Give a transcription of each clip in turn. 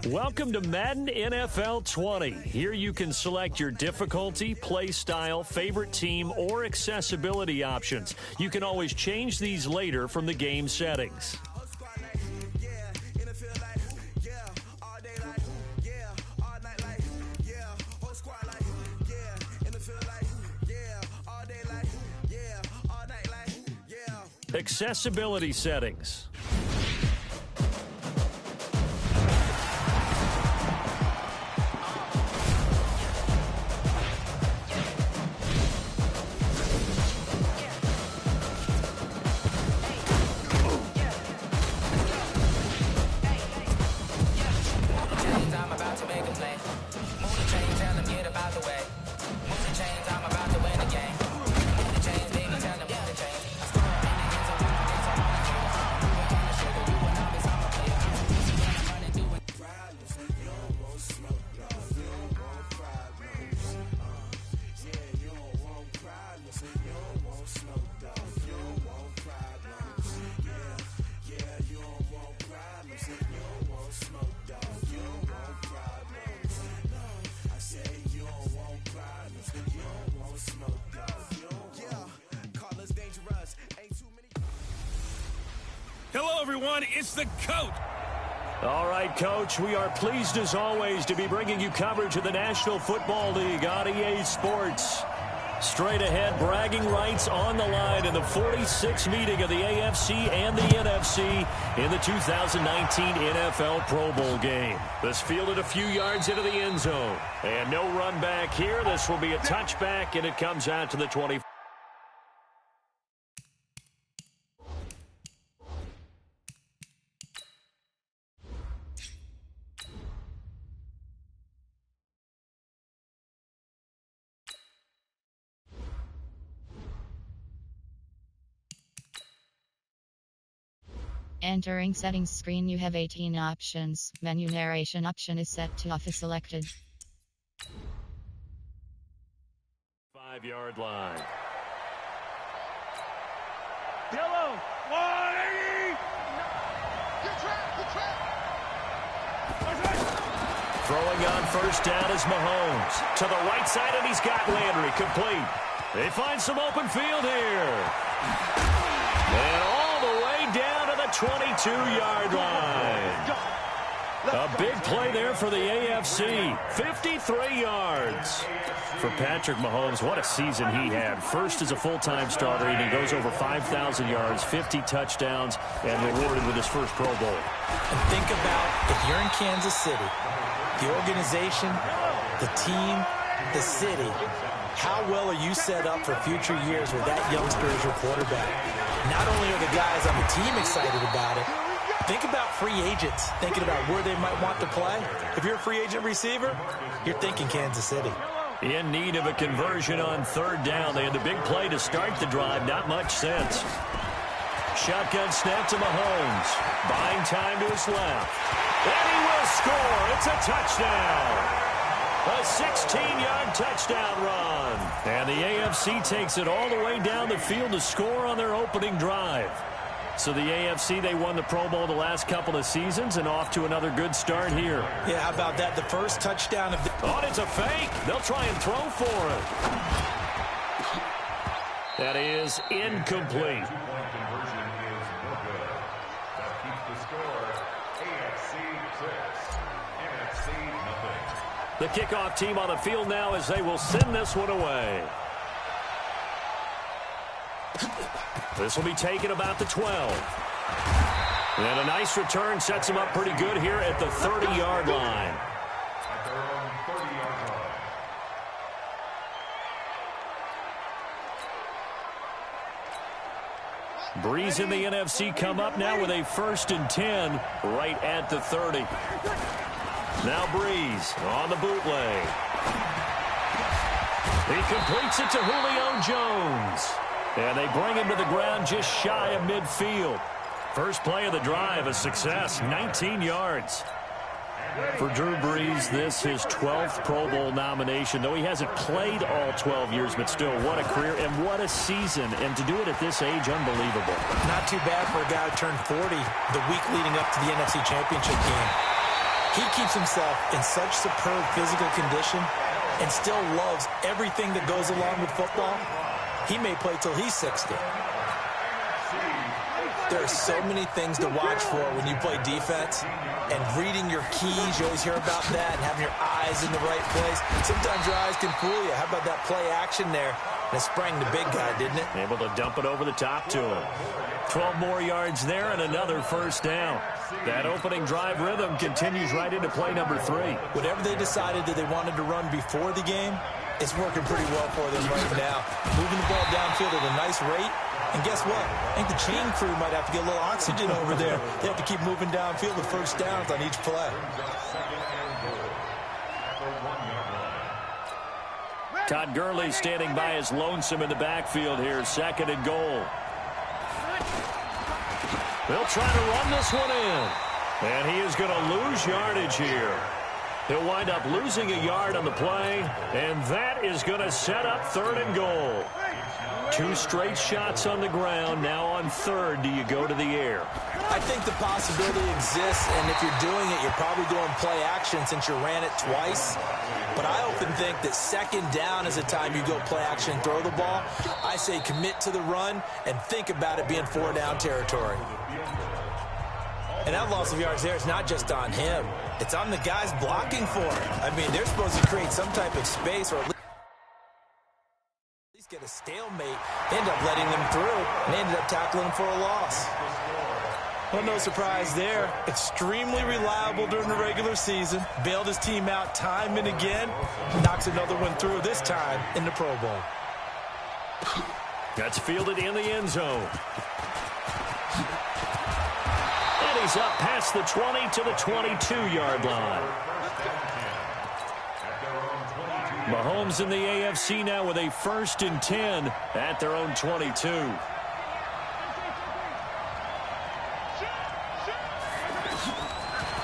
Welcome to Madden NFL 20. Here you can select your difficulty, play style, favorite team, or accessibility options. You can always change these later from the game settings. Accessibility settings. Hello, everyone. It's the coach. All right, Coach, we are pleased as always to be bringing you coverage of the National Football League on EA Sports. Straight ahead, bragging rights on the line in the 46th meeting of the AFC and the NFC in the 2019 NFL Pro Bowl game. This fielded a few yards into the end zone. And no run back here. This will be a touchback, and it comes out to the 20. Entering settings screen, you have 18 options. Menu narration option is set to off is selected. 5-yard line. Yellow. 180. Throwing on first down is Mahomes. To the right side, and he's got Landry complete. They find some open field here. And all the way down to the 22-yard line. A big play there for the AFC. 53 yards. For Patrick Mahomes, what a season he had. First as a full-time starter, and he goes over 5,000 yards, 50 touchdowns, and rewarded with his first Pro Bowl. And think about, if you're in Kansas City, the organization, the team, the city, how well are you set up for future years with that youngster as your quarterback? Not only are the guys on the team excited about it, think about free agents, thinking about where they might want to play. If you're a free agent receiver, you're thinking Kansas City. In need of a conversion on third down. They had the big play to start the drive. Not much sense. Shotgun snap to Mahomes. Buying time to his left. And he will score. It's a touchdown. A 16-yard touchdown run. And the AFC takes it all the way down the field to score on their opening drive. So the AFC, they won the Pro Bowl the last couple of seasons and off to another good start here. Yeah, how about that? The first touchdown of the... Oh, it's a fake. They'll try and throw for it. That is incomplete. The kickoff team on the field now as they will send this one away. This will be taken about the 12. And a nice return sets them up pretty good here at the 30-yard line. Breeze in the NFC come up now with a 1st and 10 right at the 30. Now Breeze on the bootleg. He completes it to Julio Jones. And they bring him to the ground just shy of midfield. First play of the drive, a success, 19 yards. For Drew Brees, this his 12th Pro Bowl nomination, though he hasn't played all 12 years, but still, what a career and what a season. And to do it at this age, unbelievable. Not too bad for a guy who turned 40 the week leading up to the NFC Championship game. He keeps himself in such superb physical condition and still loves everything that goes along with football. He may play till he's 60. There are so many things to watch for when you play defense, and reading your keys, you always hear about that, and having your eyes in the right place. Sometimes your eyes can fool you. How about that play action there? And it sprang the big guy, didn't it? Able to dump it over the top to him. 12 more yards there and another first down. That opening drive rhythm continues right into play number 3. Whatever they decided that they wanted to run before the game, it's working pretty well for them right now. Moving the ball downfield at a nice rate. And guess what? I think the chain crew might have to get a little oxygen over there. They have to keep moving downfield with first downs on each play. Todd Gurley standing by as lonesome in the backfield here. 2nd and goal. They'll try to run this one in. And he is going to lose yardage here. He'll wind up losing a yard on the play. And that is going to set up 3rd and goal. 2 straight shots on the ground. Now on 3rd, do you go to the air? I think the possibility exists, and if you're doing it, you're probably doing play action since you ran it twice. But I often think that 2nd down is the time you go play action, throw the ball. I say commit to the run and think about it being 4-down territory. And that loss of yards there is not just on him. It's on the guys blocking for it. I mean, they're supposed to create some type of space or at least get a stalemate. They end up letting them through, and they ended up tackling for a loss. Well, no surprise there. Extremely reliable during the regular season. Bailed his team out time and again. Knocks another one through, this time in the Pro Bowl. That's fielded in the end zone. And he's up past the 20 to the 22-yard line. Mahomes in the AFC now with a 1st and 10 at their own 22.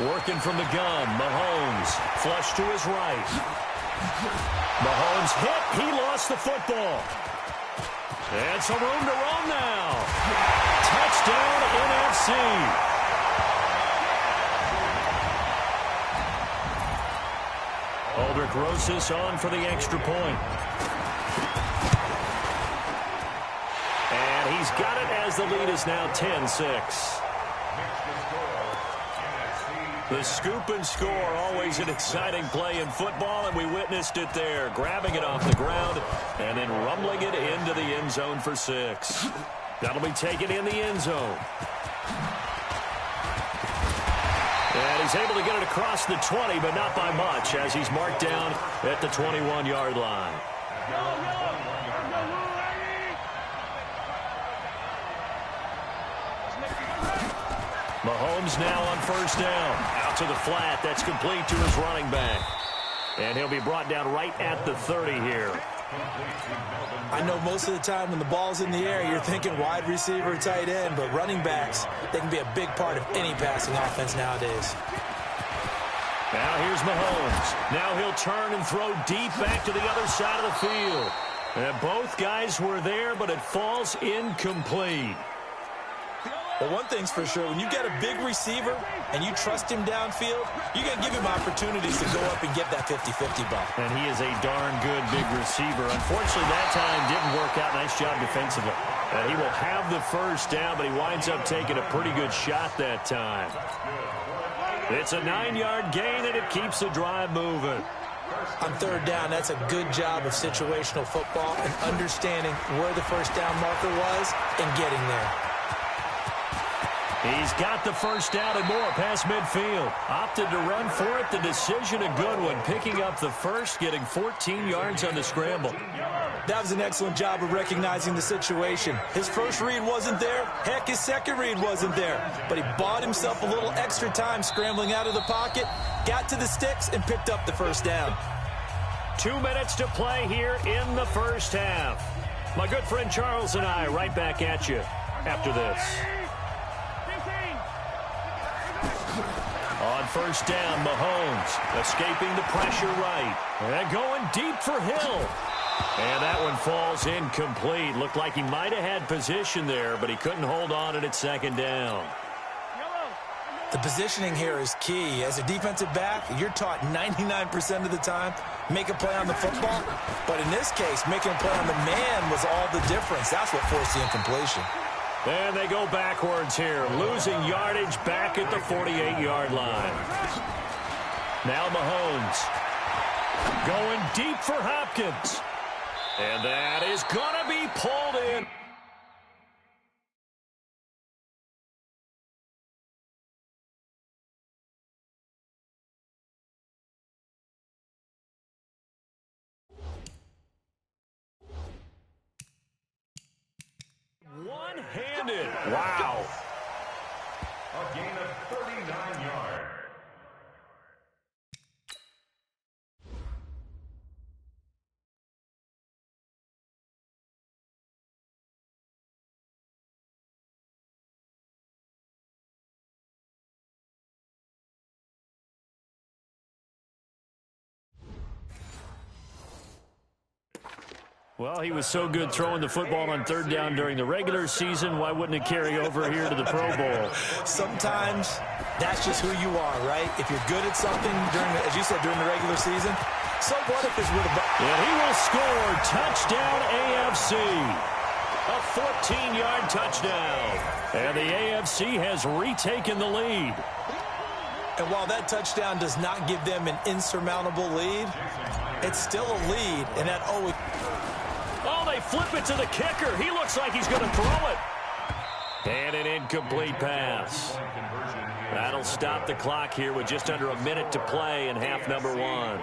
Working from the gun, Mahomes flush to his right. Mahomes hit, he lost the football. And some room to run now. Touchdown NFC. Aldrich Rosas on for the extra point. And he's got it as the lead is now 10-6. The scoop and score, always an exciting play in football, and we witnessed it there. Grabbing it off the ground and then rumbling it into the end zone for 6. That'll be taken in the end zone. And he's able to get it across the 20, but not by much, as he's marked down at the 21-yard line. Mahomes now on 1st down. Out to the flat. That's complete to his running back. And he'll be brought down right at the 30 here. I know most of the time when the ball's in the air, you're thinking wide receiver, tight end, but running backs, they can be a big part of any passing offense nowadays. Now here's Mahomes. Now he'll turn and throw deep back to the other side of the field. And both guys were there, but it falls incomplete. Well, one thing's for sure, when you get a big receiver and you trust him downfield, you're going to give him opportunities to go up and get that 50-50 ball. And he is a darn good big receiver. Unfortunately, that time didn't work out. Nice job defensively. And he will have the 1st down, but he winds up taking a pretty good shot that time. It's a 9-yard gain, and it keeps the drive moving. On 3rd down, that's a good job of situational football and understanding where the 1st down marker was and getting there. He's got the 1st down and more past midfield. Opted to run for it. The decision a good one. Picking up the 1st, getting 14 yards on the scramble. That was an excellent job of recognizing the situation. His 1st read wasn't there. Heck, his 2nd read wasn't there. But he bought himself a little extra time scrambling out of the pocket, got to the sticks, and picked up the 1st down. 2 minutes to play here in the 1st half. My good friend Charles and I right back at you after this. On 1st down, Mahomes escaping the pressure right. And going deep for Hill. And that one falls incomplete. Looked like he might have had position there, but he couldn't hold on at 2nd down. The positioning here is key. As a defensive back, you're taught 99% of the time, make a play on the football. But in this case, making a play on the man was all the difference. That's what forced the incompletion. And they go backwards here, losing yardage back at the 48-yard line. Now Mahomes going deep for Hopkins. And that is going to be pulled in. One-handed. Wow. A gain of 39 yards. Well, he was so good throwing the football on third down during the regular season. Why wouldn't it carry over here to the Pro Bowl? Sometimes that's just who you are, right? If you're good at something, as you said, during the regular season, so what if it's with a... And he will score. Touchdown AFC. A 14-yard touchdown. And the AFC has retaken the lead. And while that touchdown does not give them an insurmountable lead, it's still a lead, and that always... Oh, they flip it to the kicker. He looks like he's going to throw it. And an incomplete pass. That'll stop the clock here with just under a minute to play in half number one.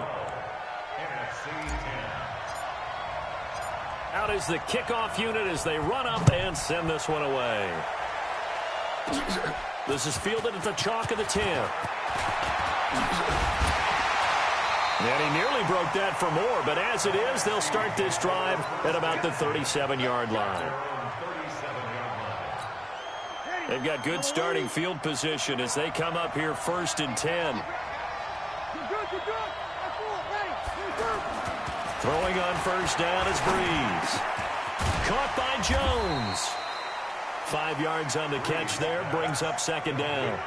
Out is the kickoff unit as they run up and send this one away. This is fielded at the chalk of the 10. And he nearly broke that for more, but as it is, they'll start this drive at about the 37-yard line. They've got good starting field position as they come up here 1st and 10. Throwing on first down is Breeze. Caught by Jones. 5 yards on the catch there, brings up second down.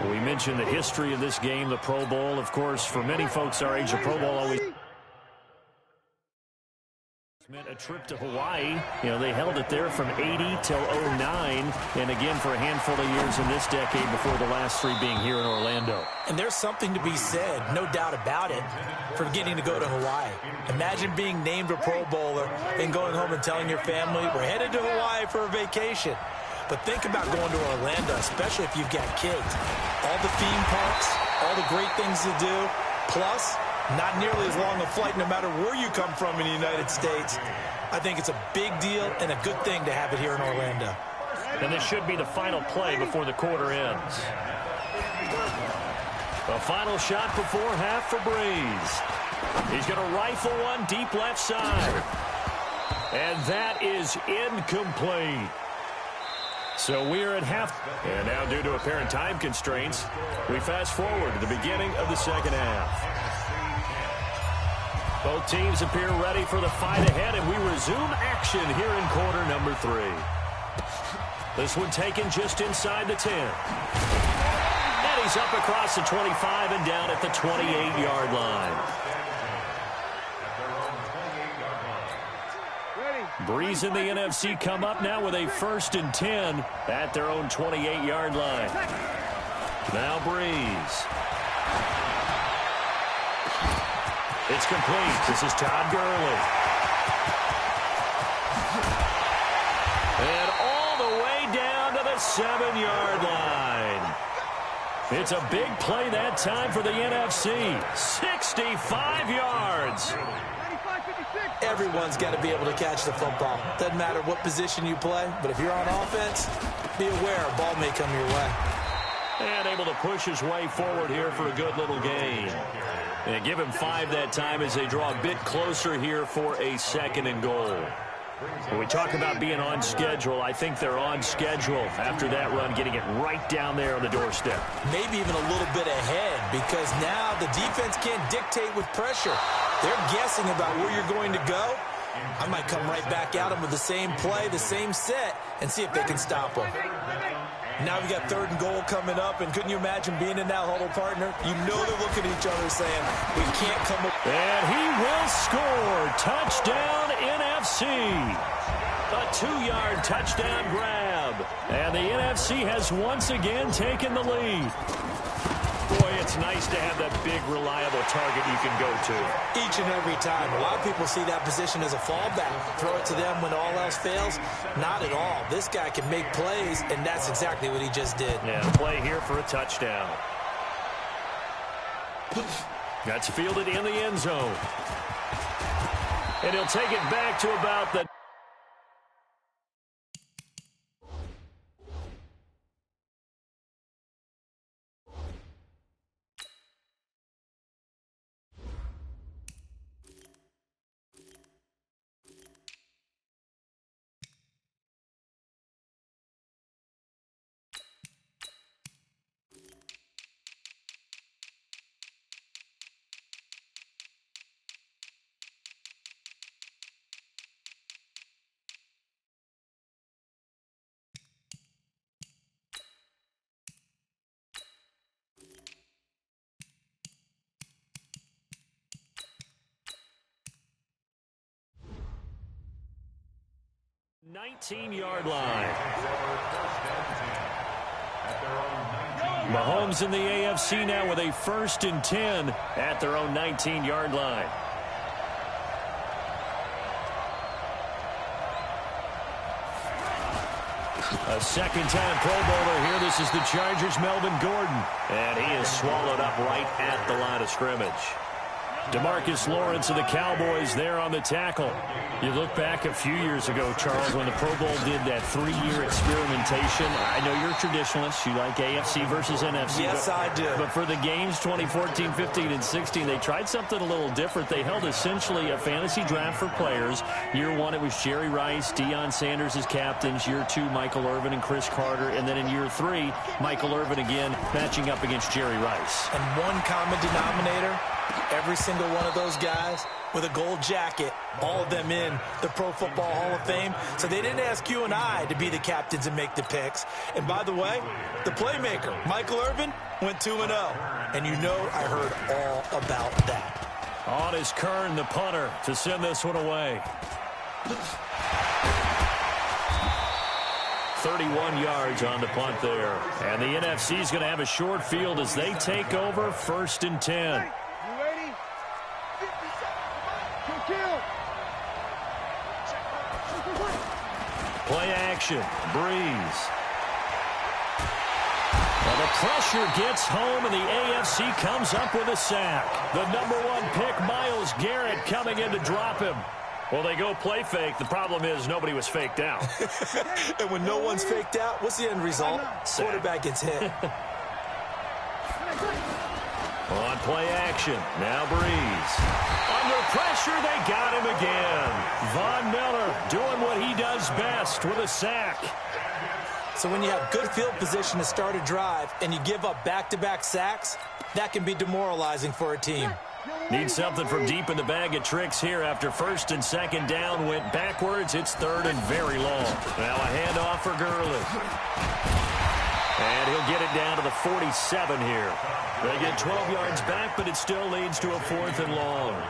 We mentioned the history of this game, the Pro Bowl. Of course, for many folks our age, the Pro Bowl always meant a trip to Hawaii. You know, they held it there from 80 till 09, and again for a handful of years in this decade before the last 3 being here in Orlando. And there's something to be said, no doubt about it, for getting to go to Hawaii. Imagine being named a Pro Bowler and going home and telling your family, we're headed to Hawaii for a vacation. But think about going to Orlando, especially if you've got kids. All the theme parks, all the great things to do, plus not nearly as long a flight no matter where you come from in the United States. I think it's a big deal and a good thing to have it here in Orlando. And this should be the final play before the quarter ends. A final shot before half for Breeze. He's going to rifle one deep left side. And that is incomplete. So we're at half. And now due to apparent time constraints, we fast forward to the beginning of the second half. Both teams appear ready for the fight ahead, and we resume action here in quarter number 3. This one taken just inside the 10. And he's up across the 25 and down at the 28-yard line. Breeze and the NFC come up now with a 1st and 10 at their own 28-yard line. Now Breeze. It's complete. This is Todd Gurley. And all the way down to the 7-yard line. It's a big play that time for the NFC. 65 yards. Everyone's got to be able to catch the football. Doesn't matter what position you play, but if you're on offense, be aware a ball may come your way. And able to push his way forward here for a good little gain. And give him 5 that time as they draw a bit closer here for a 2nd and goal. When we talk about being on schedule, I think they're on schedule after that run, getting it right down there on the doorstep. Maybe even a little bit ahead, because now the defense can't dictate with pressure. They're guessing about where you're going to go. I might come right back at them with the same play, the same set, and see if they can stop them. Now we got 3rd and goal coming up, and couldn't you imagine being in that huddle, partner? You know they're looking at each other saying, we can't come up. And he will score. Touchdown, NFC. A 2-yard touchdown grab. And the NFC has once again taken the lead. Boy, it's nice to have that big, reliable target you can go to. Each and every time. A lot of people see that position as a fallback. Throw it to them when all else fails. Not at all. This guy can make plays, and that's exactly what he just did. Yeah, play here for a touchdown. That's fielded in the end zone. And he'll take it back to about the... ...19-yard line. Mahomes in the AFC now with a 1st and 10 at their own 19-yard line. A second-time Pro Bowler here. This is the Chargers' Melvin Gordon. And he is swallowed up right at the line of scrimmage. DeMarcus Lawrence of the Cowboys there on the tackle. You look back a few years ago, Charles, when the Pro Bowl did that 3-year experimentation. I know you're a traditionalist. You like AFC versus NFC. Yes, I do. But for the games 2014, 15, and 16, they tried something a little different. They held essentially a fantasy draft for players. Year 1, it was Jerry Rice, Deion Sanders as captains. Year 2, Michael Irvin and Chris Carter. And then in year 3, Michael Irvin again matching up against Jerry Rice. And one common denominator, every single one of those guys with a gold jacket, all of them in the Pro Football Hall of Fame. So they didn't ask you and I to be the captains and make the picks. And by the way, the playmaker, Michael Irvin, went 2-0. And you know I heard all about that. On is Kern, the punter, to send this one away. 31 yards on the punt there. And the NFC is going to have a short field as they take over 1st and 10. Play action. Breeze. Well, the pressure gets home, and the AFC comes up with a sack. The #1 pick, Myles Garrett, coming in to drop him. Well, they go play fake. The problem is nobody was faked out. And when no one's faked out, what's the end result? Quarterback gets hit. On play action. Now Breeze. Under pressure, they got him again. Von Miller doing what he does best with a sack. So when you have good field position to start a drive and you give up back-to-back sacks, that can be demoralizing for a team. Need something from deep in the bag of tricks here after 1st and 2nd down went backwards. It's 3rd and very long. Now a handoff for Gurley. And he'll get it down to the 47 here. They get 12 yards back, but it still leads to a 4th and long.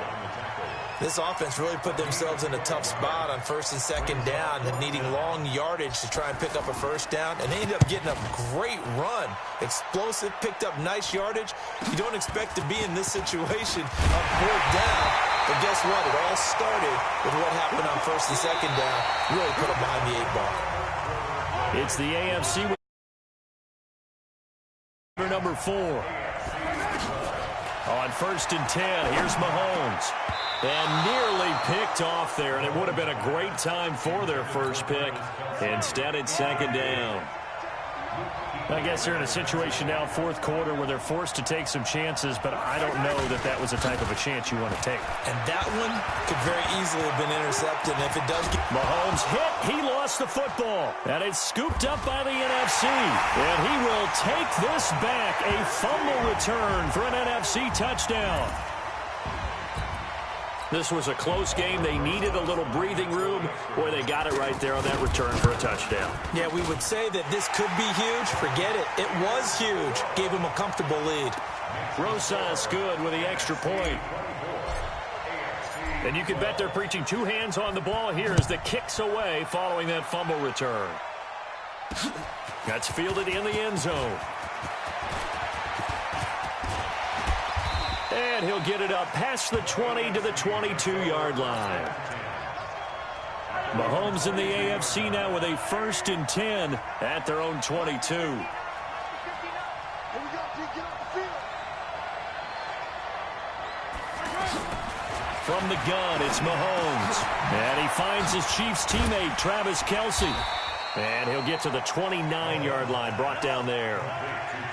This offense really put themselves in a tough spot on 1st and 2nd down and needing long yardage to try and pick up a 1st down. And they ended up getting a great run. Explosive, picked up nice yardage. You don't expect to be in this situation on 4th down. But guess what? It all started with what happened on 1st and 2nd down. Really put them behind the 8 ball. It's the AFC with number 4. On 1st and 10, here's Mahomes. And nearly picked off there, and it would have been a great time for their first pick. Instead, it's 2nd down. I guess they're in a situation now, 4th quarter, where they're forced to take some chances, but I don't know that that was the type of a chance you want to take. And that one could very easily have been intercepted. And if it does get... Mahomes hit. He lost the football. And it's scooped up by the NFC. And he will take this back. A fumble return for an NFC touchdown. This was a close game. They needed a little breathing room. Boy, they got it right there on that return for a touchdown. Yeah, we would say that this could be huge. Forget it. It was huge. Gave him a comfortable lead. Rosas good with the extra point. And you can bet they're preaching two hands on the ball here as the kick's away following that fumble return. That's fielded in the end zone. And he'll get it up past the 20 to the 22-yard line. Mahomes in the AFC now with a 1st and 10 at their own 22. From the gun, it's Mahomes. And he finds his Chiefs teammate, Travis Kelce. And he'll get to the 29-yard line, brought down there.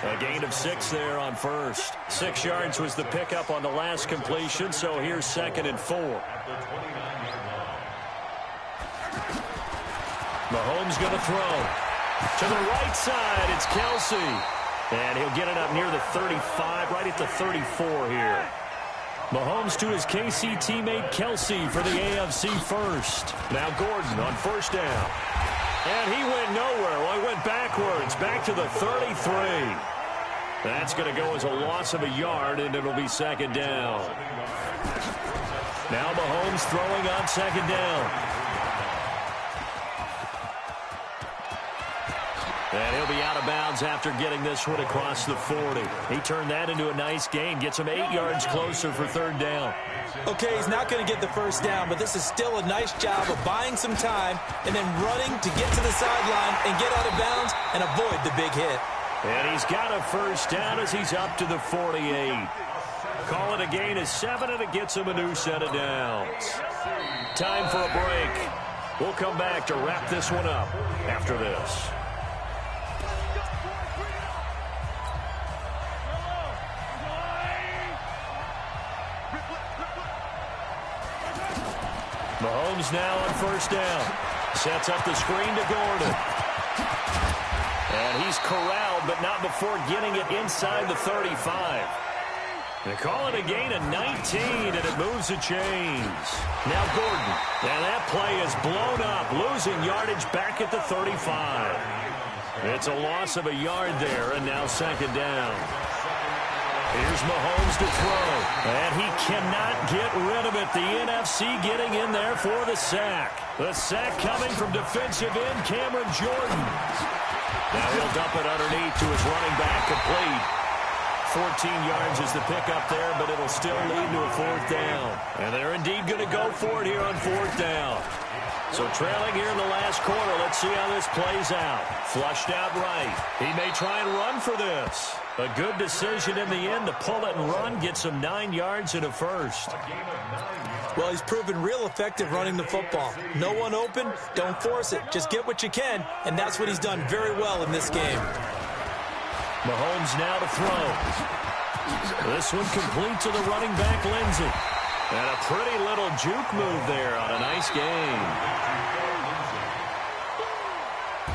A gain of 6 there on first. 6 yards was the pickup on the last completion, so here's 2nd and 4. Mahomes going to throw. To the right side, it's Kelce. And he'll get it up near the 35, right at the 34 here. Mahomes to his KC teammate Kelce for the AFC first. Now Gordon on 1st down. And he went nowhere. Well, he went backwards, back to the 33. That's going to go as a loss of a yard, and it'll be 2nd down. Now Mahomes throwing on 2nd down. And he'll be out of bounds after getting this one across the 40. He turned that into a nice gain. Gets him 8 yards closer for 3rd down. Okay, he's not going to get the 1st down, but this is still a nice job of buying some time and then running to get to the sideline and get out of bounds and avoid the big hit. And he's got a 1st down as he's up to the 48. Call it a gain of 7, and it gets him a new set of downs. Time for a break. We'll come back to wrap this one up after this. Mahomes now on 1st down. Sets up the screen to Gordon. And he's corralled, but not before getting it inside the 35. They call it a gain of 19, and it moves the chains. Now Gordon. And that play is blown up, losing yardage back at the 35. It's a loss of a yard there, and now 2nd down. Here's Mahomes to throw, and he cannot get rid of it. The NFC getting in there for the sack. The sack coming from defensive end Cameron Jordan. Now he'll dump it underneath to his running back, complete. 14 yards is the pickup there, but it'll still lead to a 4th down. And they're indeed going to go for it here on 4th down. So trailing here in the last quarter, let's see how this plays out. Flushed out right. He may try and run for this. A good decision in the end to pull it and run, gets him 9 yards and a 1st. Well, he's proven real effective running the football. No one open, don't force it. Just get what you can, and that's what he's done very well in this game. Mahomes now to throw. This one complete to the running back, Lindsey. And a pretty little juke move there on a nice game.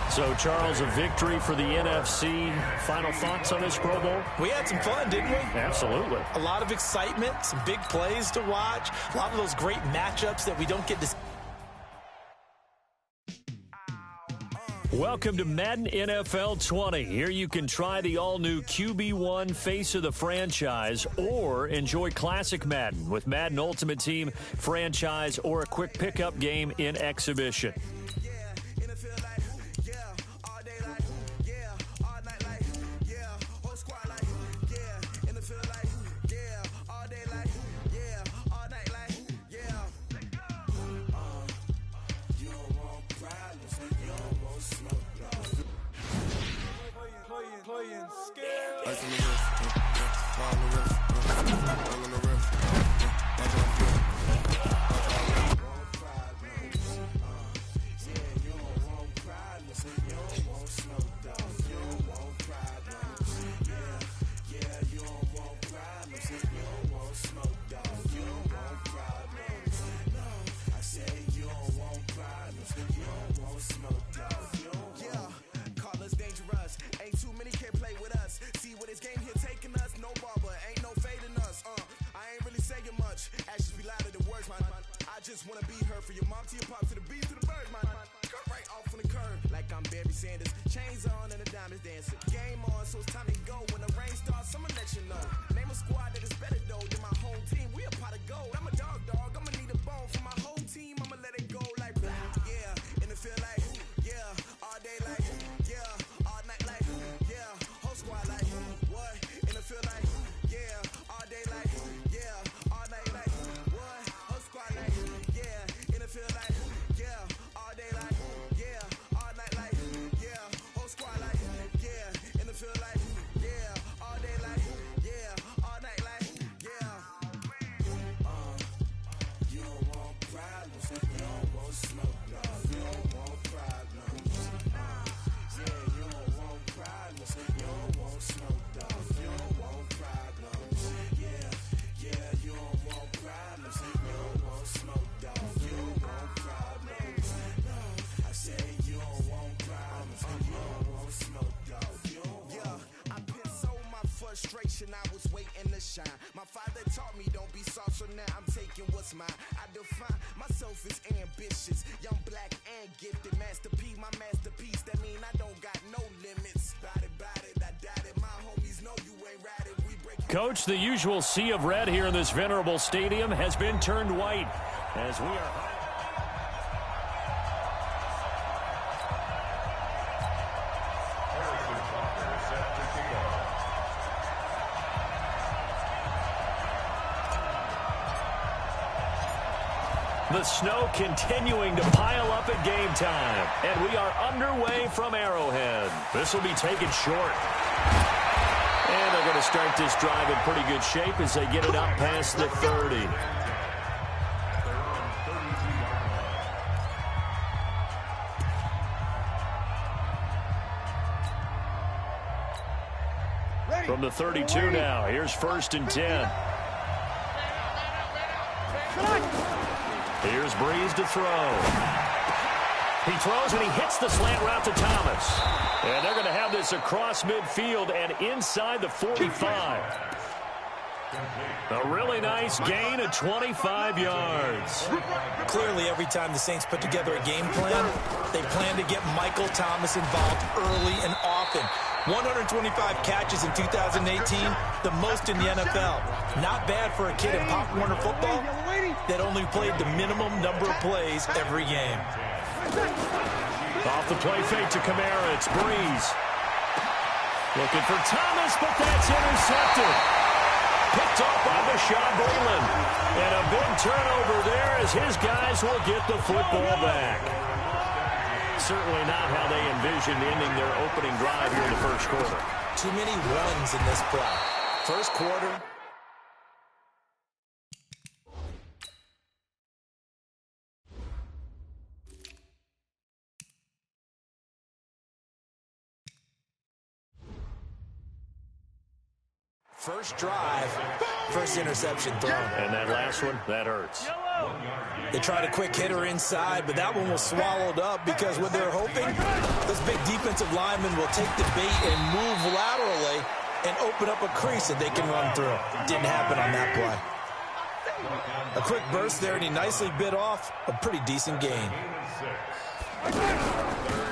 So, Charles, a victory for the NFC. Final thoughts on this Pro Bowl? We had some fun, didn't we? Absolutely. A lot of excitement, some big plays to watch, a lot of those great matchups that we don't get to see. Welcome to Madden NFL 20. Here you can try the all-new QB1 face of the franchise or enjoy classic Madden with Madden Ultimate Team, franchise, or a quick pickup game in exhibition. first, man. I just wanna be her, for your mom to your pop to the beat to the bird, man. Cut right off on the curb, like I'm Barry Sanders. Chains on and the diamonds dancing. Game on, so it's time to go. When the rain starts, I'ma let you know. Name a squad that is better though than my home team. We a pot of gold. I'm a dog. I'ma need a bone for my whole team. I'ma let it go like yeah. In the field like yeah. All day like yeah. All night like yeah. Whole squad like what? In the field like yeah. All day like yeah. All night like what? Whole squad like yeah. In the field like yeah. All day like yeah. All night like yeah. Whole squad like yeah. In the field like yeah. All day like yeah. All night like yeah. You don't want problems. You don't want smoke. No. You don't want problems. Yeah, you don't want problems. You don't want smoke. No. You don't want problems. Yeah, you don't want problems. You don't want smoke. Dog. You don't want problems. No, I say you don't want problems. You don't want smoke. Dog. You don't want. I pissed so my frustration. I was waiting to shine. My father taught me don't be soft, so now I'm taking what's mine. I define myself as ambitious, young, black, and gifted. Master P, my masterpiece. That mean I don't got no limits. Bout it, I doubt it. My homies know you ain't ratted. We break. Coach, the usual sea of red here in this venerable stadium has been turned white as we are. The snow continuing to pile up at game time. And we are underway from Arrowhead. This will be taken short. And they're going to start this drive in pretty good shape as they get it up past the 30. From the 32 now, here's 1st and 10. Here's Breeze to throw. He throws and he hits the slant route to Thomas. And they're going to have this across midfield and inside the 45. A really nice gain of 25 yards. Clearly, every time the Saints put together a game plan, they plan to get Michael Thomas involved early and often. 125 catches in 2018, the most in the NFL. Not bad for a kid in Pop Warner football that only played the minimum number of plays every game. Off the play fake to Kamara, it's Breeze. Looking for Thomas, but that's intercepted. Picked off by Bashaud Breeland. And a big turnover there as his guys will get the football back. Certainly not how they envisioned ending their opening drive here in the first quarter. Too many runs in this play. First quarter. First drive, first interception thrown. And that last one, that hurts. They tried a quick hitter inside, but that one was swallowed up because what they're hoping, this big defensive lineman will take the bait and move laterally and open up a crease that they can run through. Didn't happen on that play. A quick burst there, and he nicely bit off a pretty decent gain.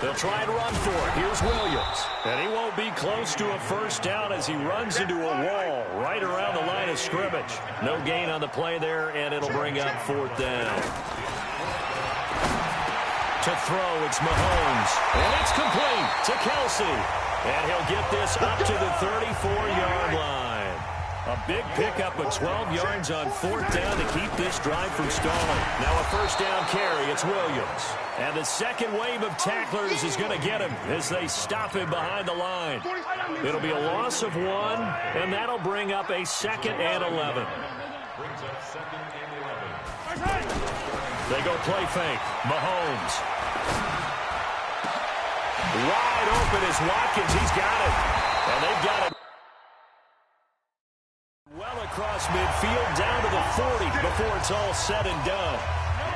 They'll try and run for it. Here's Williams. And he won't be close to a first down as he runs into a wall right around the line of scrimmage. No gain on the play there, and it'll bring up 4th down. To throw, it's Mahomes. And it's complete to Kelsey. And he'll get this up to the 34-yard line. A big pickup of 12 yards on 4th down to keep this drive from stalling. Now a first down carry, it's Williams. And the second wave of tacklers is going to get him as they stop him behind the line. It'll be a loss of 1, and that'll bring up a 2nd and 11. They go play fake. Mahomes. Wide open is Watkins. He's got it. And they've got it well across midfield down to the 40 before it's all said and done.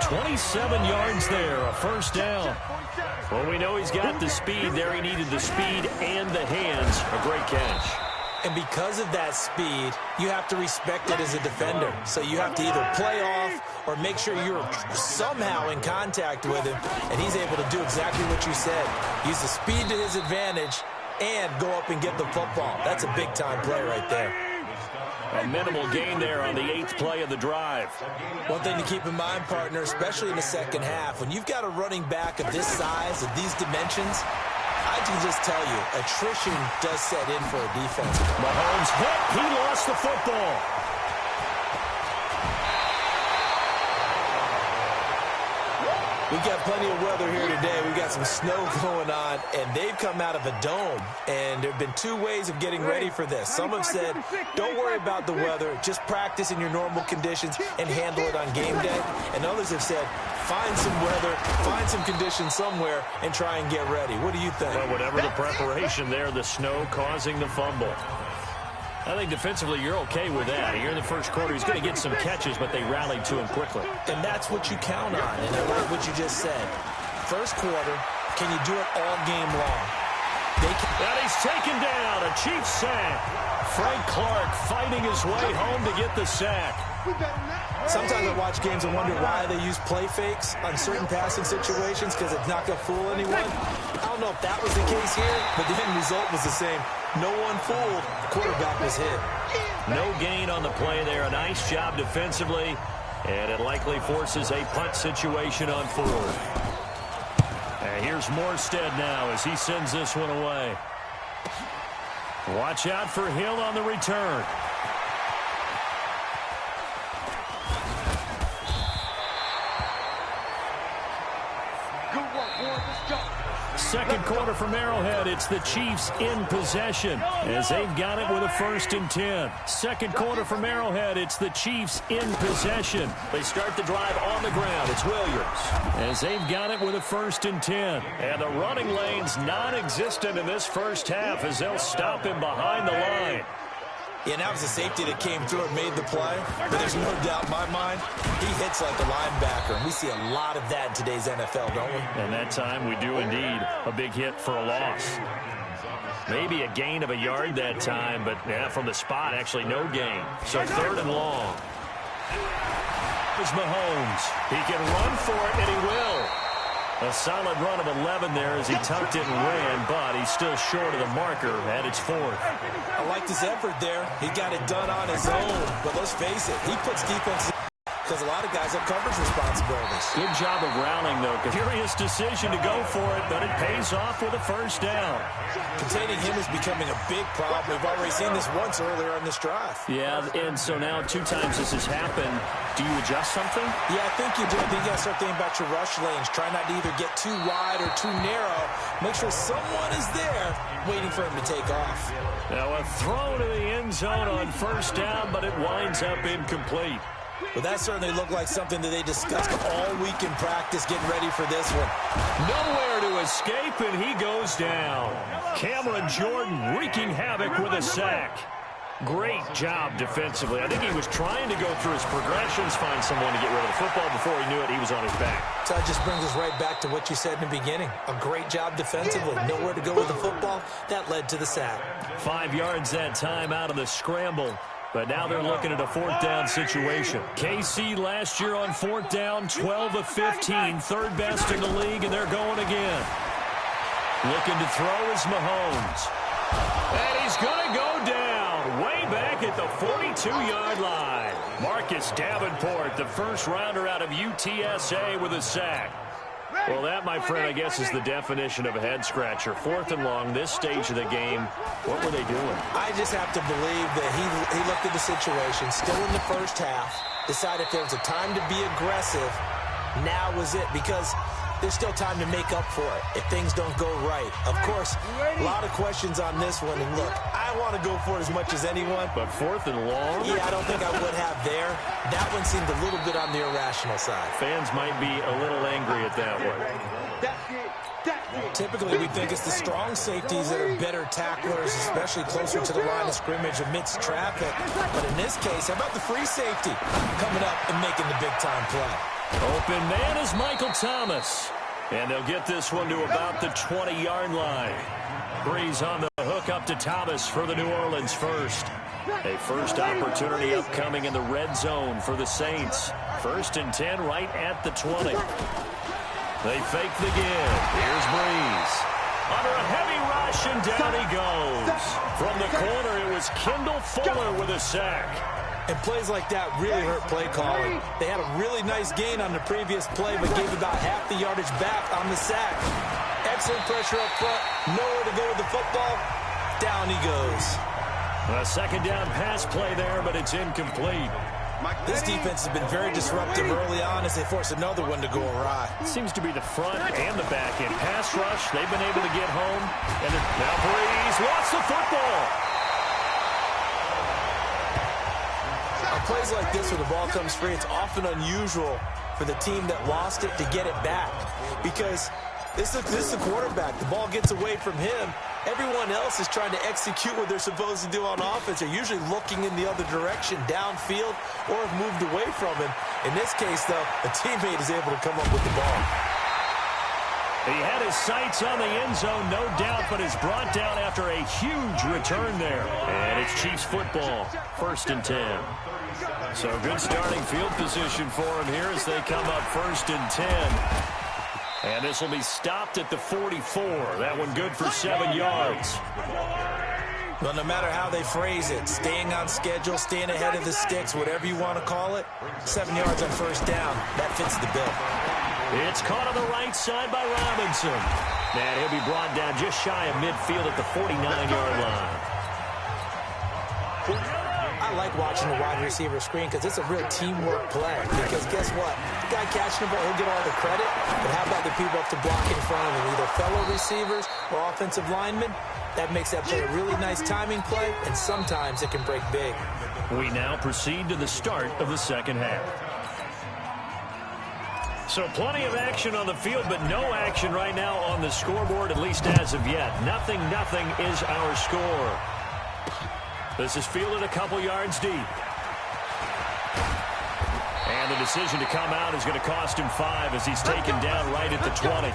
27 yards there, a first down. Well, we know he's got the speed there. He needed the speed and the hands. A great catch. And because of that speed, you have to respect it as a defender. So you have to either play off or make sure you're somehow in contact with him, and he's able to do exactly what you said. Use the speed to his advantage and go up and get the football. That's a big-time play right there. A minimal gain there on the 8th play of the drive. One thing to keep in mind, partner, especially in the second half, when you've got a running back of this size, of these dimensions, I can just tell you, attrition does set in for a defense. Mahomes hit. He lost the football. We've got plenty of weather here today. We've got some snow going on, and they've come out of a dome. And there have been two ways of getting ready for this. Some have said, don't worry about the weather. Just practice in your normal conditions and handle it on game day. And others have said, find some weather, find some conditions somewhere, and try and get ready. What do you think? Well, whatever the preparation there, the snow causing the fumble. I think defensively you're okay with that. Here in the first quarter, he's going to get some catches, but they rallied to him quickly. And that's what you count on, and I like what you just said. First quarter, can you do it all game long? And he's taken down, a Chiefs sack. Frank Clark fighting his way home to get the sack. Sometimes I watch games and wonder why they use play fakes on certain passing situations, because it's not going to fool anyone. I don't know if that was the case here, but the end result was the same. No one fooled. The quarterback was hit. No gain on the play there. A nice job defensively, and it likely forces a punt situation on 4th. And here's Morstead now as he sends this one away. Watch out for Hill on the return. Second quarter from Arrowhead. It's the Chiefs in possession as they've got it with a 1st and 10. Second quarter from Arrowhead. It's the Chiefs in possession. They start the drive on the ground. It's Williams as they've got it with a 1st and 10. And the running lane's non-existent in this first half as they'll stop him behind the line. Yeah, and that was a safety that came through and made the play. But there's no doubt in my mind, he hits like a linebacker. And we see a lot of that in today's NFL, don't we? And that time we do indeed. A big hit for a loss. Maybe a gain of a yard that time, but yeah, from the spot, actually no gain. So 3rd and long. Here's Mahomes. He can run for it, and he will. A solid run of 11 there as he tucked it and ran, but he's still short of the marker, and it's 4th. I liked his effort there. He got it done on his own. But let's face it, he puts defense because a lot of guys have coverage responsibilities. Good job of rallying, though. Curious decision to go for it, but it pays off with a 1st down. Containing him is becoming a big problem. We've already seen this once earlier on this drive. Yeah, and so now 2 times this has happened. Do you adjust something? Yeah, I think you do. I think you got to start thinking about your rush lanes. Try not to either get too wide or too narrow. Make sure someone is there waiting for him to take off. Now a throw to the end zone on 1st down, but it winds up incomplete. Well, that certainly looked like something that they discussed all week in practice, getting ready for this one. Nowhere to escape, and he goes down. Cameron Jordan wreaking havoc with a sack. Great job defensively. I think he was trying to go through his progressions, find someone to get rid of the football. Before he knew it, he was on his back. So that just brings us right back to what you said in the beginning. A great job defensively. Nowhere to go with the football. That led to the sack. 5 yards that time out of the scramble. But now they're looking at a 4th down situation. KC last year on 4th down, 12 of 15, 3rd best in the league, and they're going again. Looking to throw is Mahomes. And he's going to go down way back at the 42-yard line. Marcus Davenport, the first rounder out of UTSA with a sack. Well, that, my friend, I guess is the definition of a head-scratcher. 4th and long, this stage of the game. What were they doing? I just have to believe that he looked at the situation, still in the first half, decided if there was a time to be aggressive, now was it, because there's still time to make up for it if things don't go right. Of course, a lot of questions on this one, and look, I want to go for it as much as anyone. But 4th and long? Yeah, I don't think I would have there. That one seemed a little bit on the irrational side. Fans might be a little angry at that one. Typically, we think it's the strong safeties that are better tacklers, especially closer to the line of scrimmage amidst traffic. But in this case, how about the free safety coming up and making the big-time play? Open man is Michael Thomas. And they'll get this one to about the 20-yard line. Breeze on the hook back up to Thomas for the New Orleans first. A first opportunity upcoming in the red zone for the Saints. 1st and 10 right at the 20. They fake the give. Here's Breeze. Under a heavy rush, and down he goes. From the corner, it was Kendall Fuller with a sack. And plays like that really hurt play calling. They had a really nice gain on the previous play, but gave about half the yardage back on the sack. Excellent pressure up front. Nowhere to go with the football. Down he goes. A second down pass play there, but it's incomplete. This defense has been very disruptive early on as they force another one to go awry. Seems to be the front and the back end. Pass rush, they've been able to get home. And now Breeze lost the football. On plays like this where the ball comes free, it's often unusual for the team that lost it to get it back. Because this is the quarterback. The ball gets away from him. Everyone else is trying to execute what they're supposed to do on offense. They're usually looking in the other direction, downfield, or have moved away from him. In this case, though, a teammate is able to come up with the ball. He had his sights on the end zone, no doubt, but is brought down after a huge return there. And it's Chiefs football, 1st and 10. So good starting field position for him here as they come up 1st and 10. And this will be stopped at the 44. That one good for 7 yards. Well, no matter how they phrase it, staying on schedule, staying ahead of the sticks, whatever you want to call it, 7 yards on 1st down, that fits the bill. It's caught on the right side by Robinson. And he'll be brought down just shy of midfield at the 49-yard line. I like watching the wide receiver screen because it's a real teamwork play. Because guess what? The guy catching the ball, he'll get all the credit. But how about the people up to block in front of him, either fellow receivers or offensive linemen? That makes that play a really nice timing play, and sometimes it can break big. We now proceed to the start of the second half. So plenty of action on the field, but no action right now on the scoreboard, at least as of yet. 0-0 is our score. This is fielded a couple yards deep. And the decision to come out is going to cost him 5 as he's taken down right at the 20.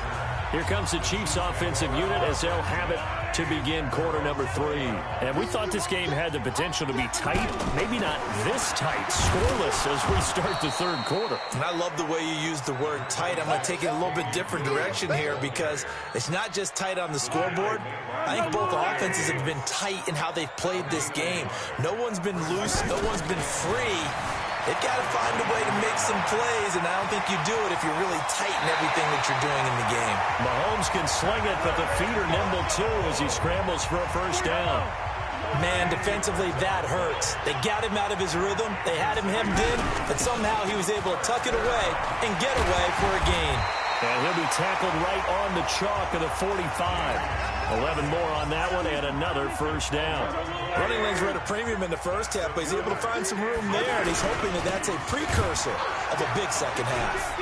Here comes the Chiefs offensive unit as they'll have it to begin quarter number 3. And we thought this game had the potential to be tight, maybe not this tight, scoreless as we start the third quarter. And I love the way you use the word tight. I'm going to take it a little bit different direction here because it's not just tight on the scoreboard. I think both offenses have been tight in how they've played this game. No one's been loose. No one's been free. They've got to find a way to make some plays, and I don't think you do it if you're really tight in everything that you're doing in the game. Mahomes can sling it, but the feet are nimble too as he scrambles for a first down. Man, defensively, that hurts. They got him out of his rhythm. They had him hemmed in, but somehow he was able to tuck it away and get away for a gain. And he'll be tackled right on the chalk of the 45. 11 more on that one and another first down. Running lanes were at a premium in the first half, but he's able to find some room there, and he's hoping that that's a precursor of a big second half.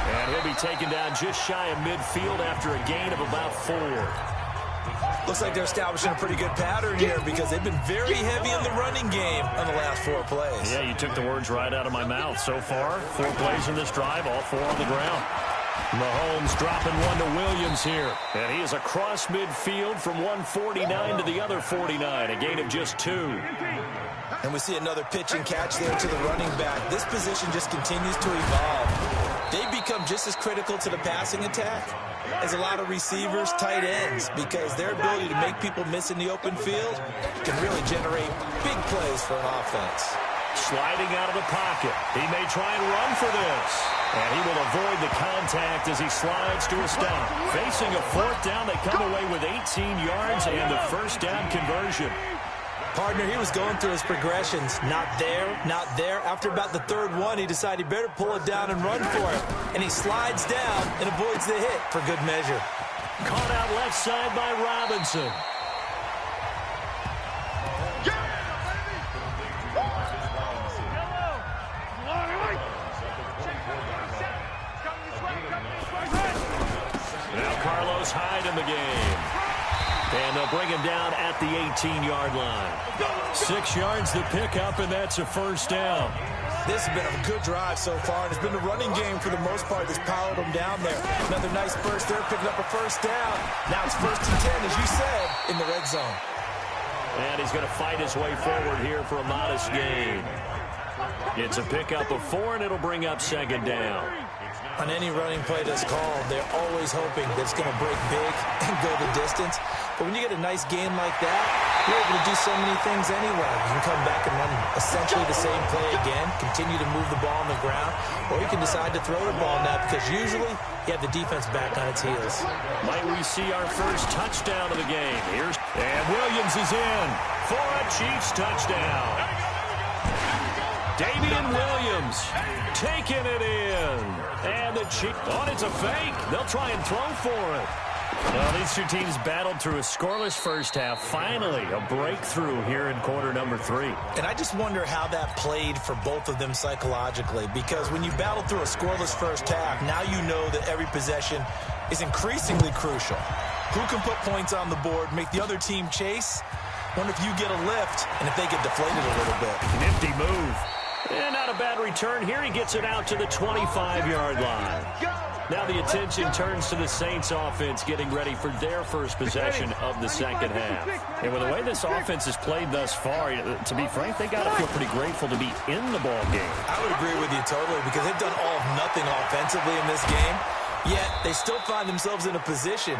And he'll be taken down just shy of midfield after a gain of about 4. Looks like they're establishing a pretty good pattern here because they've been very heavy in the running game on the last 4 plays. Yeah, you took the words right out of my mouth. So far, 4 plays in this drive, all 4 on the ground. Mahomes dropping one to Williams here. And he is across midfield from 149 to the other 49, a gain of just 2. And we see another pitch and catch there to the running back. This position just continues to evolve. They become just as critical to the passing attack as a lot of receivers, tight ends, because their ability to make people miss in the open field can really generate big plays for an offense. Sliding out of the pocket. He may try and run for this. And he will avoid the contact as he slides to a stop. Facing a 4th down, they come away with 18 yards and the first down conversion. Partner, he was going through his progressions. Not there, not there. After about the 3rd one, he decided he better pull it down and run for it. And he slides down and avoids the hit for good measure. Caught out left side by Robinson. Hyde in the game. And they'll bring him down at the 18-yard line. 6 yards to pick up, and that's a first down. This has been a good drive so far, and it's been the running game for the most part that's powered them down there. Another nice burst there, picking up a first down. Now it's 1st and 10, as you said, in the red zone. And he's going to fight his way forward here for a modest gain. It's a pickup of 4, and it'll bring up 2nd down. On any running play that's called, they're always hoping that it's going to break big and go the distance. But when you get a nice gain like that, you're able to do so many things anyway. You can come back and run essentially the same play again, continue to move the ball on the ground, or you can decide to throw the ball now because usually you have the defense back on its heels. Might we see our first touchdown of the game? And Williams is in for a Chiefs touchdown. Damian Williams taking it in. And the Chiefs, it's a fake. They'll try and throw for it. Well, these two teams battled through a scoreless first half. Finally, a breakthrough here in quarter number 3. And I just wonder how that played for both of them psychologically, because when you battle through a scoreless first half, now you know that every possession is increasingly crucial. Who can put points on the board, make the other team chase? Wonder if you get a lift and if they get deflated a little bit. Nifty move. And not a bad return here. He gets it out to the 25-yard line. Now the attention turns to the Saints offense getting ready for their first possession of the second half. And with the way this offense has played thus far, to be frank, they got to feel pretty grateful to be in the ball game. I would agree with you totally because they've done all of nothing offensively in this game. Yet they still find themselves in a position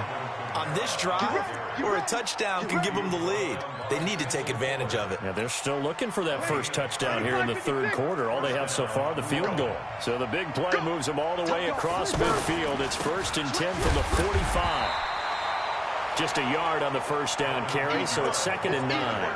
on this drive where a touchdown can give them the lead. They need to take advantage of it. Yeah, they're still looking for that first touchdown here in the 3rd quarter. All they have so far, the field goal. So the big play moves them all the way across midfield. It's 1st and 10 from the 45. Just a yard on the first down carry, so it's 2nd and 9.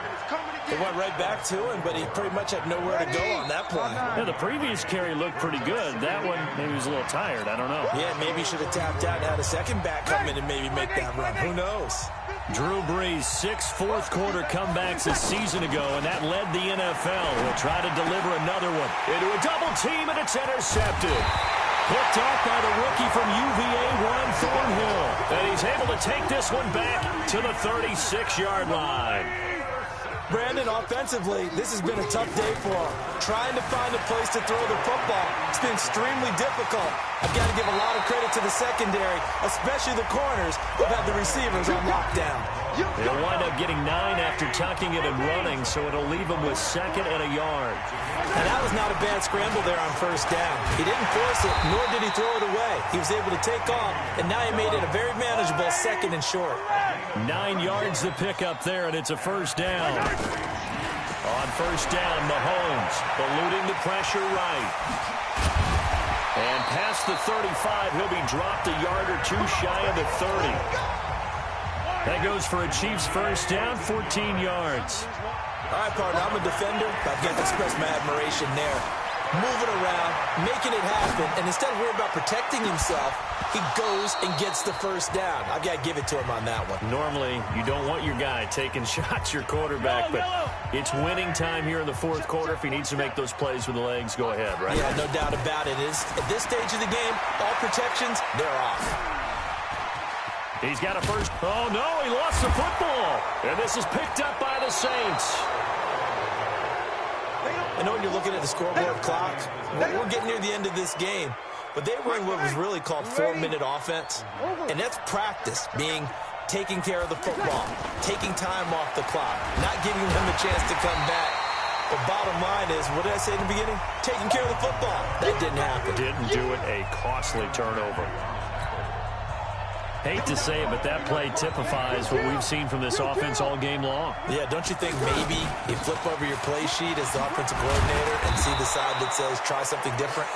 They went right back to him, but he pretty much had nowhere to go on that play. Yeah, the previous carry looked pretty good. That one, maybe he was a little tired. I don't know. Yeah, maybe he should have tapped out and had a second back come in and maybe make that run. Who knows? Drew Brees, 6 fourth-quarter comebacks a season ago, and that led the NFL. He'll try to deliver another one into a double team, and it's intercepted. Picked off by the rookie from UVA, Juan Thornhill. And he's able to take this one back to the 36-yard line. Brandon, offensively, this has been a tough day for him. Trying to find a place to throw the football. It's been extremely difficult. I've got to give a lot of credit to the secondary, especially the corners who've had the receivers on lockdown. They'll wind up getting 9 after tucking it and running, so it'll leave them with 2nd and a yard. And that was not a bad scramble there on first down. He didn't force it, nor did he throw it away. He was able to take off, and now he made it a very manageable 2nd and short. 9 yards to pick up there, and it's a first down. On first down, Mahomes eluding the pressure right. And past the 35, he'll be dropped a yard or two shy of the 30. That goes for a Chiefs first down, 14 yards. All right, partner, I'm a defender. I've got to express my admiration there. Moving around, making it happen, and instead of worrying about protecting himself, he goes and gets the first down. I've got to give it to him on that one. Normally, you don't want your guy taking shots, your quarterback, but it's winning time here in the 4th quarter. If he needs to make those plays with the legs, go ahead, right? Yeah, no doubt about it. At this stage of the game, all protections, they're off. He's got a first. Oh, no, he lost the football. And this is picked up by the Saints. I know when you're looking at the scoreboard clock, we're getting near the end of this game, but they were in what was really called 4-minute offense, and that's practice, being taking care of the football, taking time off the clock, not giving them a chance to come back. But bottom line is, what did I say in the beginning? Taking care of the football. That didn't happen. Didn't do it, a costly turnover. Hate to say it, but that play typifies what we've seen from this offense all game long. Yeah, don't you think maybe you flip over your play sheet as the offensive coordinator and see the side that says try something different?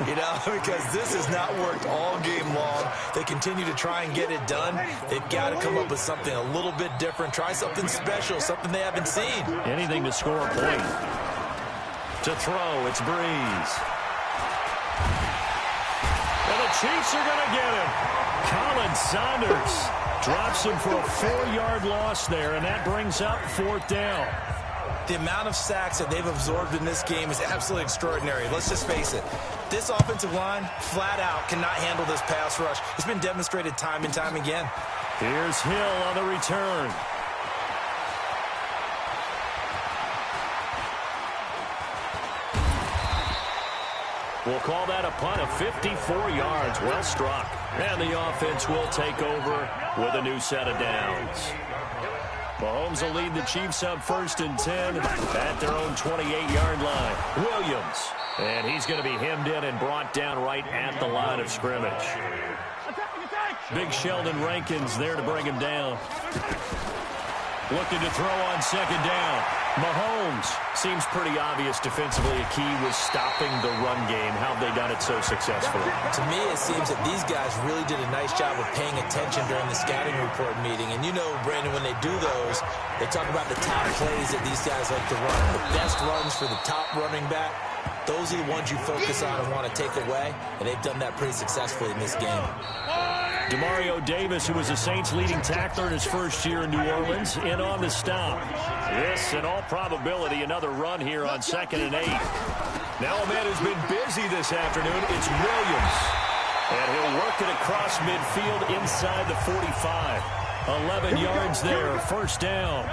You know, because this has not worked all game long. They continue to try and get it done. They've got to come up with something a little bit different. Try something special, something they haven't seen. Anything to score a point. To throw, it's Breeze. And the Chiefs are going to get him. Colin Saunders drops him for a 4-yard loss there, and that brings up 4th down. The amount of sacks that they've absorbed in this game is absolutely extraordinary. Let's just face it. This offensive line, flat out, cannot handle this pass rush. It's been demonstrated time and time again. Here's Hill on the return. We'll call that a punt of 54 yards. Well struck. And the offense will take over with a new set of downs. Mahomes will lead the Chiefs up 1st and 10 at their own 28-yard line. Williams. And he's going to be hemmed in and brought down right at the line of scrimmage. Big Sheldon Rankins there to bring him down. Looking to throw on 2nd down. Mahomes. Seems pretty obvious defensively a key was stopping the run game. How have they done it so successfully? To me, it seems that these guys really did a nice job of paying attention during the scouting report meeting. And you know, Brandon, when they do those, they talk about the top plays that these guys like to run. The best runs for the top running back. Those are the ones you focus on and want to take away. And they've done that pretty successfully in this game. Demario Davis, who was the Saints' leading tackler in his first year in New Orleans, in on the stop. This, in all probability, another run here on 2nd and 8. Now a man who's been busy this afternoon, it's Williams. And he'll work it across midfield inside the 45. 11 yards there, 1st down.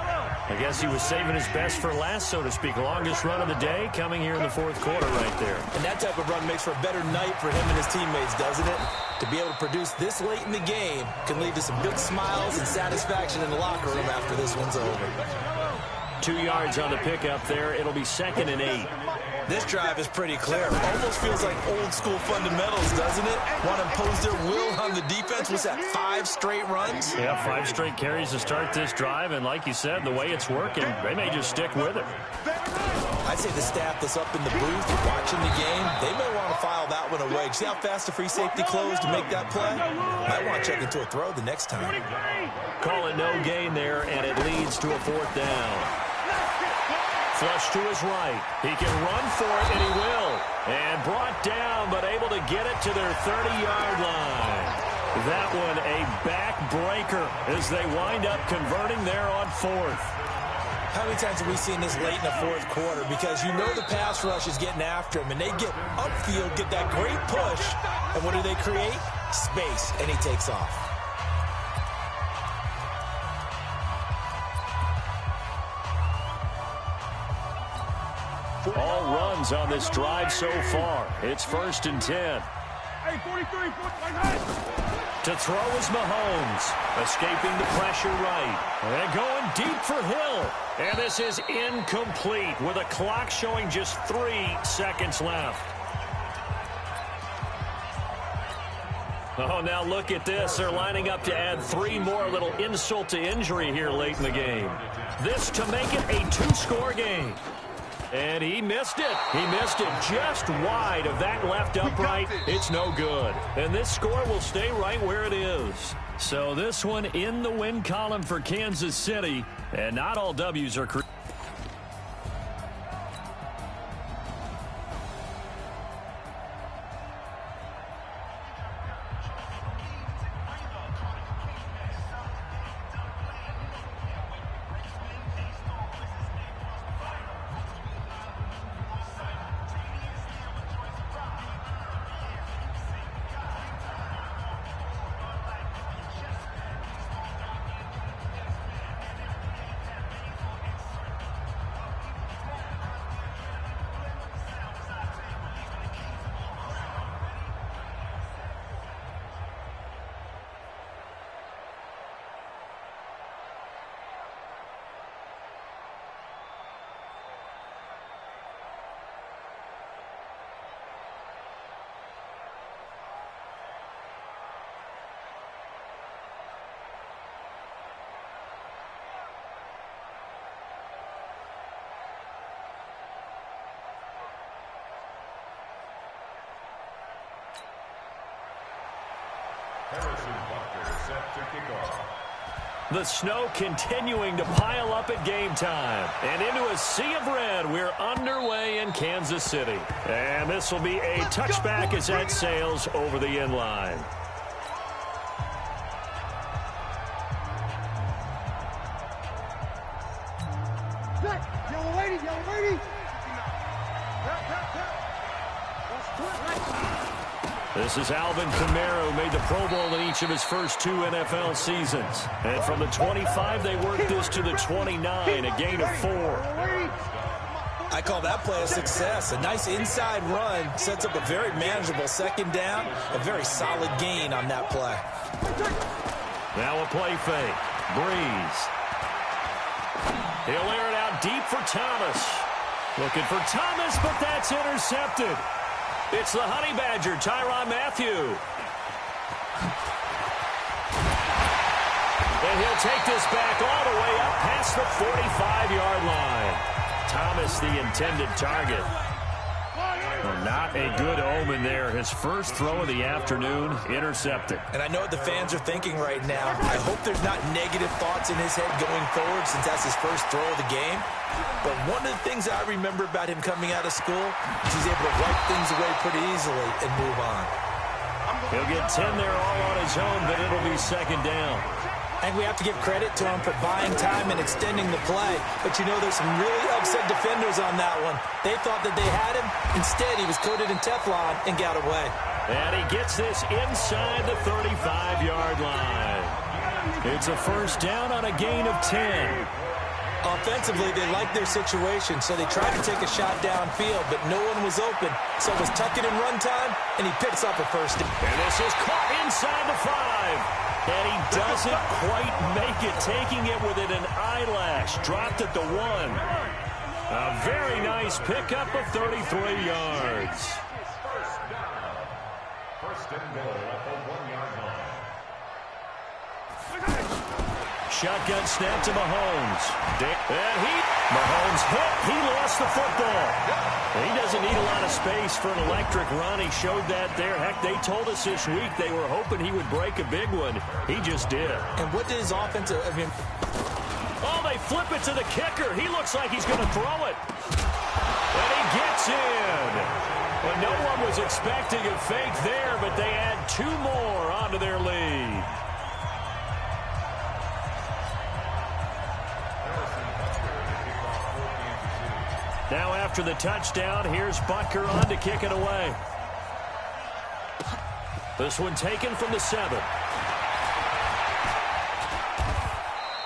I guess he was saving his best for last, so to speak. Longest run of the day coming here in the 4th quarter right there. And that type of run makes for a better night for him and his teammates, doesn't it? To be able to produce this late in the game can lead to some big smiles and satisfaction in the locker room after this one's over. 2 yards on the pickup there. It'll be 2nd and 8. This drive is pretty clear. Almost feels like old school fundamentals, doesn't it? Want to impose their will on the defense. Was that 5 straight runs? Yeah, 5 straight carries to start this drive. And like you said, the way it's working, they may just stick with it. I'd say the staff that's up in the booth watching the game, they may want to file that one away. See how fast the free safety closed to make that play? Might want to check into a throw the next time. Call it no gain there, and it leads to a 4th down. Flush to his right. He can run for it, and he will. And brought down, but able to get it to their 30-yard line. That one a backbreaker as they wind up converting there on 4th. How many times have we seen this late in the 4th quarter? Because you know the pass rush is getting after him, and they get upfield, get that great push, and what do they create? Space, and he takes off. All runs on this drive so far. It's 1st and 10. Hey, 43, 45. To throw is Mahomes. Escaping the pressure right. And going deep for Hill. And this is incomplete with a clock showing just 3 seconds left. Oh, now look at this. They're lining up to add 3 more. A little insult to injury here late in the game. This to make it a 2-score game. And he missed it. He missed it just wide of that left upright. It's no good. And this score will stay right where it is. So this one in the win column for Kansas City. And not all W's are correct. The snow continuing to pile up at game time. And into a sea of red, we're underway in Kansas City. And this will be a touchback as that sails over the end line. Yellow lady, yellow lady. This is Alvin Kamara, who made the Pro Bowl in each of his first 2 NFL seasons. And from the 25, they worked this to the 29, a gain of 4. I call that play a success. A nice inside run sets up a very manageable second down, a very solid gain on that play. Now a play fake. Breeze. He'll air it out deep for Thomas. Looking for Thomas, but that's intercepted. It's the Honey Badger, Tyrann Mathieu. And he'll take this back all the way up past the 45-yard line. Thomas, the intended target. Well, not a good omen there. His first throw of the afternoon, intercepted. And I know what the fans are thinking right now. I hope there's not negative thoughts in his head going forward since that's his first throw of the game. But one of the things I remember about him coming out of school is he's able to wipe things away pretty easily and move on. He'll get 10 there all on his own, but it'll be second down. I think we have to give credit to him for buying time and extending the play. But, you know, there's some really upset defenders on that one. They thought that they had him. Instead, he was coated in Teflon and got away. And he gets this inside the 35-yard line. It's a first down on a gain of 10. Offensively, they liked their situation, so they tried to take a shot downfield, but no one was open. So it was tuck it and run time, and he picks up a first down. And this is caught inside the 5. And he doesn't quite make it, taking it within an eyelash. Dropped at the 1. A very nice pickup of 33 yards. First and goal at the 1-yard line. Shotgun snap to Mahomes. And Mahomes hit. He lost the football. He doesn't need a lot of space for an electric run. He showed that there. Heck, they told us this week they were hoping he would break a big one. He just did. And what did his offensive... Oh, they flip it to the kicker. He looks like he's going to throw it. And he gets in. Well, no one was expecting a fake there, but they add 2 more onto their lead. Now after the touchdown, here's Butker on to kick it away. This one taken from the 7.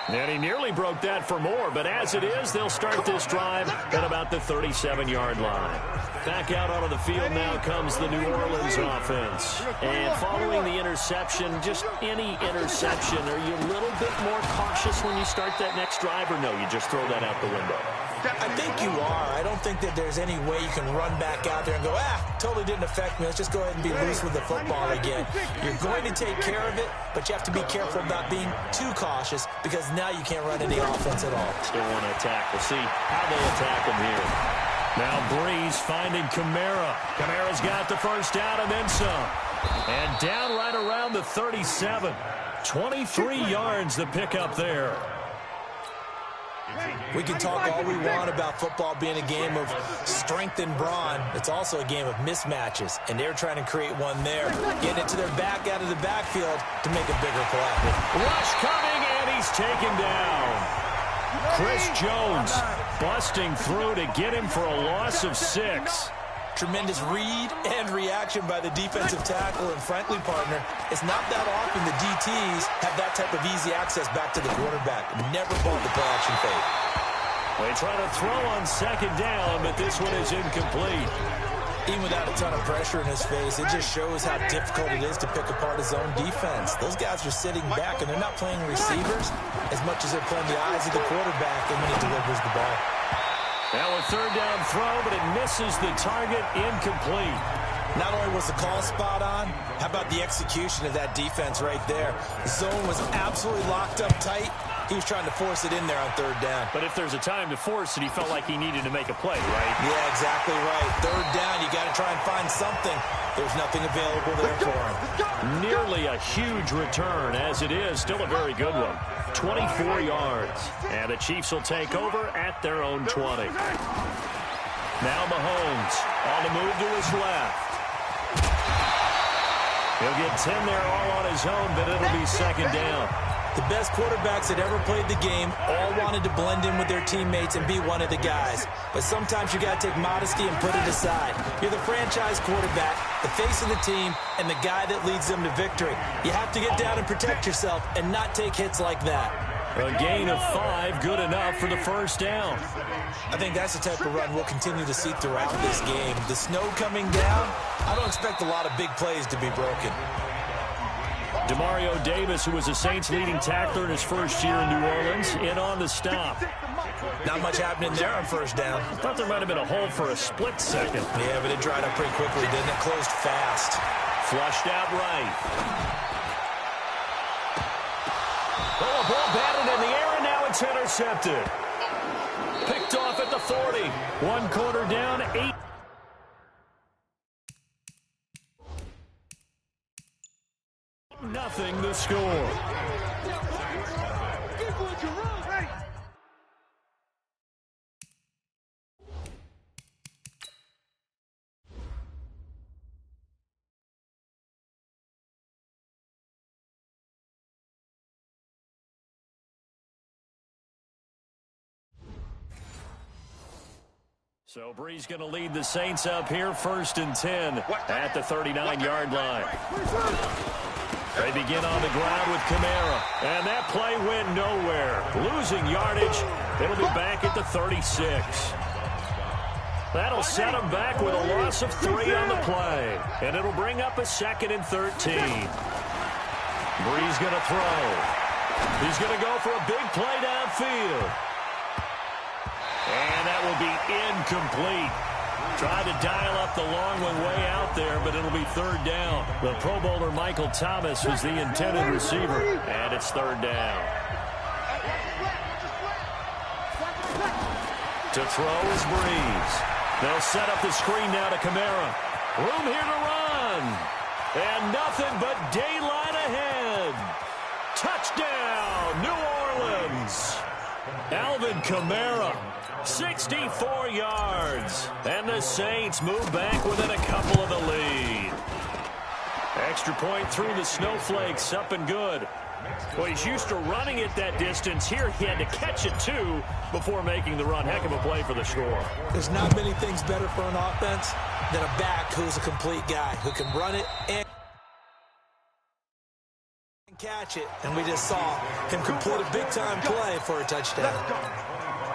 And he nearly broke that for more, but as it is, they'll start this drive at about the 37-yard line. Back out onto the field now comes the New Orleans offense. And following the interception, just any interception, are you a little bit more cautious when you start that next drive, or no, you just throw that out the window? I think you are. I don't think that there's any way you can run back out there and go, totally didn't affect me. Let's just go ahead and be loose with the football again. You're going to take care of it, but you have to be careful about being too cautious because now you can't run any offense at all. Still want to attack. We'll see how they attack him here. Now Breeze finding Kamara. Kamara's got the first down and then some. And down right around the 37. 23 yards the pickup there. We can talk all we want about football being a game of strength and brawn. It's also a game of mismatches, and they're trying to create one there. Getting it to their back out of the backfield to make a bigger play. Rush coming, and he's taken down. Chris Jones busting through to get him for a loss of 6. Tremendous read and reaction by the defensive tackle, and frankly, partner, it's not that often the DTs have that type of easy access back to the quarterback. Never bought the play-action fake. They try to throw on second down, but this one is incomplete. Even without a ton of pressure in his face, it just shows how difficult it is to pick apart his own defense. Those guys are sitting back, and they're not playing receivers as much as they're playing the eyes of the quarterback and when he delivers the ball. Now a third down throw, but it misses the target, incomplete. Not only was the call spot on, how about the execution of that defense right there? The zone was absolutely locked up tight. He was trying to force it in there on third down. But if there's a time to force it, he felt like he needed to make a play, right? Yeah, exactly right. Third down, you got to try and find something. There's nothing available there for him. Nearly a huge return, as it is. Still a very good one. 24 yards. And the Chiefs will take over at their own 20. Now Mahomes on the move to his left. He'll get 10 there all on his own, but it'll be second down. The best quarterbacks that ever played the game all wanted to blend in with their teammates and be one of the guys. But sometimes you got to take modesty and put it aside. You're the franchise quarterback, the face of the team, and the guy that leads them to victory. You have to get down and protect yourself and not take hits like that. A gain of 5, good enough for the first down. I think that's the type of run we'll continue to see throughout this game. The snow coming down, I don't expect a lot of big plays to be broken. Demario Davis, who was the Saints' leading tackler in his first year in New Orleans, in on the stop. Not much happening there on first down. I thought there might have been a hole for a split second. Yeah, but it dried up pretty quickly, didn't it? Closed fast. Flushed out right. Oh, a ball batted in the air, and now it's intercepted. Picked off at the 40. One quarter down, 8. Nothing to score. So Brees going to lead the Saints up here, 1st and 10 at the 39-yard line. They begin on the ground with Kamara, and that play went nowhere. Losing yardage, it'll be back at the 36. That'll set them back with a loss of 3 on the play, and it'll bring up a 2nd and 13. Brees going to throw. He's going to go for a big play downfield. And that will be incomplete. Tried to dial up the long one way out there, but it'll be 3rd down. The Pro Bowler Michael Thomas was the intended receiver, and it's 3rd down. To throw is Brees. They'll set up the screen now to Kamara. Room here to run. And nothing but daylight ahead. Touchdown, New Orleans. Alvin Kamara, 64 yards. And the Saints move back within a couple of the lead. Extra point through the snowflakes, up and good. Well, he's used to running it that distance. Here he had to catch it, too, before making the run. Heck of a play for the score. There's not many things better for an offense than a back who's a complete guy, who can run it and catch it. And we just saw him complete a big-time play for a touchdown.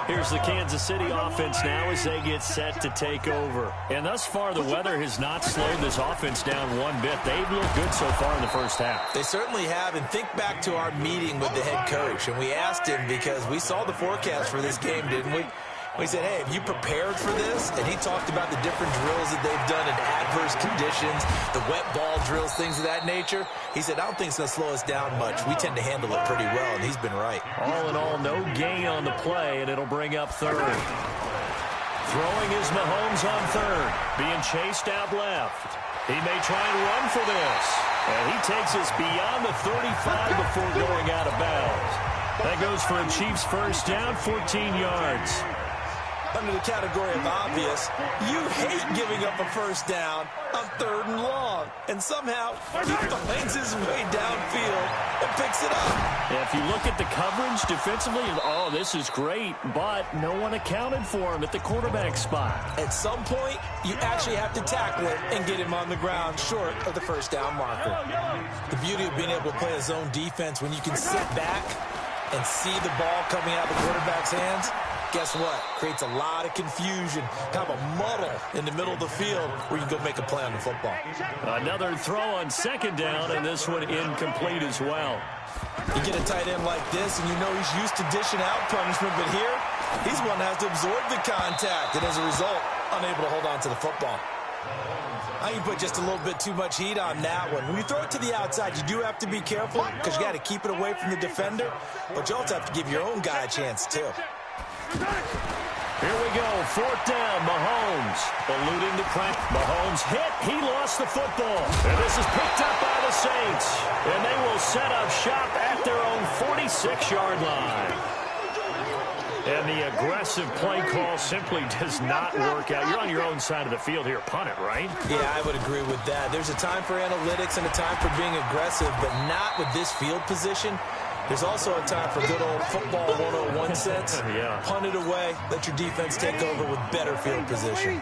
Here's the Kansas City offense now as they get set to take over. And thus far, the weather has not slowed this offense down one bit. They've looked good so far in the first half. They certainly have. And think back to our meeting with the head coach. And we asked him, because we saw the forecast for this game, didn't we? We said, hey, have you prepared for this? And he talked about the different drills that they've done in adverse conditions, the wet ball drills, things of that nature. He said, I don't think it's going to slow us down much. We tend to handle it pretty well, and he's been right. All in all, no gain on the play, and it'll bring up 3rd. Throwing is Mahomes on 3rd, being chased out left. He may try and run for this. And he takes us beyond the 35 before going out of bounds. That goes for a Chiefs first down, 14 yards. Under the category of obvious, you hate giving up a first down on 3rd and long. And somehow, he finds his way downfield and picks it up. Yeah, if you look at the coverage defensively, oh, this is great, but no one accounted for him at the quarterback spot. At some point, you actually have to tackle it and get him on the ground short of the first down marker. The beauty of being able to play a zone defense when you can sit back and see the ball coming out of the quarterback's hands, guess what? Creates a lot of confusion, kind of a muddle in the middle of the field where you can go make a play on the football. Another throw on 2nd down, and this one incomplete as well. You get a tight end like this, and you know he's used to dishing out punishment, but here, he's one that has to absorb the contact, and as a result, unable to hold on to the football. I think you put just a little bit too much heat on that one. When you throw it to the outside, you do have to be careful because you got to keep it away from the defender, but you also have to give your own guy a chance, too. Here we go, 4th down, Mahomes eluding the pressure. Mahomes hit, he lost the football. And this is picked up by the Saints. And they will set up shop at their own 46-yard line. And the aggressive play call simply does not work out. You're on your own side of the field here. Punt it, right? Yeah, I would agree with that. There's a time for analytics and a time for being aggressive, but not with this field position. There's also a time for good old football 101 sense. Yeah. Punt it away. Let your defense take over with better field position.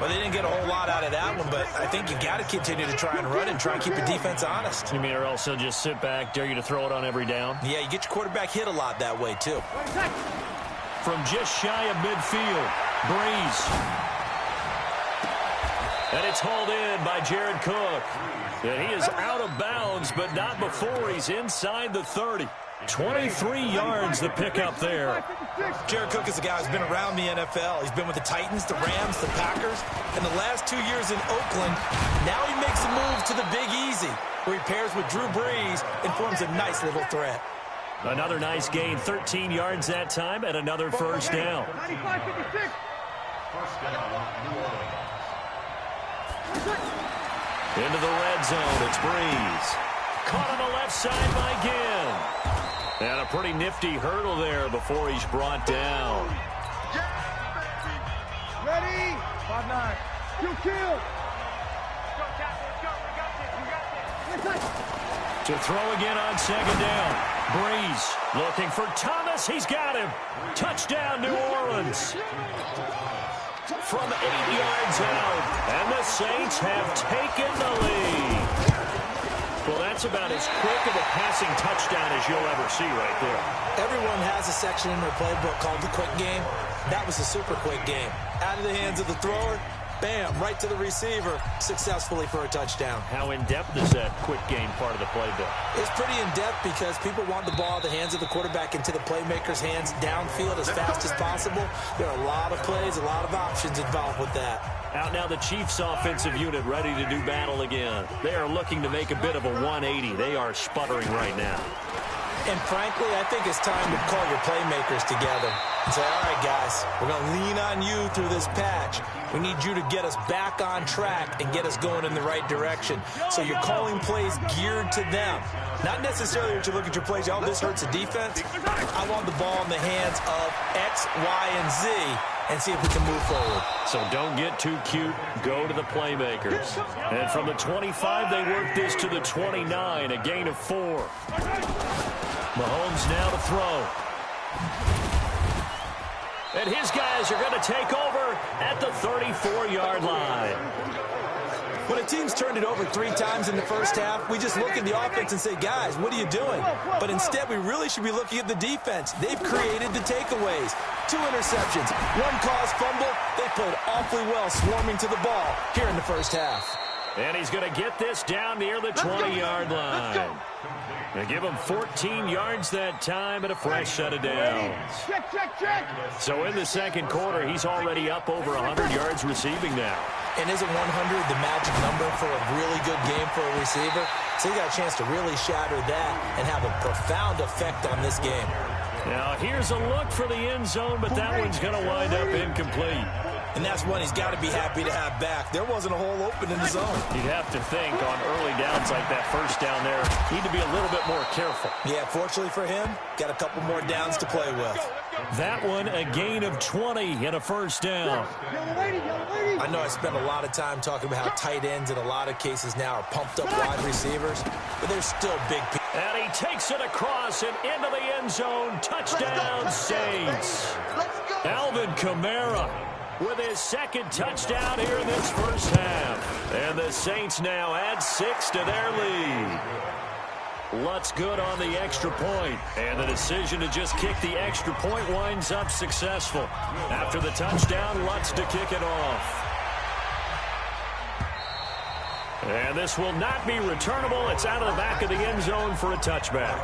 Well, they didn't get a whole lot out of that one, but I think you got to continue to try and run and try and keep the defense honest. You mean or else he'll just sit back, dare you to throw it on every down? Yeah, you get your quarterback hit a lot that way, too. From just shy of midfield, Breeze. And it's hauled in by Jared Cook. And he is out of bounds, but not before he's inside the 30. 23 yards the pickup there. Jared Cook is a guy who's been around the NFL. He's been with the Titans, the Rams, the Packers, and the last 2 years in Oakland. Now he makes a move to the Big Easy, where he pairs with Drew Brees and forms a nice little threat. Another nice gain, 13 yards that time, and another first down. 95-56. Into the red zone, it's Breeze. Caught on the left side by Ginn. And a pretty nifty hurdle there before he's brought down. Ready? 5-9. Kill. To throw again on second down. Breeze looking for Thomas. He's got him. Touchdown, New Orleans. From 8 yards out. And the Saints have taken the lead. Well, that's about as quick of a passing touchdown as you'll ever see right there. Everyone has a section in their playbook called the quick game. That was a super quick game. Out of the hands of the thrower, bam, right to the receiver, successfully for a touchdown. How in-depth is that quick game part of the playbook? It's pretty in-depth because people want the ball out of the hands of the quarterback into the playmaker's hands downfield as fast as possible. There are a lot of plays, a lot of options involved with that. Out now the Chiefs offensive unit ready to do battle again. They are looking to make a bit of a 180. They are sputtering right now. And frankly, I think it's time to call your playmakers together and say, all right, guys, we're going to lean on you through this patch. We need you to get us back on track and get us going in the right direction. So you're calling plays geared to them. Not necessarily that you look at your plays, oh, this hurts the defense. I want the ball in the hands of X, Y, and Z and see if we can move forward. So don't get too cute. Go to the playmakers. And from the 25, they work this to the 29, a gain of 4. Mahomes now to throw. And his guys are going to take over at the 34-yard line. When a team's turned it over 3 times in the first half, we just look at the offense and say, guys, what are you doing? But instead, we really should be looking at the defense. They've created the takeaways. 2 interceptions, 1 caused fumble. They played awfully well swarming to the ball here in the first half. And he's going to get this down near the 20-yard line. They give him 14 yards that time and a fresh set of downs. Check. So in the second quarter, he's already up over 100 yards receiving now. And isn't 100 the magic number for a really good game for a receiver? So he got a chance to really shatter that and have a profound effect on this game. Now here's a look for the end zone, but that one's going to wind up incomplete. And that's one he's got to be happy to have back. There wasn't a hole open in the zone. You'd have to think on early downs like that first down there, need to be a little bit more careful. Yeah, fortunately for him, got a couple more downs to play with. That one, a gain of 20 and a first down. I know I spent a lot of time talking about how tight ends in a lot of cases now are pumped up wide receivers, but they're still big people. And he takes it across and into the end zone. Touchdown, Saints. Alvin Kamara with his second touchdown here in this first half. And the Saints now add 6 to their lead. Lutz good on the extra point. And the decision to just kick the extra point winds up successful. After the touchdown, Lutz to kick it off. And this will not be returnable. It's out of the back of the end zone for a touchback.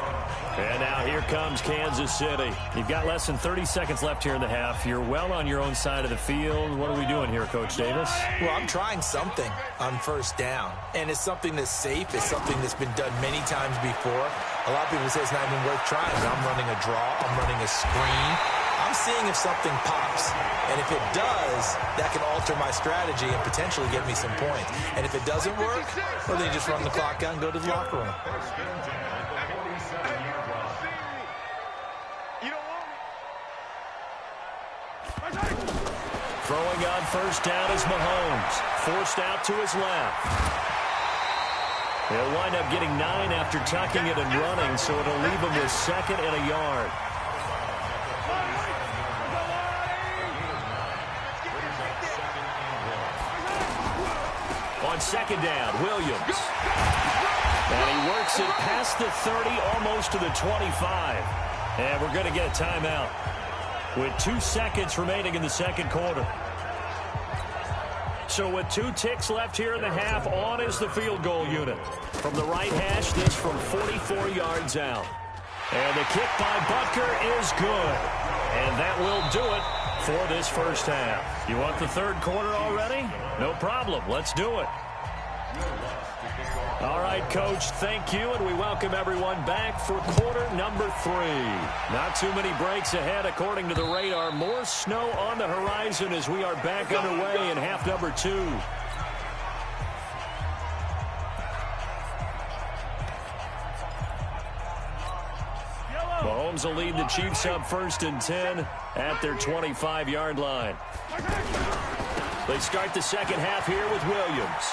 And now here comes Kansas City. You've got less than 30 seconds left here in the half. You're well on your own side of the field. What are we doing here, Coach Davis? Well, I'm trying something on first down. And it's something that's safe. It's something that's been done many times before. A lot of people say it's not even worth trying. But I'm running a draw. I'm running a screen. I'm seeing if something pops. And if it does, that can alter my strategy and potentially get me some points. And if it doesn't work, well, then you just run the clock out and go to the locker room. Throwing on first down is Mahomes. Forced out to his left. He'll wind up getting 9 after tucking it and running, so it'll leave him with 2nd and a yard. on second down. Williams. And he works it past the 30, almost to the 25. And we're going to get a timeout with 2 seconds remaining in the second quarter. So with 2 ticks left here in the half, on is the field goal unit. From the right hash, this from 44 yards out. And the kick by Butker is good. And that will do it for this first half. You want the third quarter already? No problem. Let's do it. All right, Coach, thank you, and we welcome everyone back for quarter number 3. Not too many breaks ahead according to the radar. More snow on the horizon as we are back underway in half number 2. Mahomes will lead the Chiefs up 1st and 10 at their 25-yard line. They start the second half here with Williams.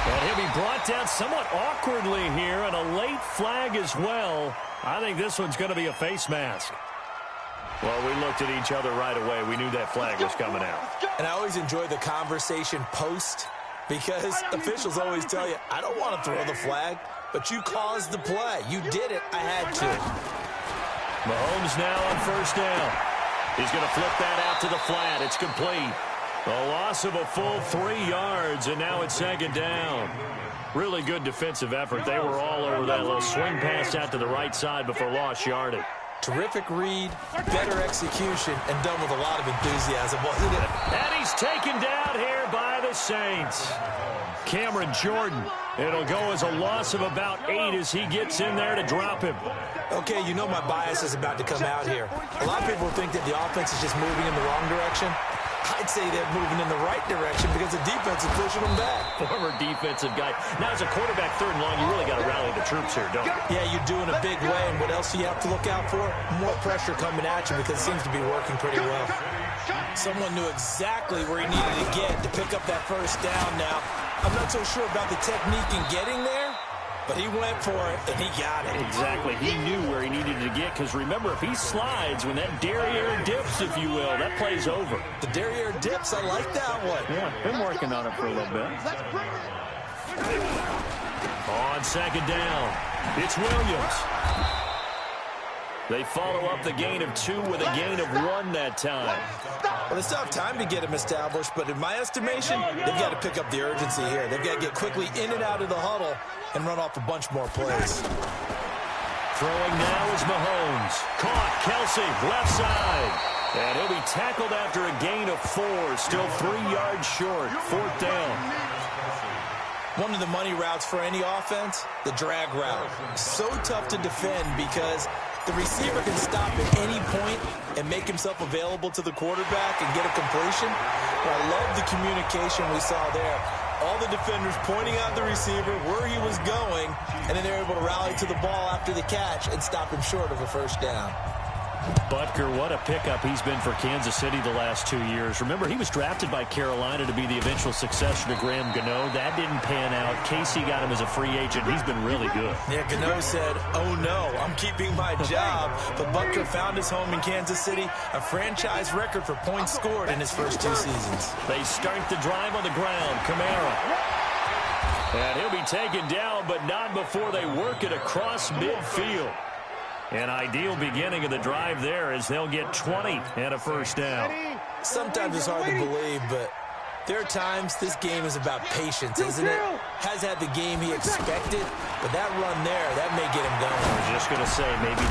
And he'll be brought down somewhat awkwardly here, and a late flag as well. I think this one's going to be a face mask. Well, we looked at each other right away. We knew that flag was coming out. And I always enjoy the conversation post, because officials always tell you, I don't want to throw the flag, but you caused the play. You did it. I had to. Mahomes now on 1st down. He's going to flip that out to the flat. It's complete. A loss of a full 3 yards, and now it's 2nd down. Really good defensive effort. They were all over that little swing pass out to the right side before lost yardage. Terrific read, better execution, and done with a lot of enthusiasm, wasn't it? And he's taken down here by the Saints. Cameron Jordan. It'll go as a loss of about 8 as he gets in there to drop him. Okay, you know my bias is about to come out here. A lot of people think that the offense is just moving in the wrong direction. I'd say they're moving in the right direction because the defense is pushing them back. Former defensive guy. Now, as a quarterback 3rd and long, you really got to rally the troops here, don't you? Yeah, you do in a big way. And what else do you have to look out for? More pressure coming at you because it seems to be working pretty well. Someone knew exactly where he needed to get to pick up that 1st down now. I'm not so sure about the technique in getting there, but he went for it, and he got it. Exactly. He knew where he needed to get, because remember, if he slides, when that derriere dips, if you will, that play's over. The derriere dips, I like that one. Yeah, been working on it for a little bit. On 2nd down, it's Williams. They follow up the gain of 2 with a gain of 1 that time. Well, they still have time to get him established, but in my estimation, they've got to pick up the urgency here. They've got to get quickly in and out of the huddle and run off a bunch more plays. Throwing now is Mahomes. Caught, Kelsey, left side. And he'll be tackled after a gain of 4, still 3 yards short, 4th down. One of the money routes for any offense, the drag route. So tough to defend because the receiver can stop at any point and make himself available to the quarterback and get a completion. But I love the communication we saw there. All the defenders pointing out the receiver where he was going, and then they're able to rally to the ball after the catch and stop him short of a 1st down. Butker, what a pickup he's been for Kansas City the last 2 years. Remember, he was drafted by Carolina to be the eventual successor to Graham Gano. That didn't pan out. Casey got him as a free agent. He's been really good. Yeah, Gano said, oh no, I'm keeping my job. But Butker found his home in Kansas City, a franchise record for points scored in his first 2 seasons. They start the drive on the ground. Kamara. And he'll be taken down, but not before they work it across midfield. An ideal beginning of the drive there as they'll get 20 and a 1st down. Sometimes it's hard to believe, but there are times this game is about patience, isn't it? Has had the game he expected, but that run there, that may get him going. I was just going to say, maybe.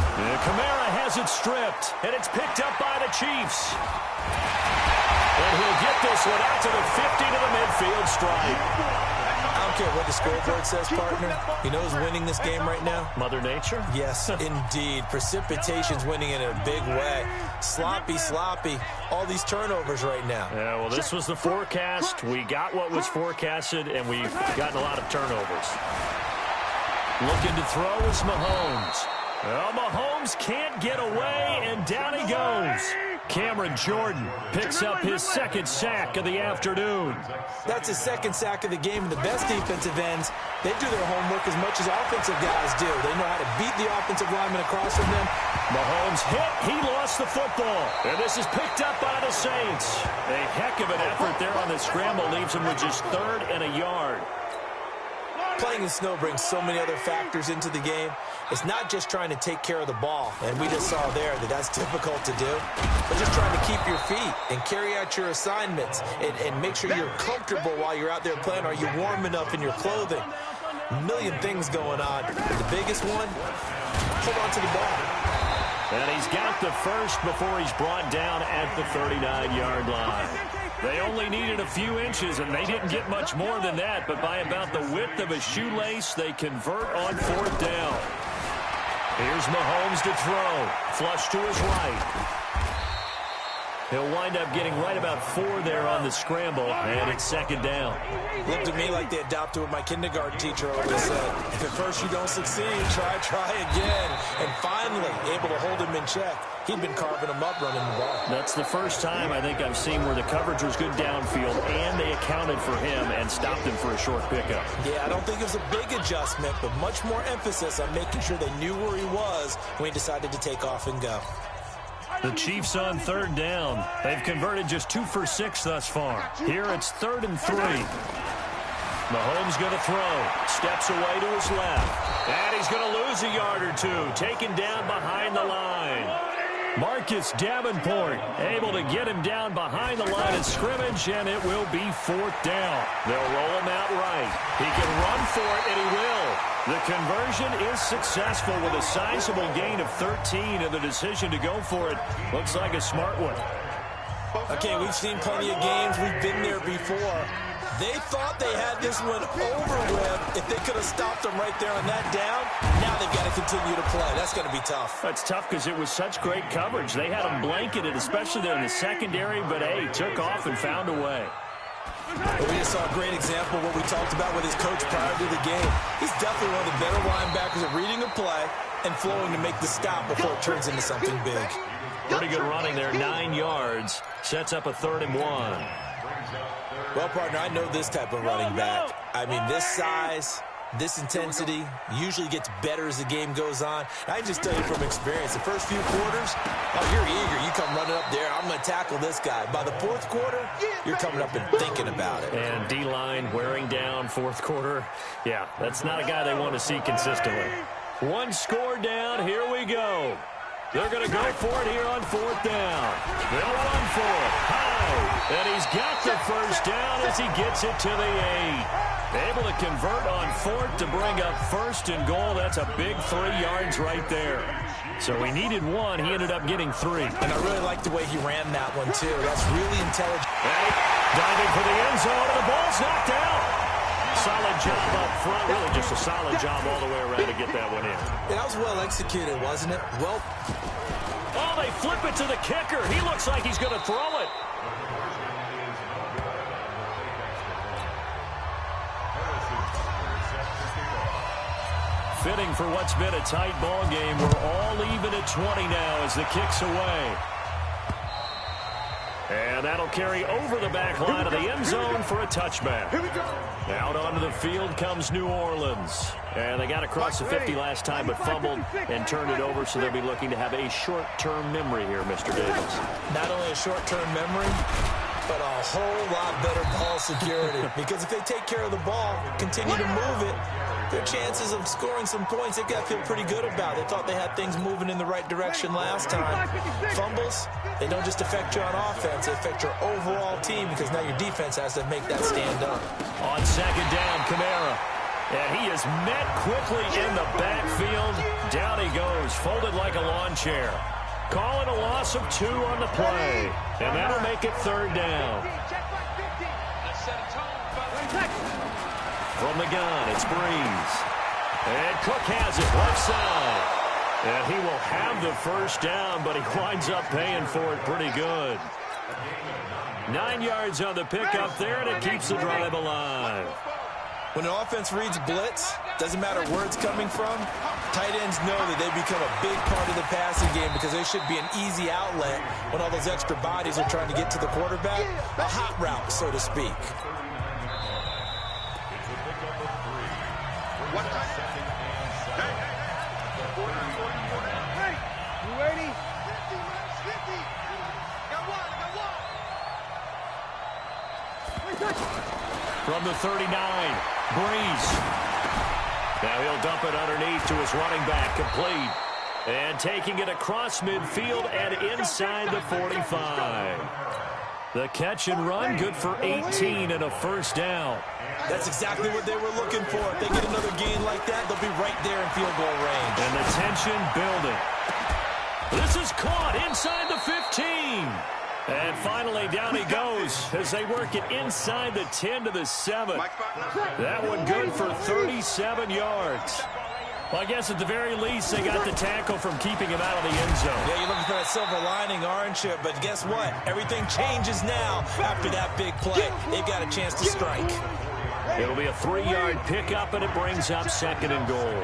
Kamara has it stripped, and it's picked up by the Chiefs. And he'll get this one out to the 50 to the midfield stripe. I don't care what the scoreboard says, partner. You know who's winning this game right now? Mother Nature? Yes, indeed. Precipitation's winning in a big way. Sloppy. All these turnovers right now. Yeah, well, this was the forecast. We got what was forecasted, and we've gotten a lot of turnovers. Looking to throw is Mahomes. Well, Mahomes can't get away, and down he goes. Cameron Jordan picks up his second sack of the afternoon. That's his second sack of the game. And the best defensive ends, they do their homework as much as offensive guys do. They know how to beat the offensive lineman across from them. Mahomes hit. He lost the football. And this is picked up by the Saints. A heck of an effort there on the scramble. Leaves him with just 3rd and a yard. Playing in snow brings so many other factors into the game. It's not just trying to take care of the ball, and we just saw there that that's difficult to do, but just trying to keep your feet and carry out your assignments and make sure you're comfortable while you're out there playing. Are you warm enough in your clothing? A million things going on. But the biggest one, hold on to the ball. And he's got the first before he's brought down at the 39-yard line. They only needed a few inches, and they didn't get much more than that. But by about the width of a shoelace, they convert on 4th down. Here's Mahomes to throw. Flush to his right. He'll wind up getting right about 4 there on the scramble, and it's 2nd down. Looked to me like they adopted what my kindergarten teacher always said. If at first you don't succeed, try again. And finally, able to hold him in check. He'd been carving him up running the ball. That's the first time I think I've seen where the coverage was good downfield, and they accounted for him and stopped him for a short pickup. Yeah, I don't think it was a big adjustment, but much more emphasis on making sure they knew where he was when he decided to take off and go. The Chiefs on 3rd down. They've converted just 2 for 6 thus far. Here it's 3rd and 3. Mahomes going to throw. Steps away to his left. And he's going to lose a yard or 2. Taken down behind the line. Marcus Davenport able to get him down behind the line of scrimmage, and it will be 4th down. They'll roll him out right. He can run for it, and he will. The conversion is successful with a sizable gain of 13, and the decision to go for it looks like a smart one. Okay, we've seen plenty of games. We've been there before. They thought they had this one over with. If they could have stopped them right there on that down, now they've got to continue to play. That's going to be tough. That's tough because it was such great coverage. They had them blanketed, especially there in the secondary, but, hey, took off and found a way. Well, we just saw a great example of what we talked about with his coach prior to the game. He's definitely one of the better linebackers at reading a play and flowing to make the stop before it turns into something big. Pretty good running there, 9 yards. Sets up a 3rd and 1. Well, partner, I know this type of running back. I mean, this size, this intensity usually gets better as the game goes on. I can just tell you from experience, the first few quarters, oh, you're eager. You come running up there, I'm going to tackle this guy. By the 4th quarter, you're coming up and thinking about it. And D-line wearing down 4th quarter. Yeah, that's not a guy they want to see consistently. 1 score down, here we go. They're going to go for it here on 4th down. They'll run for it. High. And he's got the first down as he gets it to the 8. Able to convert on 4th to bring up 1st and goal. That's a big 3 yards right there. So he needed 1. He ended up getting 3. And I really like the way he ran that one, too. That's really intelligent. Diving for the end zone, and the ball's knocked out. Solid job up front. Really just a solid job all the way around to get that one in. And that was well executed, wasn't it? Well. Oh, they flip it to the kicker. He looks like he's going to throw it. Fitting for what's been a tight ball game. We're all even at 20 now as the kick's away. And that'll carry over the back line of the end zone for a touchback. Out onto the field comes New Orleans. And they got across the 50 last time but fumbled and turned it over, so they'll be looking to have a short-term memory here, Mr. Davis. Not only a short-term memory, but a whole lot better ball security. Because if they take care of the ball, continue to move it, their chances of scoring some points, they've got to feel pretty good about. They thought they had things moving in the right direction last time. Fumbles, they don't just affect you on offense, they affect your overall team because now your defense has to make that stand up. On 2nd down, Kamara. And he is met quickly in the backfield. Down he goes, folded like a lawn chair. Calling a loss of 2 on the play. And that'll make it 3rd down. From the gun, it's Breeze. And Cook has it left side. And he will have the first down, but he winds up paying for it pretty good. 9 yards on the pickup there, and it keeps the drive alive. When an offense reads blitz, doesn't matter where it's coming from, tight ends know that they become a big part of the passing game because they should be an easy outlet when all those extra bodies are trying to get to the quarterback. A hot route, so to speak. Hey, you ready? 50. Got one. From the 39, Breeze. Now he'll dump it underneath to his running back, complete. And taking it across midfield and inside the 45. The catch and run, good for 18 and a first down. That's exactly what they were looking for. If they get another gain like that, they'll be right there in field goal range. And the tension building. This is caught inside the 15. And finally, down he goes as they work it inside the 10 to the 7. That one good for 37 yards. Well, I guess at the very least, they got the tackle from keeping him out of the end zone. Yeah, you're looking for that silver lining, aren't you? But guess what? Everything changes now after that big play. They've got a chance to strike. It'll be a 3-yard pickup, and it brings up 2nd and goal.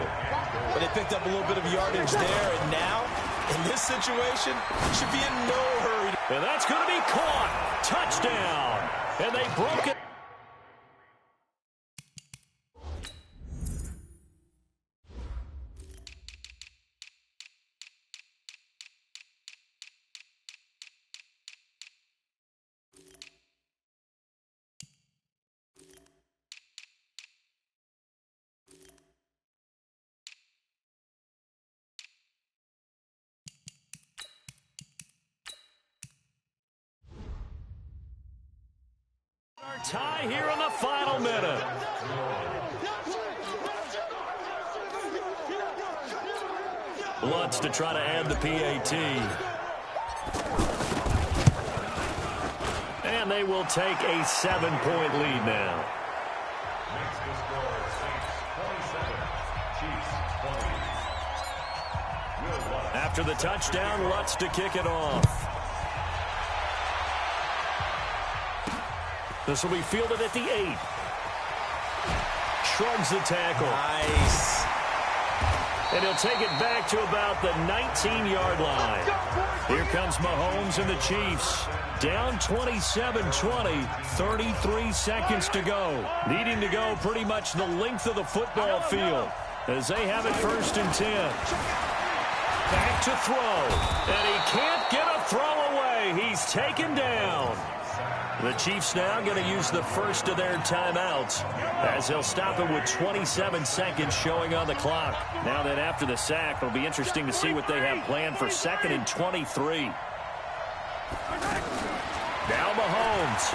But they picked up a little bit of yardage there, and now, in this situation, should be in no hurry. And that's going to be caught. Touchdown. And they broke it. Tie here in the final minute. Lutz to try to add the PAT. And they will take a 7-point lead now. Next to score, Saints 27, Chiefs 20. After the touchdown, Lutz to kick it off. This will be fielded at the 8. Shrugs the tackle. Nice. And he'll take it back to about the 19-yard line. Here comes Mahomes and the Chiefs. Down 27-20, 33 seconds to go. Needing to go pretty much the length of the football field as they have it 1st and 10. Back to throw. And he can't get a throw away. He's taken down. The Chiefs now going to use the first of their timeouts as they'll stop it with 27 seconds showing on the clock. Now that after the sack, it'll be interesting to see what they have planned for 2nd and 23. Now Mahomes.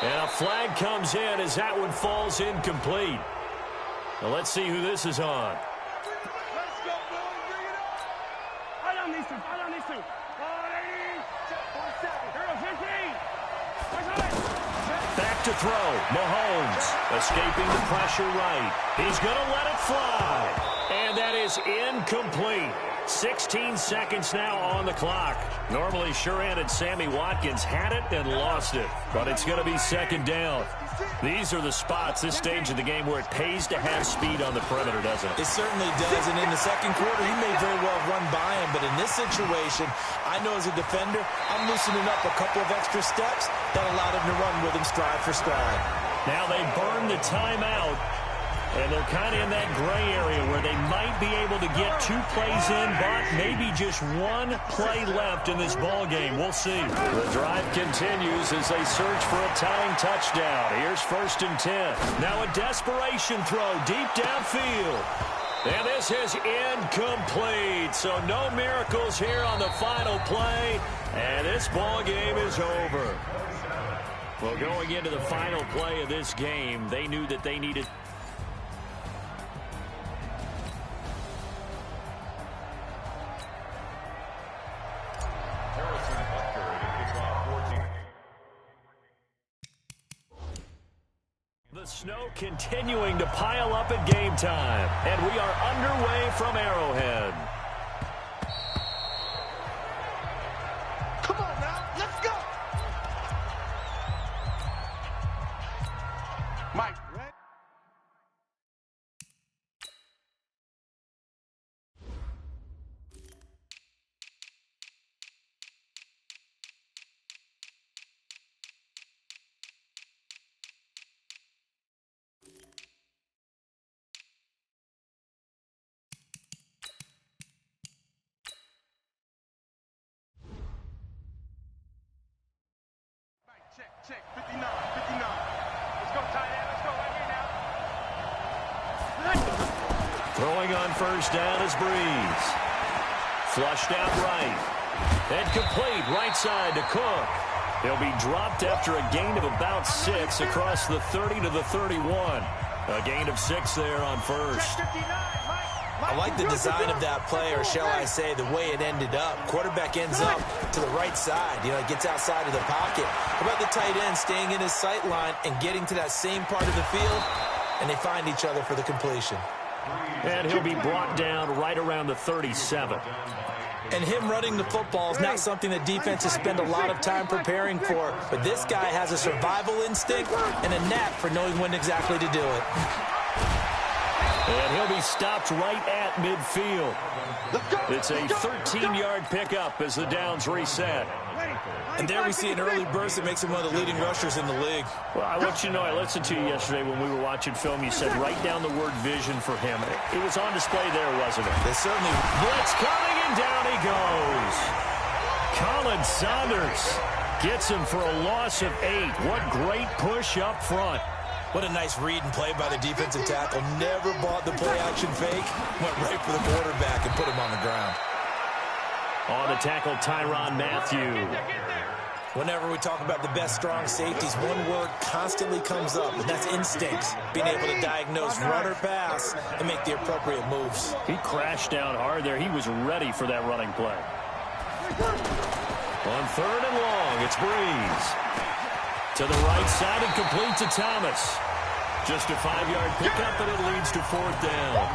And a flag comes in as that one falls incomplete. Now let's see who this is on. Let's go, boys. Bring it up. I don't need to. Back to throw. Mahomes escaping the pressure right. He's going to let it fly. And that is incomplete. 16 seconds now on the clock. Normally sure-handed Sammy Watkins had it and lost it. But it's going to be 2nd down. These are the spots, this stage of the game, where it pays to have speed on the perimeter, doesn't it? It certainly does, and in the 2nd quarter, he may very well have run by him, but in this situation, I know as a defender, I'm loosening up a couple of extra steps that allowed him to run with him stride for stride. Now they burn the timeout, and they're kind of in that gray area where they might be able to get 2 plays in, but maybe just 1 play left in this ball game. We'll see. The drive continues as they search for a tying touchdown. Here's 1st and 10. Now a desperation throw deep downfield. And this is incomplete. So no miracles here on the final play, and this ball game is over. Well, going into the final play of this game, they knew that they needed... The snow continuing to pile up at game time, and we are underway from Arrowhead. Come on now, let's go! Mike, ready? Check, 59, 59. Let's go, tight end. Let's go right here now. Throwing on first down is Breeze. Flushed out right. And complete right side to Cook. He'll be dropped after a gain of about 6 across the 30 to the 31. A gain of 6 there on first. I like the design of that play, or shall I say the way it ended up. Quarterback ends up to the right side. You know, gets outside of the pocket. How about the tight end staying in his sight line and getting to that same part of the field, and they find each other for the completion. And he'll be brought down right around the 37. And him running the football is not something that defenses spend a lot of time preparing for. But this guy has a survival instinct and a knack for knowing when exactly to do it. And he'll be stopped right at midfield. It's a 13-yard pickup as the downs reset. And there we see an early burst that makes him one of the leading rushers in the league. Well, I want you to know, I listened to you yesterday when we were watching film. You said write down the word vision for him. It was on display there, wasn't it? They certainly. Blitz coming, and down he goes. Colin Saunders gets him for a loss of 8. What great push up front. What a nice read and play by the defensive tackle. Never bought the play-action fake. Went right for the quarterback and put him on the ground. On the tackle, Tyrann Mathieu. Whenever we talk about the best strong safeties, one word constantly comes up, and that's instincts. Being able to diagnose run or pass and make the appropriate moves. He crashed down hard there. He was ready for that running play. On 3rd and long, it's Breeze. To the right side and complete to Thomas. Just a 5-yard pickup, and it leads to 4th down.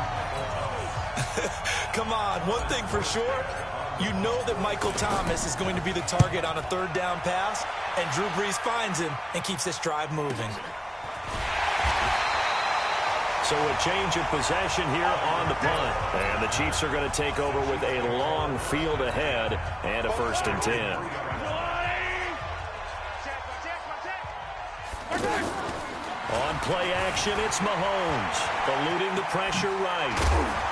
Come on, one thing for sure. You know that Michael Thomas is going to be the target on a 3rd down pass, and Drew Brees finds him and keeps this drive moving. So a change of possession here on the punt. And the Chiefs are going to take over with a long field ahead and a 1st and 10. On play action, it's Mahomes, eluding the pressure right.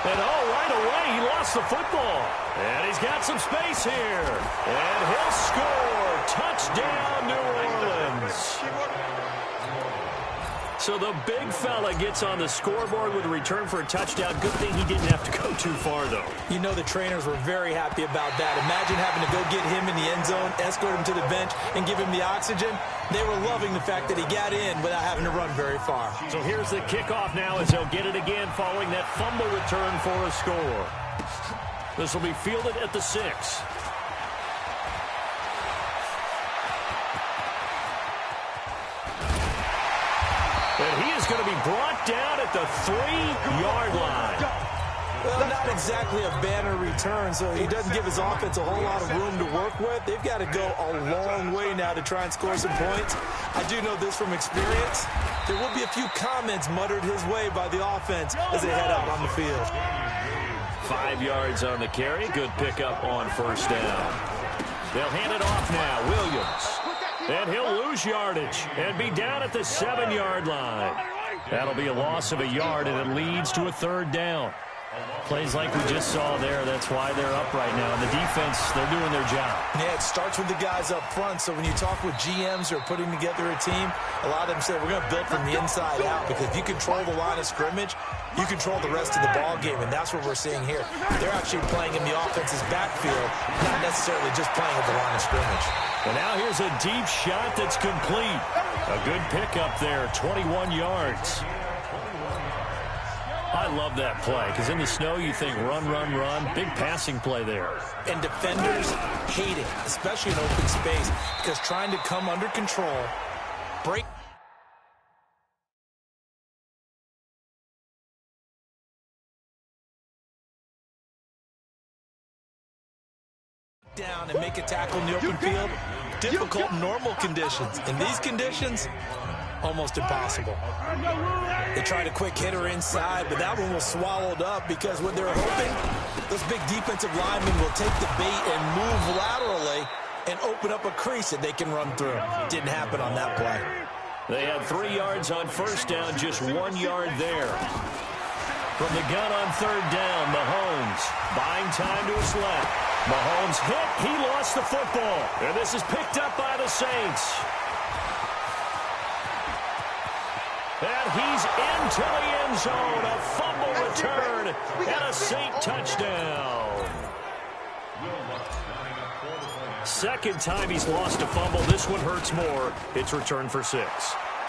And right away, he lost the football. And he's got some space here. And he'll score. Touchdown, New Orleans. So the big fella gets on the scoreboard with a return for a touchdown. Good thing he didn't have to go too far, though. You know the trainers were very happy about that. Imagine having to go get him in the end zone, escort him to the bench, and give him the oxygen. They were loving the fact that he got in without having to run very far. So here's the kickoff now as they'll get it again following that fumble return for a score. This will be fielded at the 6. And he is going to be brought down at the 3-yard line. Well, not exactly a banner return, so he doesn't give his offense a whole lot of room to work with. They've got to go a long way now to try and score some points. I do know this from experience. There will be a few comments muttered his way by the offense as they head out on the field. 5 yards on the carry. Good pickup on 1st down. They'll hand it off now. Williams. And he'll lose yardage and be down at the 7-yard line. That'll be a loss of a yard, and it leads to a 3rd down. Plays like we just saw there. That's why they're up right now. And the defense, they're doing their job. Yeah, it starts with the guys up front. So when you talk with GMs who are putting together a team, a lot of them say we're going to build from the inside out, because if you control the line of scrimmage, you control the rest of the ball game, and that's what we're seeing here. They're actually playing in the offense's backfield, not necessarily just playing at the line of scrimmage. And now here's a deep shot that's complete. A good pickup there, 21 yards. I love that play, because in the snow you think run, run, run. Big passing play there. And defenders hate it, especially in open space, because trying to come under control, break down and make a tackle in the open field, difficult in normal conditions. In these conditions, almost impossible. They tried a quick hitter inside, but that one was swallowed up because what they're hoping, those big defensive linemen will take the bait and move laterally and open up a crease that they can run through. Didn't happen on that play. They had 3 yards on first down, just 1 yard there. From the gun on third down, Mahomes buying time to his left. Mahomes hit. He lost the football. And this is picked up by the Saints. And he's into the end zone. A fumble return and a Saint touchdown. Second time he's lost a fumble. This one hurts more. It's returned for 6.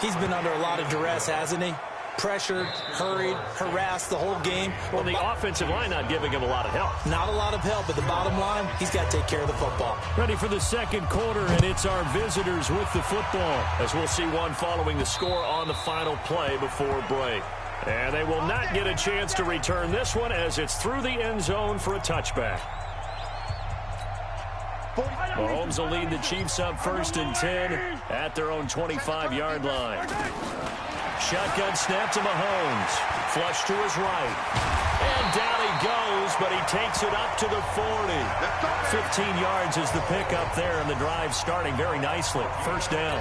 He's been under a lot of duress, hasn't he? Pressured, hurried, harassed the whole game. Well, the offensive line not giving him a lot of help. Not a lot of help, but the bottom line, he's got to take care of the football. Ready for the second quarter, and it's our visitors with the football, as we'll see one following the score on the final play before break. And they will not get a chance to return this one as it's through the end zone for a touchback. Mahomes will lead the Chiefs up 1st and 10 at their own 25-yard line. Shotgun snap to Mahomes. Flush to his right. And down he goes, but he takes it up to the 40. 15 yards is the pickup there, and the drive starting very nicely. First down.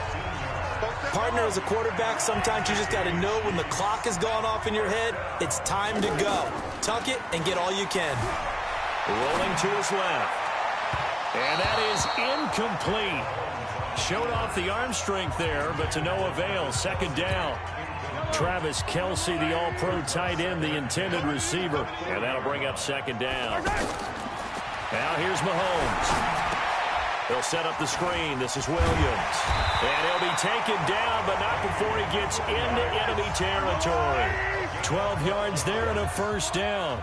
Partner, as a quarterback, sometimes you just got to know when the clock has gone off in your head, it's time to go. Tuck it and get all you can. Rolling to his left. And that is incomplete. Showed off the arm strength there, but to no avail. Second down. Travis Kelce, the all-pro tight end, the intended receiver. And that'll bring up second down. Now here's Mahomes. He'll set up the screen. This is Williams. And he'll be taken down, but not before he gets into enemy territory. 12 yards there and a first down.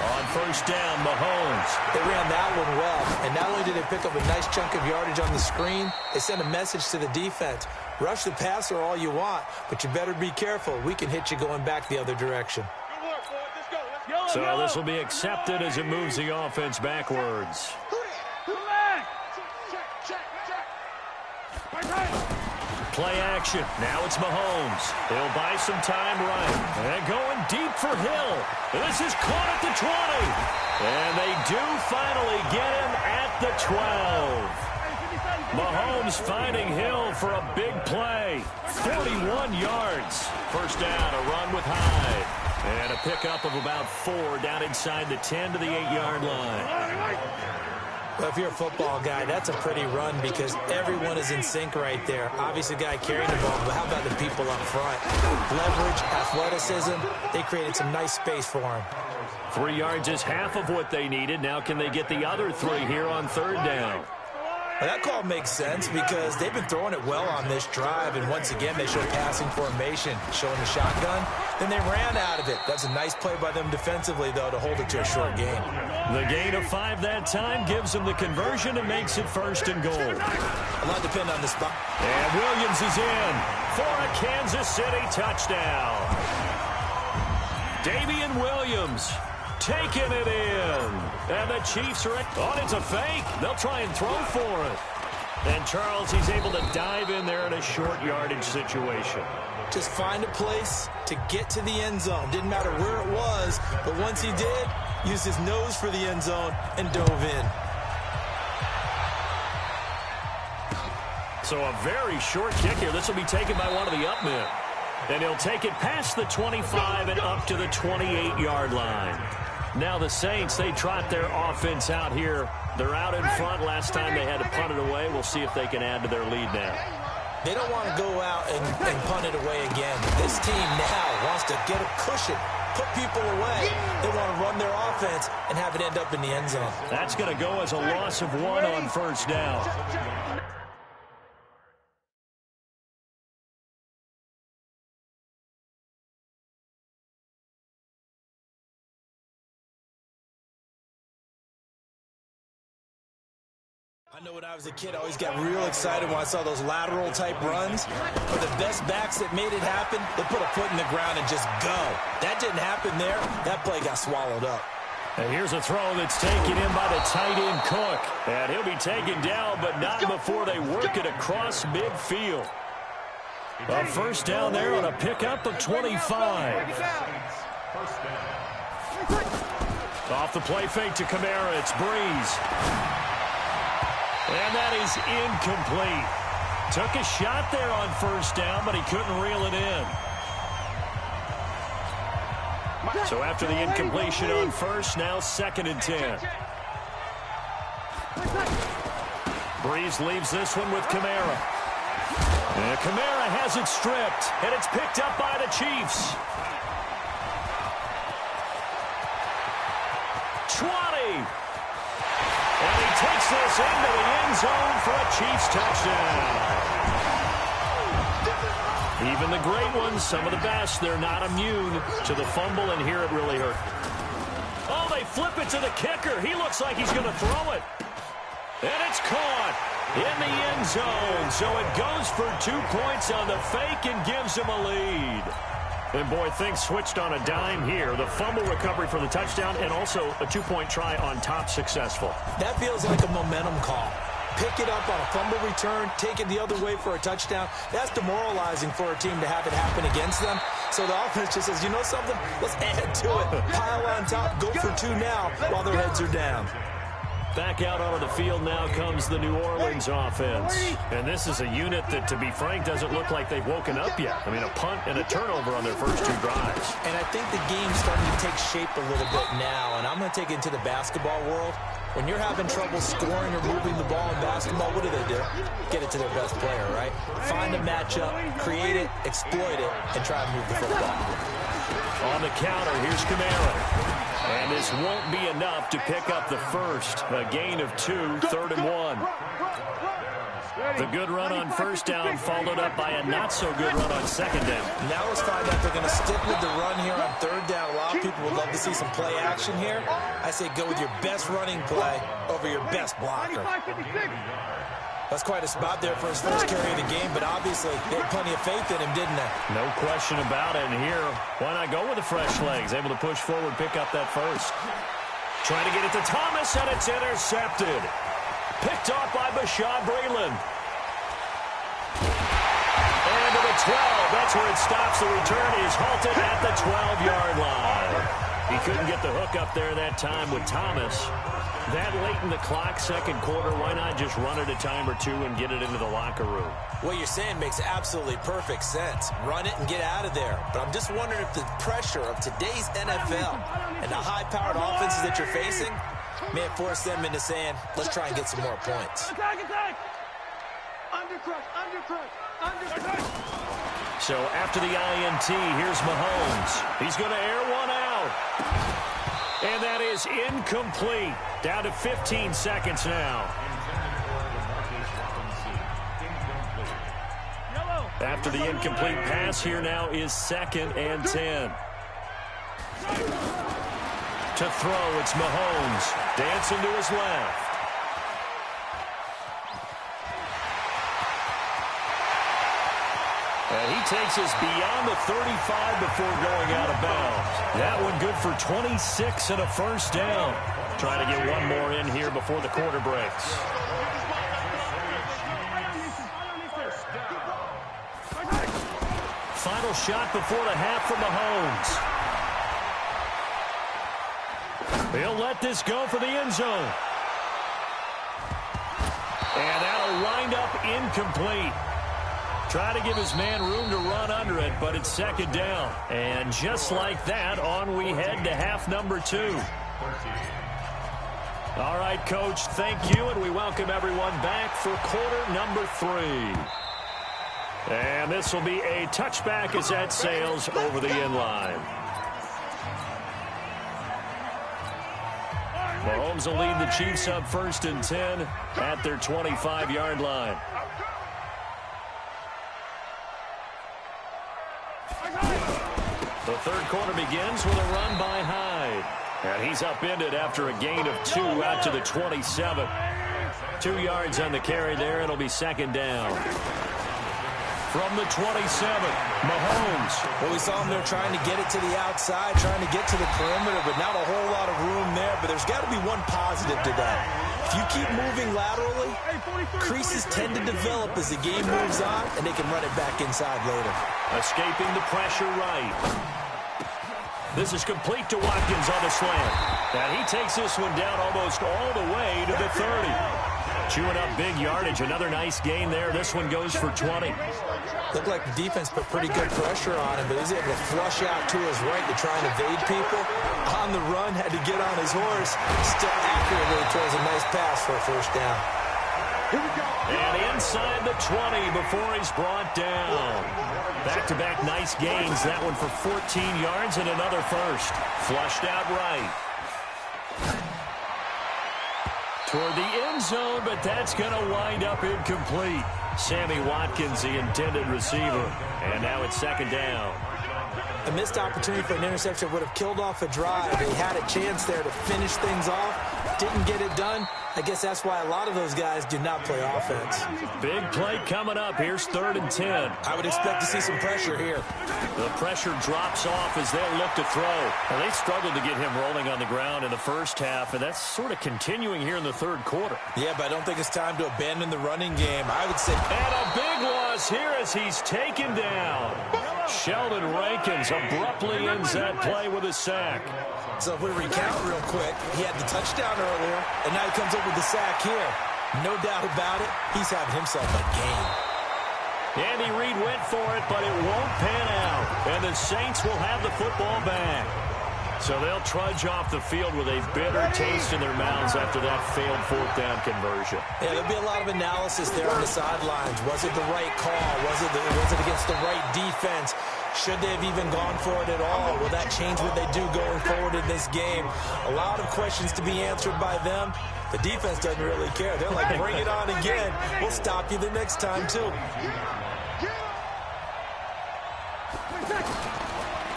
On first down, Mahomes. They ran that one well, and not only did they pick up a nice chunk of yardage on the screen, they sent a message to the defense. Rush the passer all you want, but you better be careful. We can hit you going back the other direction. So this will be accepted as it moves the offense backwards. Play action. Now it's Mahomes. He'll buy some time right. And going deep for Hill. This is caught at the 20. And they do finally get him at the 12. Mahomes finding Hill for a big play. 41 yards. First down, a run with Hyde. And a pickup of about 4 down inside the 10 to the 8-yard line. Well, if you're a football guy, that's a pretty run because everyone is in sync right there. Obviously, the guy carrying the ball, but how about the people up front? Leverage, athleticism, they created some nice space for him. 3 yards is half of what they needed. Now can they get the other 3 here on third down? Well, that call makes sense because they've been throwing it well on this drive, and once again, they showed passing formation, showing the shotgun. Then they ran out of it. That's a nice play by them defensively, though, to hold it to a short gain. The gain of 5 that time gives them the conversion and makes it first and goal. A lot depend on the spot. And Williams is in for a Kansas City touchdown. Damian Williams taking it in. And the Chiefs are it's a fake. They'll try and throw for it. And Charles, he's able to dive in there in a short yardage situation. Just find a place to get to the end zone. Didn't matter where it was, but once he did, used his nose for the end zone and dove in. So a very short kick here. This will be taken by one of the up men. And he'll take it past the 25 and up to the 28-yard line. Now the Saints, they trot their offense out here. They're out in front. Last time they had to punt it away. We'll see if they can add to their lead now. They don't want to go out and punt it away again. This team now wants to get a cushion, put people away. They want to run their offense and have it end up in the end zone. That's going to go as a loss of 1 on first down. I know when I was a kid, I always got real excited when I saw those lateral type runs. For the best backs that made it happen, they put a foot in the ground and just go. That didn't happen there. That play got swallowed up. And here's a throw that's taken in by the tight end Cook. And he'll be taken down, but not before they work it across midfield. A first down there on a pickup of 25. Off the play fake to Kamara, it's Breeze. And that is incomplete. Took a shot there on first down, but he couldn't reel it in. So after the incompletion on first, now 2nd and 10. Breeze leaves this one with Kamara. And Kamara has it stripped, and it's picked up by the Chiefs. 20. And he takes this into the end zone for a Chiefs touchdown. Even the great ones, some of the best, they're not immune to the fumble, and here it really hurt. Oh, they flip it to the kicker. He looks like he's going to throw it. And it's caught in the end zone. So it goes for 2 points on the fake and gives him a lead. And, boy, things switched on a dime here. The fumble recovery for the touchdown and also a 2-point try on top successful. That feels like a momentum call. Pick it up on a fumble return, take it the other way for a touchdown. That's demoralizing for a team to have it happen against them. So the offense just says, you know something? Let's add to it. Pile on top, go for 2 now while their heads are down. Back out onto the field now comes the New Orleans offense. And this is a unit that, to be frank, doesn't look like they've woken up yet. I mean, a punt and a turnover on their first 2 drives. And I think the game's starting to take shape a little bit now. And I'm going to take it into the basketball world. When you're having trouble scoring or moving the ball in basketball, what do? Get it to their best player, right? Find a matchup, create it, exploit it, and try to move the football. On the counter, here's Kamara. And this won't be enough to pick up the first. A gain of 2, 3rd and 1. The good run on first down followed up by a not-so-good run on second down. Now let's find out they're going to stick with the run here on 3rd down. A lot of people would love to see some play action here. I say go with your best running play over your best blocker. That's quite a spot there for his first carry of the game, but obviously they had plenty of faith in him, didn't they? No question about it. And here, why not go with the fresh legs? Able to push forward, pick up that first. Trying to get it to Thomas, and it's intercepted. Picked off by Bashaud Breeland. And to the 12. That's where it stops. The return is halted at the 12-yard line. He couldn't get the hook up there that time with Thomas. That late in the clock, second quarter, why not just run it a time or 2 and get it into the locker room? What you're saying makes absolutely perfect sense. Run it and get out of there. But I'm just wondering if the pressure of today's NFL and the high-powered offenses that you're facing may force them into saying, let's try and get some more points. So after the INT, here's Mahomes. He's going to air one out. And that is incomplete. Down to 15 seconds now. After the incomplete pass, here now is 2nd and 10. To throw, it's Mahomes. Dancing to his left. And he takes us beyond the 35 before going out of bounds. That one good for 26 and a first down. Trying to get one more in here before the quarter breaks. Final shot before the half from Mahomes. He'll let this go for the end zone. And that'll wind up incomplete. Try to give his man room to run under it, but it's 2nd down. And just like that, on we head to half number 2. All right, Coach, thank you, and we welcome everyone back for quarter number 3. And this will be a touchback as that sails over the end line. Mahomes will lead the Chiefs up 1st and 10 at their 25-yard line. The third quarter begins with a run by Hyde. And he's upended after a gain of 2 out to the 27. 2 yards on the carry there. It'll be 2nd down. From the 27, Mahomes. Well, we saw him there trying to get it to the outside, trying to get to the perimeter, but not a whole lot of room there. But there's got to be one positive to that. If you keep moving laterally, creases tend to develop as the game moves on, and they can run it back inside later. Escaping the pressure right. This is complete to Watkins on the slant. And he takes this one down almost all the way to the 30. Chewing up big yardage. Another nice gain there. This one goes for 20. Looked like the defense put pretty good pressure on him, but he's able to flush out to his right to try and evade people. On the run, had to get on his horse. Still accurately throws a nice pass for a first down. And inside the 20 before he's brought down. Back-to-back nice gains. That one for 14 yards and another first. Flushed out right. Toward the end zone, but that's going to wind up incomplete. Sammy Watkins, the intended receiver. And now it's second down. A missed opportunity for an interception would have killed off a drive. They had a chance there to finish things off. Didn't get it done. I guess that's why a lot of those guys do not play offense. Big play coming up. Here's 3rd and 10. I would expect to see some pressure here. The pressure drops off as they'll look to throw. Now, they struggled to get him rolling on the ground in the first half, and that's sort of continuing here in the third quarter. Yeah, but I don't think it's time to abandon the running game. I would say... And a big loss here as he's taken down. Sheldon Rankins abruptly ends that play with a sack. So if we recount real quick, he had the touchdown earlier, and now he comes up with the sack here. No doubt about it, he's having himself a game. Andy Reid went for it, but it won't pan out. And the Saints will have the football back. So they'll trudge off the field with a bitter taste in their mouths after that failed 4th down conversion. Yeah, there'll be a lot of analysis there on the sidelines. Was it the right call? Was it against the right defense? Should they have even gone for it at all? Will that change what they do going forward in this game? A lot of questions to be answered by them. The defense doesn't really care. They're like, bring it on again. We'll stop you the next time, too.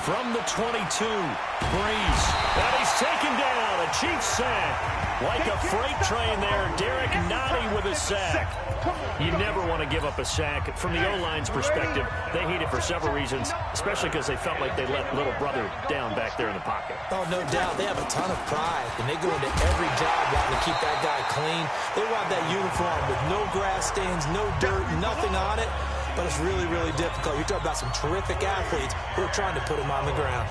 From the 22, Breeze. And he's taken down. A Chiefs sack. Like a freight train there, Derek Nottie with a sack. You never want to give up a sack. From the O-line's perspective, they hate it for several reasons, especially because they felt like they let little brother down back there in the pocket. Oh, no doubt. They have a ton of pride, and they go into every job wanting to keep that guy clean. They want that uniform with no grass stains, no dirt, nothing on it. But it's really, really difficult. You're talking about some terrific athletes who are trying to put him on the ground.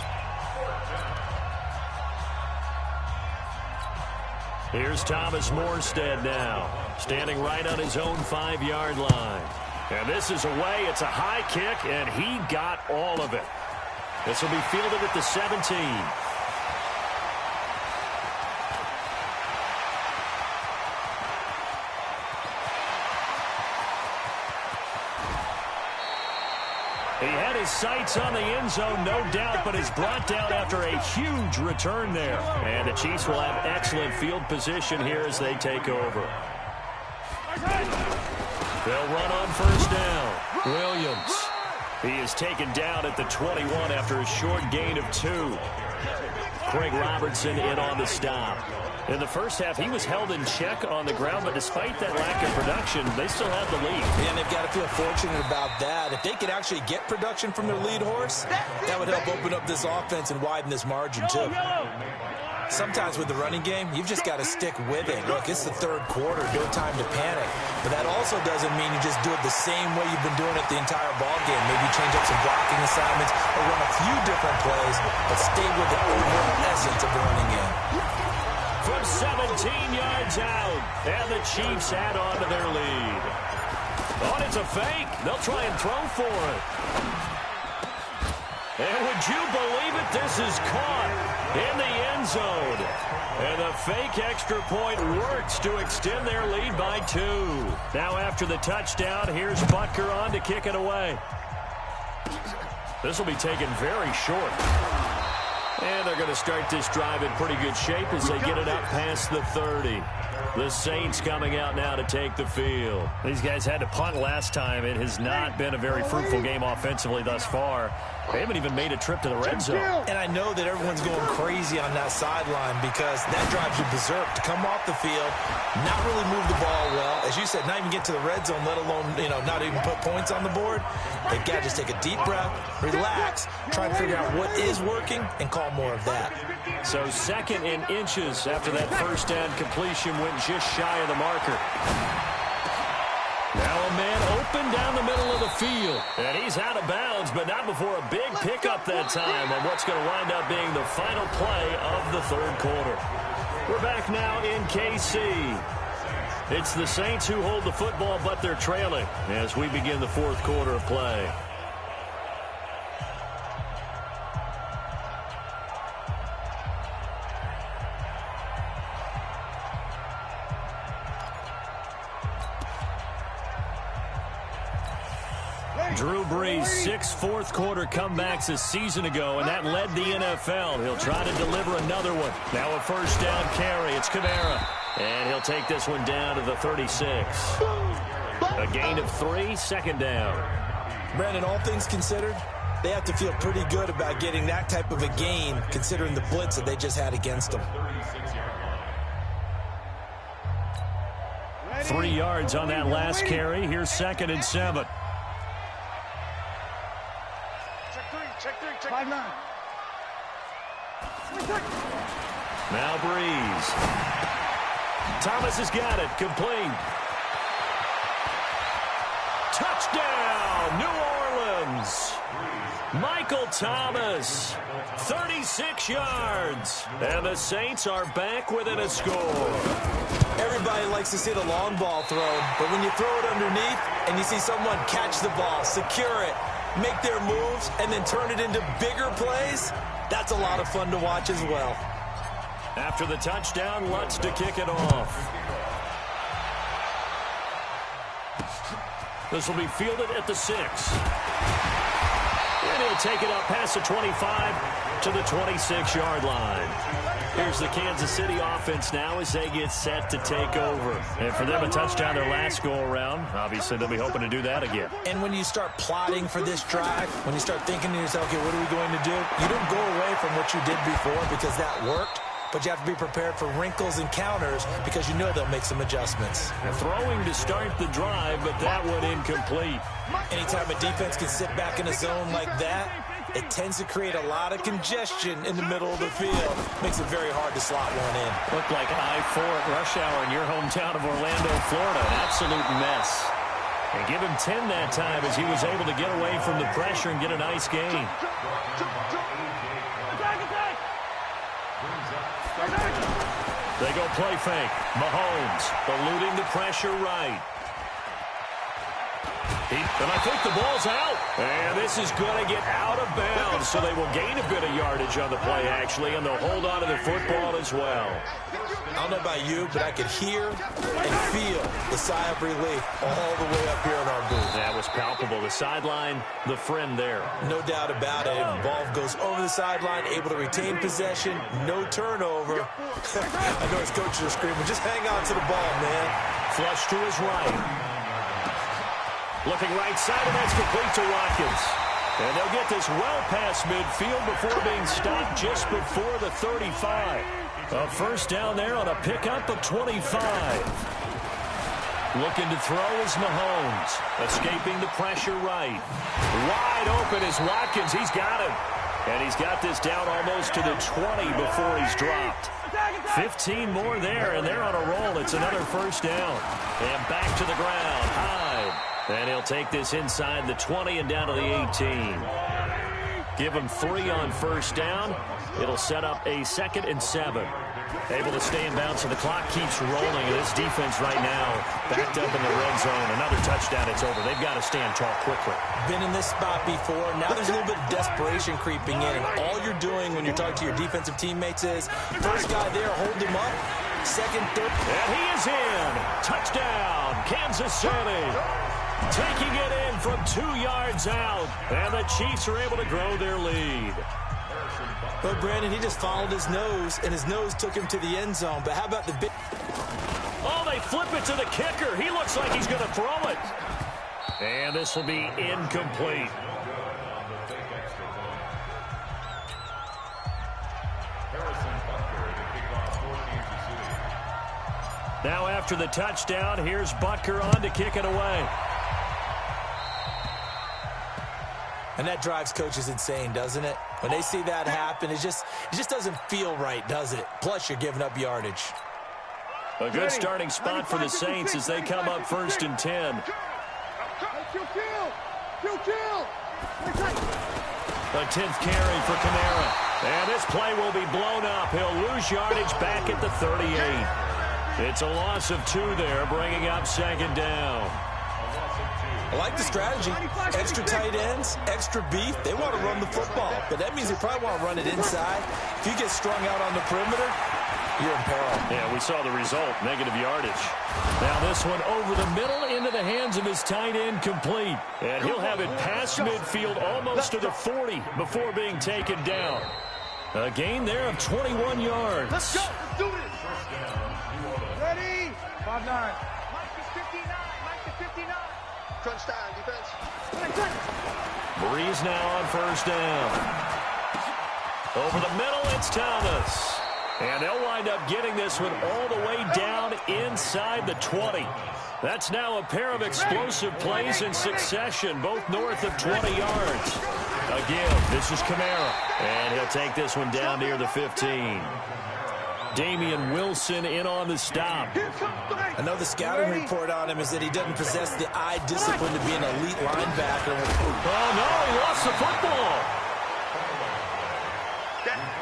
Here's Thomas Morstead now, standing right on his own 5-yard line. And this is away. It's a high kick, and he got all of it. This will be fielded at the 17. He had his sights on the end zone, no doubt, but is brought down after a huge return there. And the Chiefs will have excellent field position here as they take over. They'll run on first down. Williams. He is taken down at the 21 after a short gain of 2. Craig Robertson in on the stop. In the first half, he was held in check on the ground, but despite that lack of production, they still have the lead. And they've got to feel fortunate about that. If they could actually get production from their lead horse, that would help open up this offense and widen this margin, too. Sometimes with the running game, you've just got to stick with it. Look, it's the third quarter, no time to panic. But that also doesn't mean you just do it the same way you've been doing it the entire ballgame. Maybe change up some blocking assignments or run a few different plays, but stay with the overall essence of the running game. From 17 yards out, and the Chiefs add on to their lead. Oh, it's a fake. They'll try and throw for it. And would you believe it? This is caught in the end zone. And the fake extra point works to extend their lead by 2. Now after the touchdown, here's Butker on to kick it away. This will be taken very short. And they're going to start this drive in pretty good shape as they get it up past the 30. The Saints coming out now to take the field. These guys had to punt last time. It has not been a very fruitful game offensively thus far. They haven't even made a trip to the red zone. And I know that everyone's going crazy on that sideline because that drives you berserk to come off the field, not really move the ball well. As you said, not even get to the red zone, let alone, not even put points on the board. They've got to just take a deep breath, relax, try and figure out what is working, and call more of that. So 2nd and inches after that first down completion went just shy of the marker. Now a man open down the middle of the field. And he's out of bounds, but not before a big pickup that time on what's going to wind up being the final play of the third quarter. We're back now in KC. It's the Saints who hold the football, but they're trailing as we begin the fourth quarter of play. Drew Brees, 6 fourth-quarter comebacks a season ago, and that led the NFL. He'll try to deliver another one. Now a first down carry. It's Kamara, and he'll take this one down to the 36. A gain of 3, 2nd down. Brandon, all things considered, they have to feel pretty good about getting that type of a gain, considering the blitz that they just had against them. 3 yards on that last carry. Here's 2nd and 7. Check 5-9. Now Breeze. Thomas has got it. Complete. Touchdown, New Orleans. Michael Thomas, 36 yards. And the Saints are back within a score. Everybody likes to see the long ball thrown, but when you throw it underneath and you see someone catch the ball, secure it, make their moves, and then turn it into bigger plays, that's a lot of fun to watch as well. After the touchdown, Lutz to kick it off. This will be fielded at the 6. And he'll take it up past the 25 to the 26-yard line. Here's the Kansas City offense now as they get set to take over. And for them, a touchdown their last go-around. Obviously, they'll be hoping to do that again. And when you start plotting for this drive, when you start thinking to yourself, okay, what are we going to do? You don't go away from what you did before because that worked. But you have to be prepared for wrinkles and counters because you know they'll make some adjustments. Throwing to start the drive, but that one incomplete. Anytime a defense can sit back in a zone like that, it tends to create a lot of congestion in the middle of the field. Makes it very hard to slot one in. Looked like I-4 at rush hour in your hometown of Orlando, Florida. An absolute mess. And give him 10 that time as he was able to get away from the pressure and get a nice gain. They go play fake. Mahomes eluding the pressure right. And I think the ball's out. And this is going to get out of bounds, so they will gain a bit of yardage on the play, actually, and they'll hold on to the football as well. I don't know about you, but I could hear and feel the sigh of relief all the way up here in our booth. That was palpable. The sideline, the friend there. No doubt about it. Ball goes over the sideline, able to retain possession, no turnover. I know his coaches are screaming, just hang on to the ball, man. Flush to his right. Looking right side, and that's complete to Watkins. And they'll get this well past midfield before being stopped just before the 35. A first down there on a pickup of 25. Looking to throw is Mahomes. Escaping the pressure right. Wide open is Watkins. He's got him. And he's got this down almost to the 20 before he's dropped. 15 more there, and they're on a roll. It's another first down. And back to the ground. Hyde. And he'll take this inside the 20 and down to the 18. Give him 3 on first down. It'll set up a 2nd and 7. Able to stay in bounds, so the clock keeps rolling. And this defense right now backed up in the red zone. Another touchdown, it's over. They've got to stand tall quickly. Been in this spot before. Now there's a little bit of desperation creeping in. And all you're doing when you're talking to your defensive teammates is, first guy there, hold him up. Second, third. And he is in. Touchdown, Kansas City. Taking it in from 2 yards out. And the Chiefs are able to grow their lead. But Brandon, he just followed his nose, and his nose took him to the end zone. But how about the big... flip it to the kicker. He looks like he's going to throw it. And this will be incomplete. Now after the touchdown, here's Butker on to kick it away. And that drives coaches insane, doesn't it? When they see that happen, it just doesn't feel right, does it? Plus, you're giving up yardage. A good starting spot for the Saints as they come up 1st and 10. A 10th carry for Kamara. And this play will be blown up. He'll lose yardage back at the 38. It's a loss of 2 there, bringing up 2nd down. I like the strategy. Extra tight ends, extra beef. They want to run the football, but that means they probably want to run it inside. If you get strung out on the perimeter, you're in peril. Yeah, we saw the result, negative yardage. Now this one over the middle into the hands of his tight end, complete. And he'll have it past midfield almost to the 40 before being taken down. A gain there of 21 yards. Let's go. Let's do this. Ready? 5-9. Mike is 59. Mike is 59. Crunch time, defense. Breeze now on 1st down. Over the middle, it's Thomas. And they'll wind up getting this one all the way down inside the 20. That's now a pair of explosive plays in succession, both north of 20 yards. Again, this is Kamara. And he'll take this one down near the 15. Damian Wilson in on the stop. I know the scouting report on him is that he doesn't possess the eye discipline to be an elite linebacker. Oh, no, he lost the football.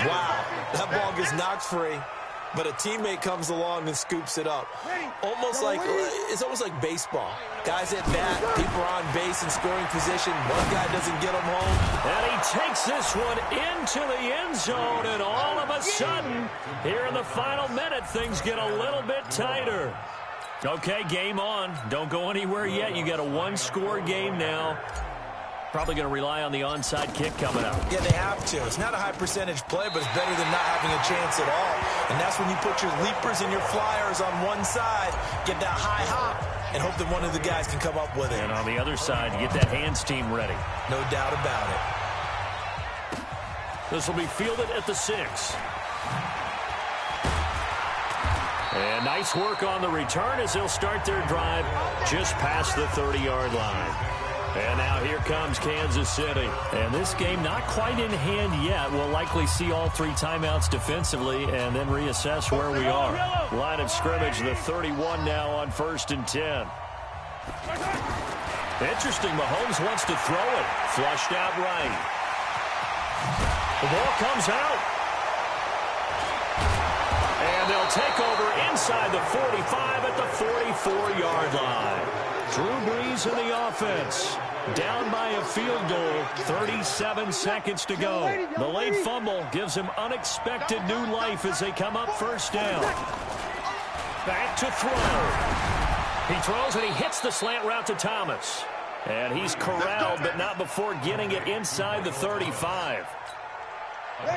Wow, that ball gets knocked free, but a teammate comes along and scoops it up. It's almost like baseball. Guys at bat, people are on base in scoring position. One guy doesn't get them home. And he takes this one into the end zone, and all of a sudden, here in the final minute, things get a little bit tighter. Okay, game on. Don't go anywhere yet. You got a 1-score game now. Probably going to rely on the onside kick coming up. Yeah, they have to. It's not a high percentage play, but it's better than not having a chance at all. And that's when you put your leapers and your flyers on one side, get that high hop, and hope that one of the guys can come up with it. And on the other side, you get that hands team ready. No doubt about it. This will be fielded at the 6. And nice work on the return as they'll start their drive just past the 30-yard line. And now here comes Kansas City. And this game not quite in hand yet. We'll likely see all 3 timeouts defensively and then reassess where we are. Line of scrimmage, the 31 now on 1st and 10. Interesting, Mahomes wants to throw it. Flushed out right. The ball comes out. And they'll take over inside the 45 at the 44-yard line. Drew Brees in the offense. Down by a field goal, 37 seconds to go. The late fumble gives him unexpected new life as they come up 1st down. Back to throw. He throws and he hits the slant route to Thomas. And he's corraled, but not before getting it inside the 35.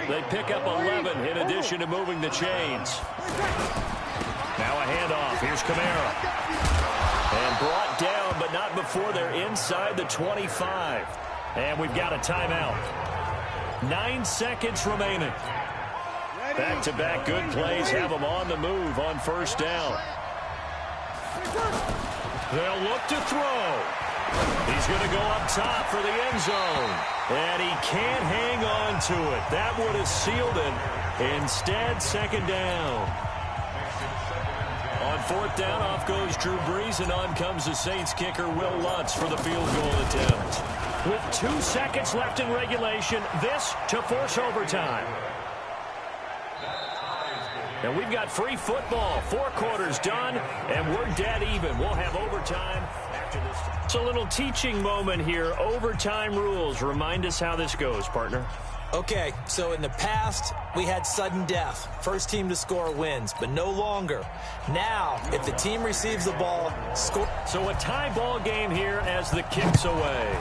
They pick up 11 in addition to moving the chains. Now a handoff. Here's Kamara. And brought down, but not before they're inside the 25. And we've got a timeout. 9 seconds remaining. Back-to-back good plays have them on the move on 1st down. They'll look to throw. He's going to go up top for the end zone. And he can't hang on to it. That would have sealed it. Instead, 2nd down. On 4th down, off goes Drew Brees, and on comes the Saints kicker, Will Lutz, for the field goal attempt. With 2 seconds left in regulation, this to force overtime. And we've got free football. 4 quarters done, and we're dead even. We'll have overtime after this. It's a little teaching moment here. Overtime rules. Remind us how this goes, partner. Okay, so in the past, we had sudden death. First team to score wins, but no longer. Now, if the team receives the ball, score. So a tie ball game here as the kick's away.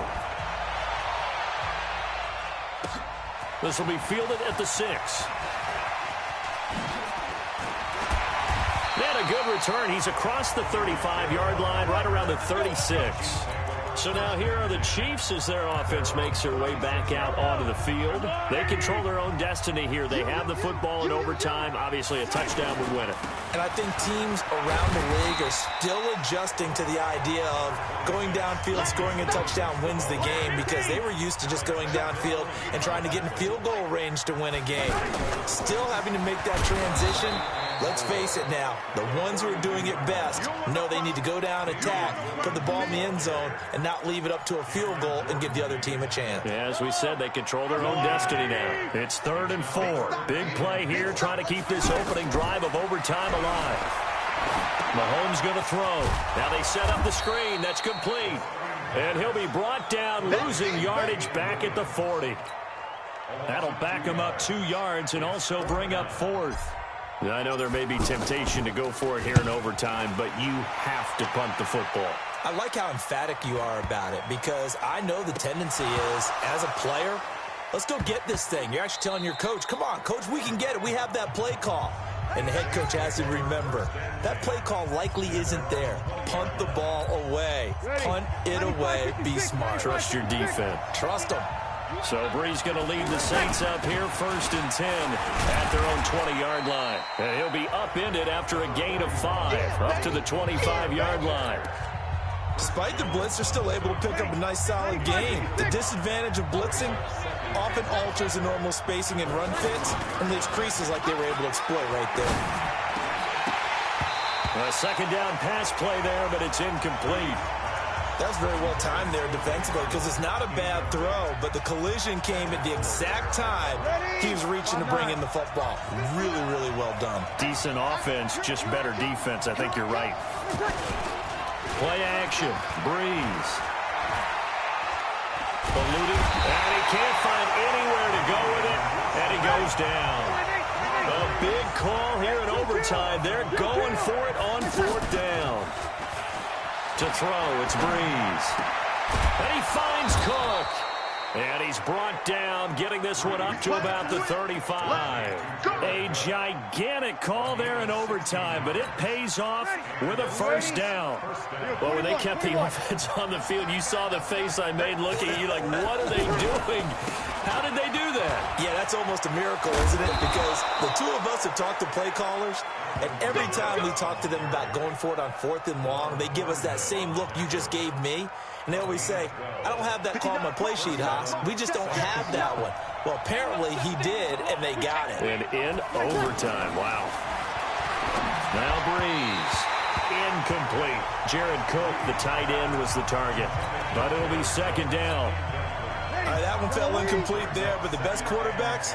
This will be fielded at the 6. And a good return. He's across the 35-yard line, right around the 36. So now here are the Chiefs as their offense makes their way back out onto the field. They control their own destiny here. They have the football in overtime. Obviously, a touchdown would win it. And I think teams around the league are still adjusting to the idea of going downfield, scoring a touchdown wins the game, because they were used to just going downfield and trying to get in field goal range to win a game. Still having to make that transition. Let's face it now, the ones who are doing it best know they need to go down, attack, put the ball in the end zone, and not leave it up to a field goal and give the other team a chance. Yeah, as we said, they control their own destiny now. It's 3rd and 4. Big play here, trying to keep this opening drive of overtime alive. Mahomes going to throw. Now they set up the screen. That's complete. And he'll be brought down, losing yardage back at the 40. That'll back him up 2 yards and also bring up 4th. I know there may be temptation to go for it here in overtime, but you have to punt the football. I like how emphatic you are about it, because I know the tendency is, as a player, let's go get this thing. You're actually telling your coach, come on, coach, we can get it. We have that play call. And the head coach has to remember, that play call likely isn't there. Punt the ball away. Punt it away. Be smart. Trust your defense. Trust them. So Brees going to lead the Saints up here, 1st and 10 at their own 20-yard line. And he'll be upended after a gain of 5 up to the 25-yard line. Despite the blitz, they're still able to pick up a nice solid gain. The disadvantage of blitzing often alters the normal spacing and run fits and leaves creases like they were able to exploit right there. A 2nd down pass play there, but it's incomplete. That was very well timed there defensively, because it's not a bad throw, but the collision came at the exact time he was reaching to bring in the football. Really, really well done. Decent offense, just better defense. I think you're right. Play action. Brees. Eluding, and he can't find anywhere to go with it, and he goes down. A big call here in overtime. They're going for it on 4th down. To throw, it's Brees. And he finds Cook. And he's brought down, getting this one up to about the 35. A gigantic call there in overtime, but it pays off with a 1st down. Well, when they kept the offense on the field, you saw the face I made looking at you like, what are they doing? How did they do that? Yeah, that's almost a miracle, isn't it? Because the two of us have talked to play callers, and every time we talk to them about going for it on 4th and long, they give us that same look you just gave me. And they always say, I don't have that call on my play sheet, Haas. We just don't have that one. Well, apparently he did, and they got it. And in overtime, wow. Now Brees. Incomplete. Jared Cook, the tight end, was the target. But it'll be 2nd down. All right, that one fell incomplete there, but the best quarterbacks,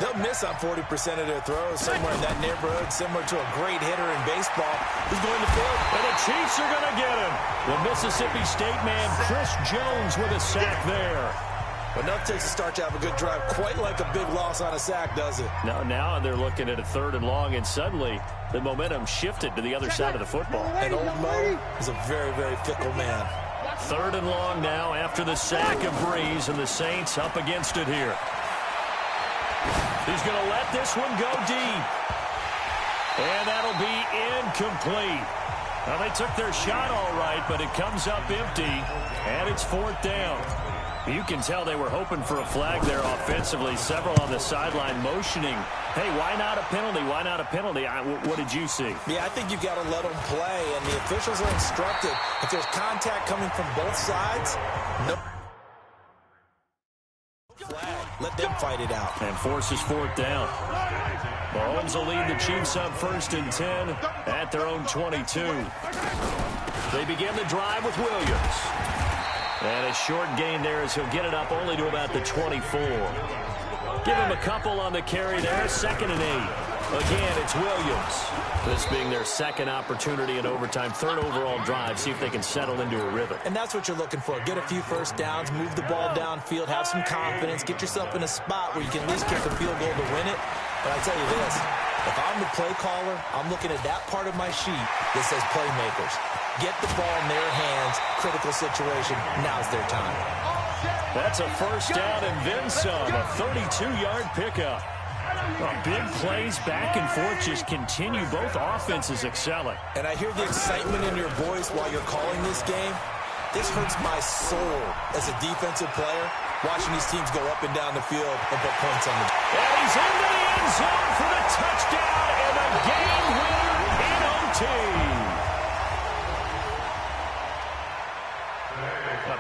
they'll miss on 40% of their throws somewhere in that neighborhood, similar to a great hitter in baseball who's going to field. And the Chiefs are going to get him. The Mississippi State man, Chris Jones, with a sack there. Enough takes to start to have a good drive, quite like a big loss on a sack, does it? Now they're looking at a 3rd and long, and suddenly the momentum shifted to the other side of the football. And old Mo is a very, very fickle man. 3rd and long now after the sack of Brees, and the Saints up against it here. He's going to let this one go deep. And that'll be incomplete. Well, they took their shot all right, but it comes up empty, and it's 4th down. You can tell they were hoping for a flag there offensively. Several on the sideline motioning, hey, why not a penalty? Why not a penalty? What did you see? Yeah, I think you've got to let them play, and the officials are instructed. If there's contact coming from both sides, no flag. Let them fight it out. And forces 4th down. Mahomes will lead the Chiefs up 1st and 10 at their own 22. They begin the drive with Williams. And a short gain there as he'll get it up only to about the 24. Give him a couple on the carry there. 2nd and 8. Again, it's Williams. This being their 2nd opportunity in overtime, 3rd overall drive. See if they can settle into a rhythm. And that's what you're looking for. Get a few 1st downs, move the ball downfield, have some confidence, get yourself in a spot where you can at least kick a field goal to win it. But I tell you this, if I'm the play caller, I'm looking at that part of my sheet that says playmakers. Get the ball in their hands, critical situation, now's their time. That's a 1st down and then some, a 32-yard pickup. Big plays back and forth just continue. Both offenses excelling. And I hear the excitement in your voice while you're calling this game. This hurts my soul as a defensive player, watching these teams go up and down the field and put points on them. And he's into the end zone for the touchdown and the game winner in OT.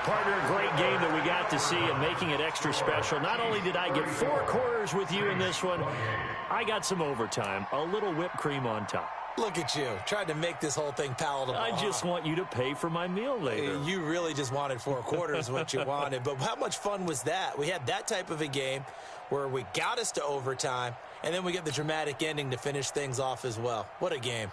Partner, a great game that we got to see and making it extra special. Not only did I get 4 quarters with you in this one, I got some overtime, a little whipped cream on top. Look at you, trying to make this whole thing palatable. I just want you to pay for my meal later. You really just wanted 4 quarters, what you wanted. But how much fun was that? We had that type of a game where we got us to overtime, and then we get the dramatic ending to finish things off as well. What a game.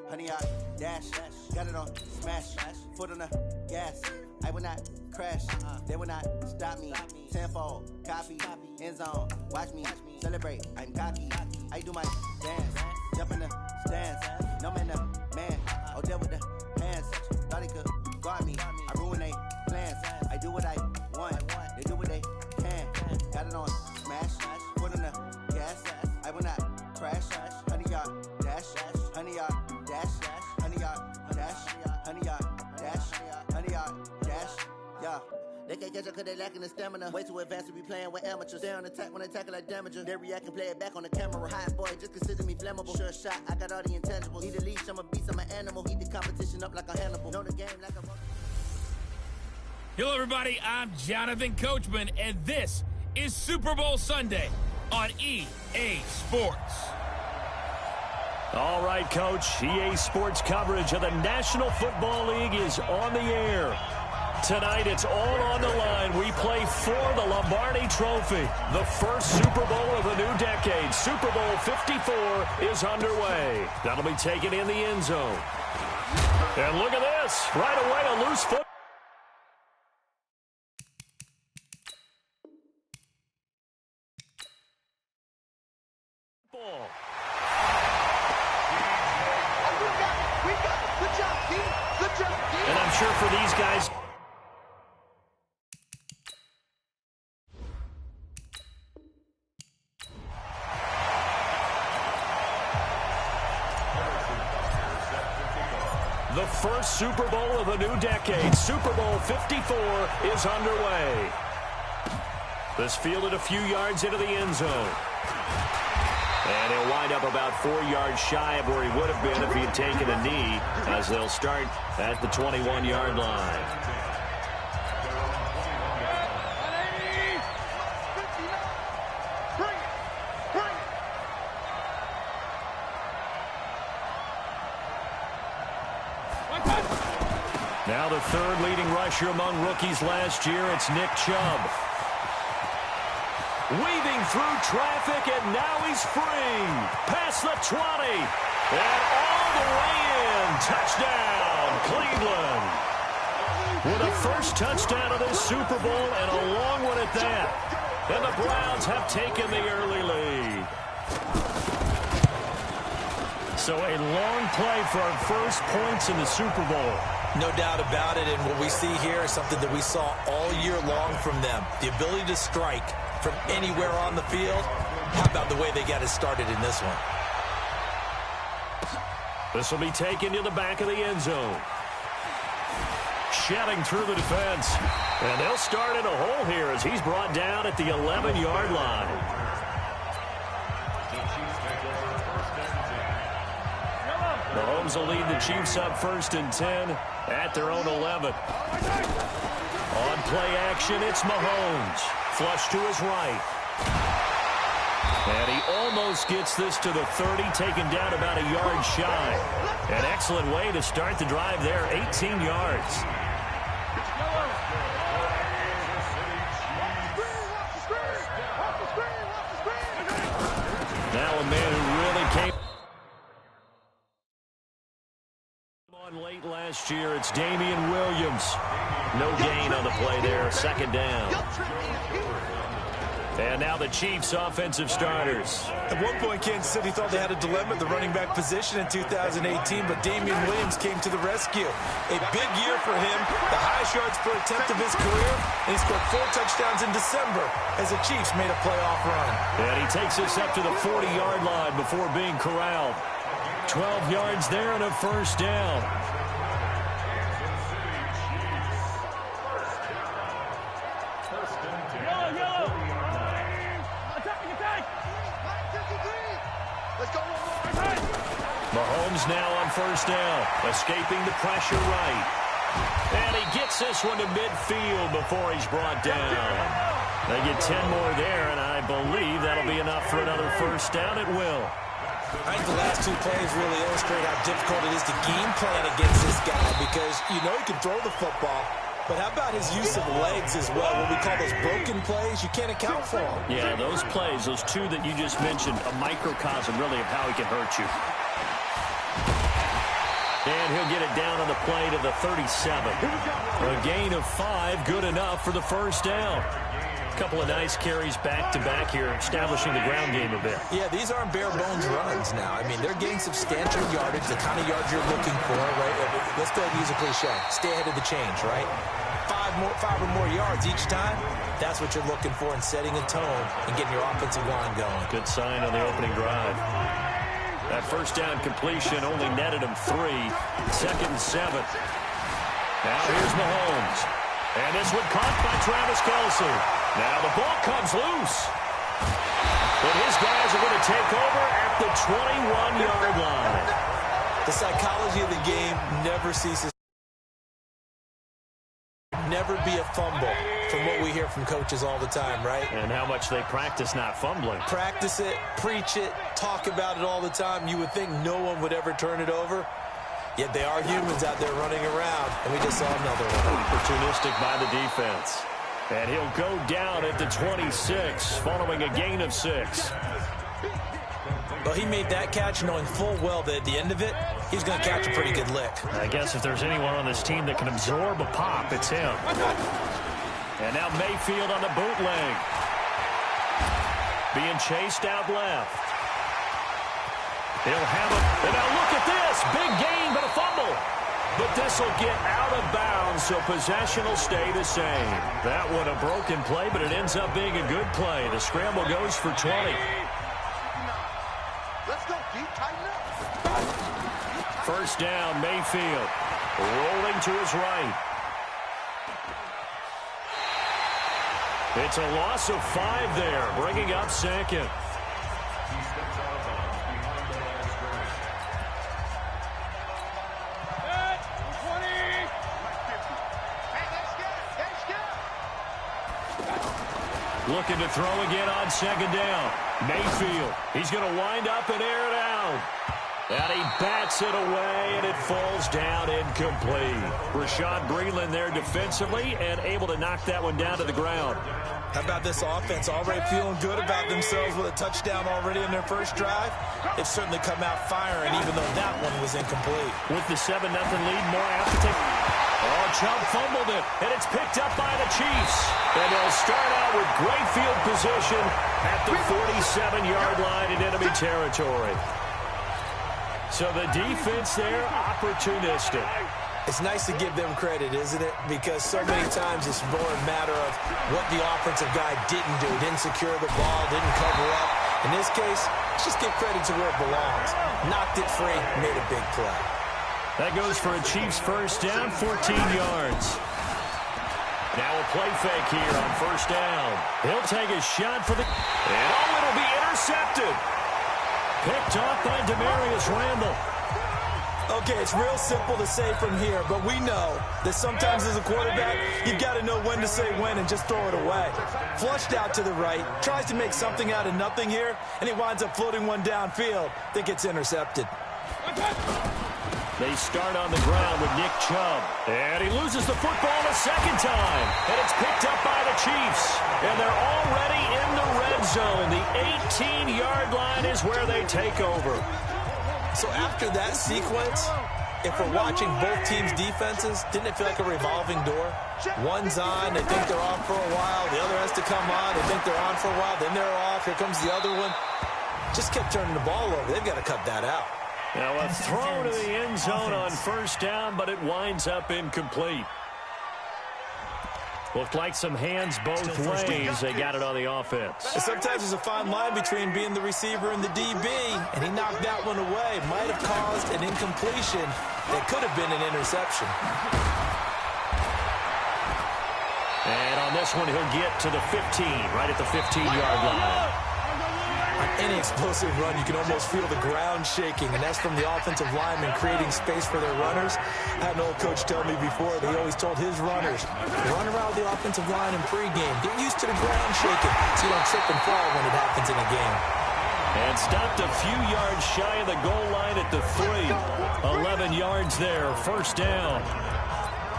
Honey, I dash, got it on smash, foot on the gas. I will not crash, they will not stop me. Tenfold, copy, end zone, watch me celebrate. I'm cocky, I do my dance, jump in the stands. No man, the man, oh, there with the hands. Thought he could guard me, I ruin they plans. I do what I want, they do what they can. Got it on smash, foot on the gas. I will not crash, honey, y'all dash, honey, y'all dash, honey, y'all dash, honey, y'all dash, honey, y'all dash, yeah. They can't catch up cause they lacking the stamina. Way too advanced to be playing with amateurs. They on attack when they tackle like damager. They react and play it back on the camera. Hot boy, just consider me flammable. Sure shot, I got all the intangibles. Need a leash, I'm a beast, I'm an animal. Heat the competition up like a Hannibal. Know the game like a... Hello everybody, I'm Jonathan Coachman, and this is Super Bowl Sunday on EA Sports. All right, Coach. EA Sports coverage of the National Football League is on the air. Tonight, it's all on the line. We play for the Lombardi Trophy. The first Super Bowl of the new decade. Super Bowl 54 is underway. That'll be taken in the end zone. And look at this. Right away, a loose foot. And I'm sure for these guys... The first Super Bowl of the new decade, Super Bowl 54, is underway. This fielded a few yards into the end zone. And he'll wind up about 4 yards shy of where he would have been if he had taken a knee, as they'll start at the 21-yard line. Now the third leading rusher among rookies last year, it's Nick Chubb. Weaving through traffic, and now he's free. Past the 20. And all the way in. Touchdown, Cleveland. With a first touchdown of this Super Bowl, and a long one at that. And the Browns have taken the early lead. So a long play for our first points in the Super Bowl. No doubt about it, and what we see here is something that we saw all year long from them. The ability to strike from anywhere on the field. How about the way they got it started in this one? This will be taken to the back of the end zone. Shedding through the defense. And they'll start in a hole here as he's brought down at the 11-yard line. Mahomes will lead the Chiefs up 1st and 10 at their own 11. On play action, it's Mahomes. Flush to his right. And he almost gets this to the 30, taken down about a yard shy. An excellent way to start the drive there, 18 yards. Now a man who really came on late last last year. It's Damian Williams. No gain on the play there. Second down. And now the Chiefs' offensive starters. At one point, Kansas City thought they had a dilemma at the running back position in 2018, but Damian Williams came to the rescue. A big year for him, the highest yards per attempt of his career, and he scored 4 touchdowns in December as the Chiefs made a playoff run. And he takes us up to the 40-yard line before being corralled. 12 yards there and a first down. Mahomes now on first down, escaping the pressure right. And he gets this one to midfield before he's brought down. They get 10 more there, and I believe that'll be enough for another first down. It will. I think the last 2 plays really illustrate how difficult it is to game plan against this guy because you know he can throw the football, but how about his use of legs as well? What we call those broken plays, you can't account for them. Yeah, those plays, those 2 that you just mentioned, a microcosm really of how he can hurt you. And he'll get it down on the play to the 37. A gain of 5, good enough for the first down. A couple of nice carries back-to-back here, establishing the ground game a bit. Yeah, these aren't bare-bones runs now. I mean, they're getting substantial yardage, the kind of yards you're looking for, right? Let's go ahead and use a cliche. Stay ahead of the change, right? 5 or more yards each time, that's what you're looking for in setting a tone and getting your offensive line going. Good sign on the opening drive. That first down completion only netted him 3. Second and 7. Now here's Mahomes. And this one caught by Travis Kelce. Now the ball comes loose. But his guys are going to take over at the 21-yard line. The psychology of the game never ceases. Never be a fumble from what we hear from coaches all the time, right? And how much they practice not fumbling. Practice it, preach it, talk about it all the time. You would think no one would ever turn it over. Yet they are humans out there running around, and we just saw another one. Opportunistic by the defense. And he'll go down at the 26, following a gain of 6. Well, he made that catch knowing full well that at the end of it, he's going to catch a pretty good lick. I guess if there's anyone on this team that can absorb a pop, it's him. And now Mayfield on the bootleg. Being chased out left. He'll have it. And now look at this. Big gain, but a fumble. But this will get out of bounds, so possession will stay the same. That one a broken play, but it ends up being a good play. The scramble goes for 20. Let's go deep, tighten up. First down, Mayfield. Rolling to his right. It's a loss of 5 there, bringing up second. Looking to throw again on second down. Mayfield, he's going to wind up and air it out. And he bats it away, and it falls down incomplete. Rashad Breeland there defensively and able to knock that one down to the ground. How about this offense? Already feeling good about themselves with a touchdown already in their first drive. They've certainly come out firing, even though that one was incomplete. With the 7-0 lead, more apt to take. Oh, Chubb fumbled it, and it's picked up by the Chiefs. And they'll start out with great field position at the 47-yard line in enemy territory. So the defense there, opportunistic. It's nice to give them credit, isn't it? Because so many times it's more a matter of what the offensive guy didn't do. Didn't secure the ball, didn't cover up. In this case, let's just give credit to where it belongs. Knocked it free, made a big play. That goes for a Chiefs first down, 14 yards. Now a play fake here on first down. He'll take a shot for the... And oh, it'll be intercepted. Picked off by Demarius Randall. Okay, it's real simple to say from here, but we know that sometimes as a quarterback, you've got to know when to say when and just throw it away. Flushed out to the right, tries to make something out of nothing here, and he winds up floating one downfield that gets intercepted. They start on the ground with Nick Chubb. And he loses the football a second time. And it's picked up by the Chiefs. And they're already in the red zone. The 18-yard line is where they take over. So after that sequence, if we're watching both teams' defenses, didn't it feel like a revolving door? One's on, they think they're off for a while. The other has to come on, they think they're on for a while. Then they're off. Here comes the other one. Just kept turning the ball over. They've got to cut that out. Now a throw to the end zone on first down, but it winds up incomplete. Looked like some hands both ways. They got it on the offense. And sometimes there's a fine line between being the receiver and the DB, and he knocked that one away. Might have caused an incompletion that could have been an interception. And on this one, he'll get to the 15, right at the 15-yard line. On any explosive run, you can almost feel the ground shaking, and that's from the offensive linemen creating space for their runners. I had an old coach tell me before that he always told his runners, run around the offensive line in pregame. Get used to the ground shaking so you don't trip and fall when it happens in a game. And stopped a few yards shy of the goal line at the 3. 11 yards there, first down.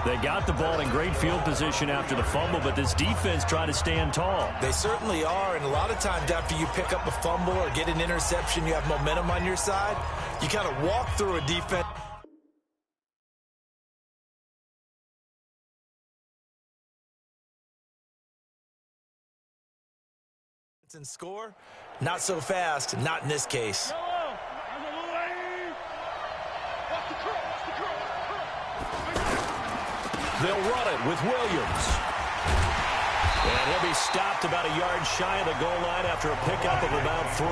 They got the ball in great field position after the fumble, but this defense tried to stand tall. They certainly are, and a lot of times after you pick up a fumble or get an interception, you have momentum on your side. You kind of walk through a defense. And score. Not so fast, not in this case. They'll run it with Williams. And he'll be stopped about a yard shy of the goal line after a pickup of about 3.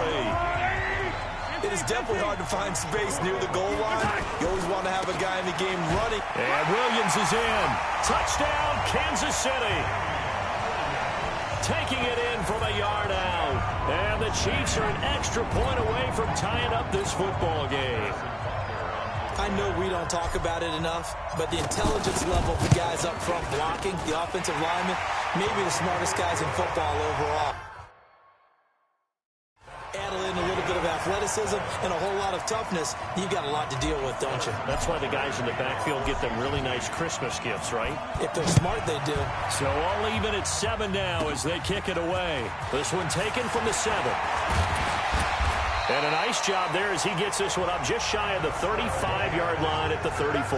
It is definitely hard to find space near the goal line. You always want to have a guy in the game running. And Williams is in. Touchdown, Kansas City. Taking it in from a yard out. And the Chiefs are an extra point away from tying up this football game. I know we don't talk about it enough, but the intelligence level of the guys up front blocking, the offensive linemen, maybe the smartest guys in football overall. Add in a little bit of athleticism and a whole lot of toughness, you've got a lot to deal with, don't you? That's why the guys in the backfield get them really nice Christmas gifts, right? If they're smart, they do. So all even at 7 now as they kick it away. This one taken from the 7. And a nice job there as he gets this one up just shy of the 35-yard line at the 34.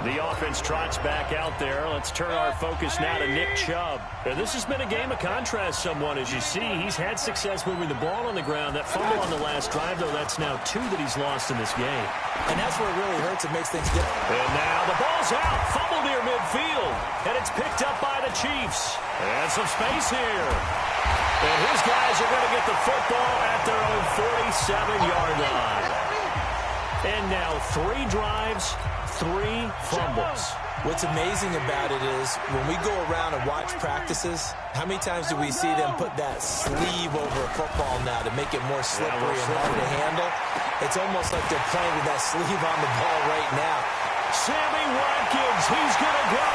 The offense trots back out there. Let's turn our focus now to Nick Chubb. And this has been a game of contrast somewhat. As you see, he's had success moving the ball on the ground. That fumble on the last drive, though, that's now 2 that he's lost in this game. And that's where it really hurts. It makes things different. And now the ball's out. Fumble near midfield. And it's picked up by the Chiefs. And some space here. And his guys are going to get the football at their own 47-yard line. And now 3 drives, 3 fumbles. What's amazing about it is when we go around and watch practices, how many times do we see them put that sleeve over a football now to make it more slippery and harder to handle? It's almost like they're playing with that sleeve on the ball right now. Sammy Watkins, he's going to go.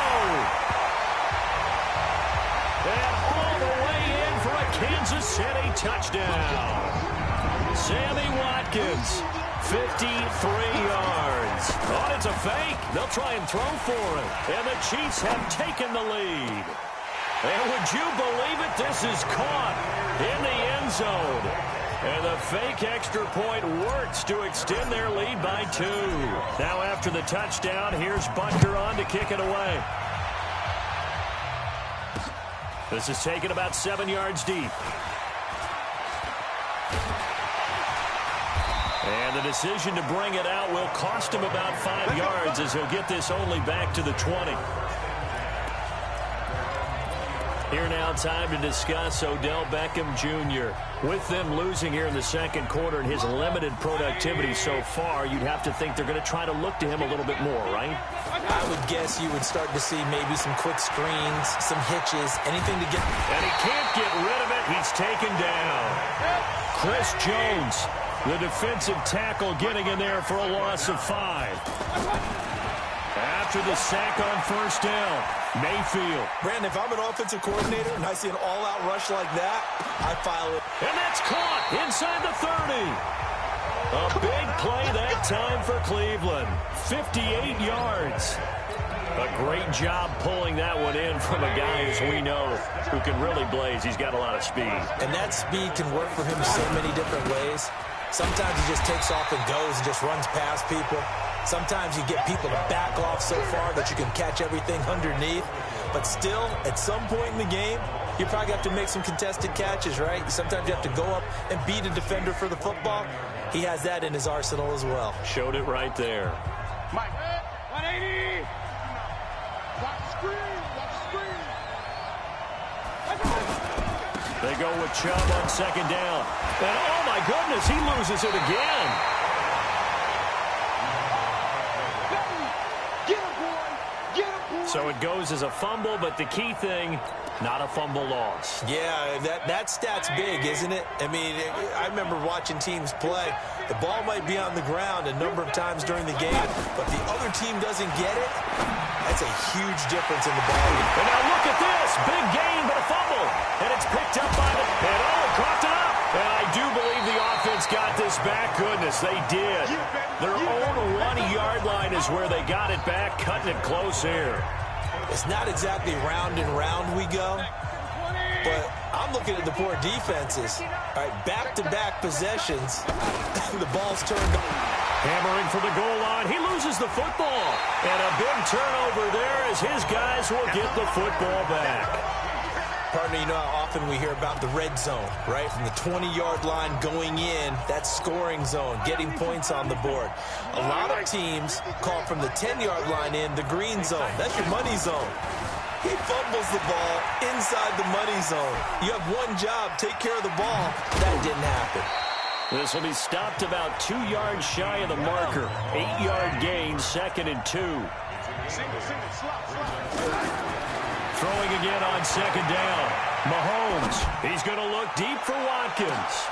And all the way in for a Kansas City touchdown. Sammy Watkins, 53 yards. Oh, it's a fake. They'll try and throw for it. And the Chiefs have taken the lead. And would you believe it? This is caught in the end zone. And the fake extra point works to extend their lead by 2. Now after the touchdown, here's Butker on to kick it away. This is taken about 7 yards deep. And the decision to bring it out will cost him about 5 yards as he'll get this only back to the 20. Here now, time to discuss Odell Beckham Jr. With them losing here in the second quarter and his limited productivity so far, you'd have to think they're going to try to look to him a little bit more, right? I would guess you would start to see maybe some quick screens, some hitches, anything to get... And he can't get rid of it. He's taken down. Chris Jones, the defensive tackle, getting in there for a loss of 5. After the sack on first down, Mayfield. Brandon, if I'm an offensive coordinator and I see an all-out rush like that, I file it. And that's caught inside the 30. A big play that time for Cleveland. 58 yards. A great job pulling that one in from a guy, as we know, who can really blaze. He's got a lot of speed. And that speed can work for him so many different ways. Sometimes he just takes off and goes and just runs past people. Sometimes you get people to back off so far that you can catch everything underneath. But still, at some point in the game, you probably have to make some contested catches, right? Sometimes you have to go up and beat a defender for the football. He has that in his arsenal as well. Showed it right there. Mike, 180. Watch screen. They go with Chubb on second down. And oh my goodness, he loses it again. So it goes as a fumble, but the key thing, not a fumble loss. Yeah, that stat's big, isn't it? I mean, I remember watching teams play. The ball might be on the ground a number of times during the game, but the other team doesn't get it. That's a huge difference in the ball game. And now look at this. Big gain, but a fumble. And it's picked up by the... And oh, it coughed it up. And I do believe the offense got this back. Goodness, they did. Their own 1-yard line is where they got it back, cutting it close here. It's not exactly round and round we go, but I'm looking at the poor defenses. All right, back-to-back possessions. The ball's turned on. Hammering for the goal line. He loses the football. And a big turnover there as his guys will get the football back. Partner, you know how often we hear about the red zone, right? From the 20-yard line going in, that scoring zone, getting points on the board. A lot of teams call from the 10-yard line in the green zone. That's your money zone. He fumbles the ball inside the money zone. You have one job, take care of the ball. That didn't happen. This will be stopped about 2 yards shy of the marker. 8-yard gain, 2nd and 2. Throwing again on second down. Mahomes, he's going to look deep for Watkins.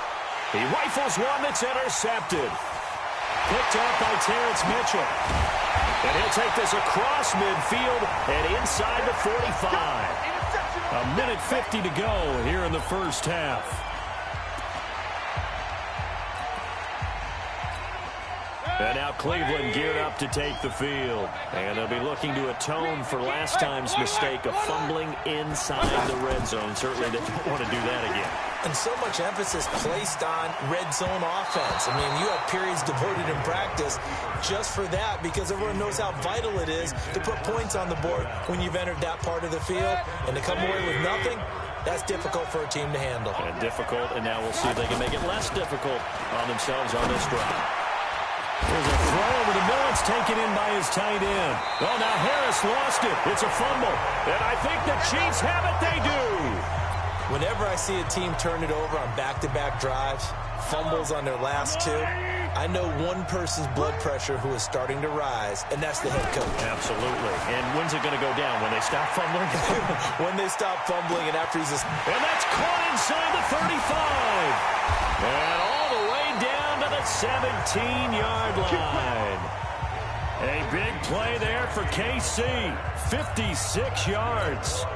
He rifles one that's intercepted. Picked up by Terrence Mitchell. And he'll take this across midfield and inside the 45. A minute 50 to go here in the first half. And now Cleveland geared up to take the field. And they'll be looking to atone for last time's mistake of fumbling inside the red zone. Certainly they don't want to do that again. And so much emphasis placed on red zone offense. I mean, you have periods devoted in practice just for that because everyone knows how vital it is to put points on the board when you've entered that part of the field. And to come away with nothing, that's difficult for a team to handle. And difficult, and now we'll see if they can make it less difficult on themselves on this drive. There's a throw over the middle. It's taken in by his tight end. Oh, now Harris lost it. It's a fumble. And I think the Chiefs have it. They do. Whenever I see a team turn it over on back-to-back drives, fumbles on their last two, I know one person's blood pressure who is starting to rise, and that's the head coach. Absolutely. And when's it going to go down? When they stop fumbling? When they stop fumbling and after he's... And that's caught inside the 35. And all the way down to the 17-yard line. A big play there for KC. 56 yards.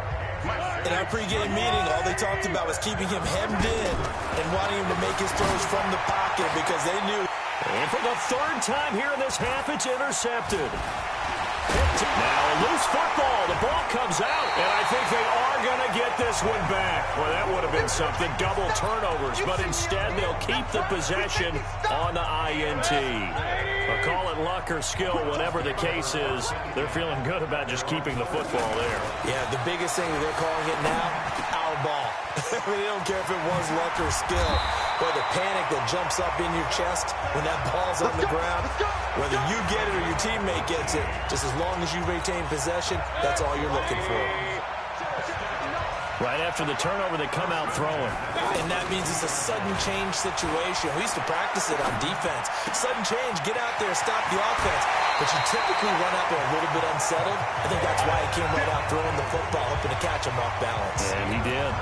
In our pregame meeting, all they talked about was keeping him hemmed in and wanting him to make his throws from the pocket because they knew. And for the third time here in this half, it's intercepted. Now a loose football. The ball comes out, and I think they are going to get this one back. Well, that would have been something, double turnovers, but instead they'll keep the possession on the INT. But call it luck or skill, whatever the case is, they're feeling good about just keeping the football there. Yeah, the biggest thing they're calling it now, our ball. They don't care if it was luck or skill. Or the panic that jumps up in your chest when that ball's on the ground. Whether you get it or your teammate gets it, just as long as you retain possession, that's all you're looking for. Right after the turnover, they come out throwing. And that means it's a sudden change situation. We used to practice it on defense. Sudden change, get out there, stop the offense. But you typically run out there a little bit unsettled. I think that's why he came right out throwing the football, hoping to catch him off balance. And he did.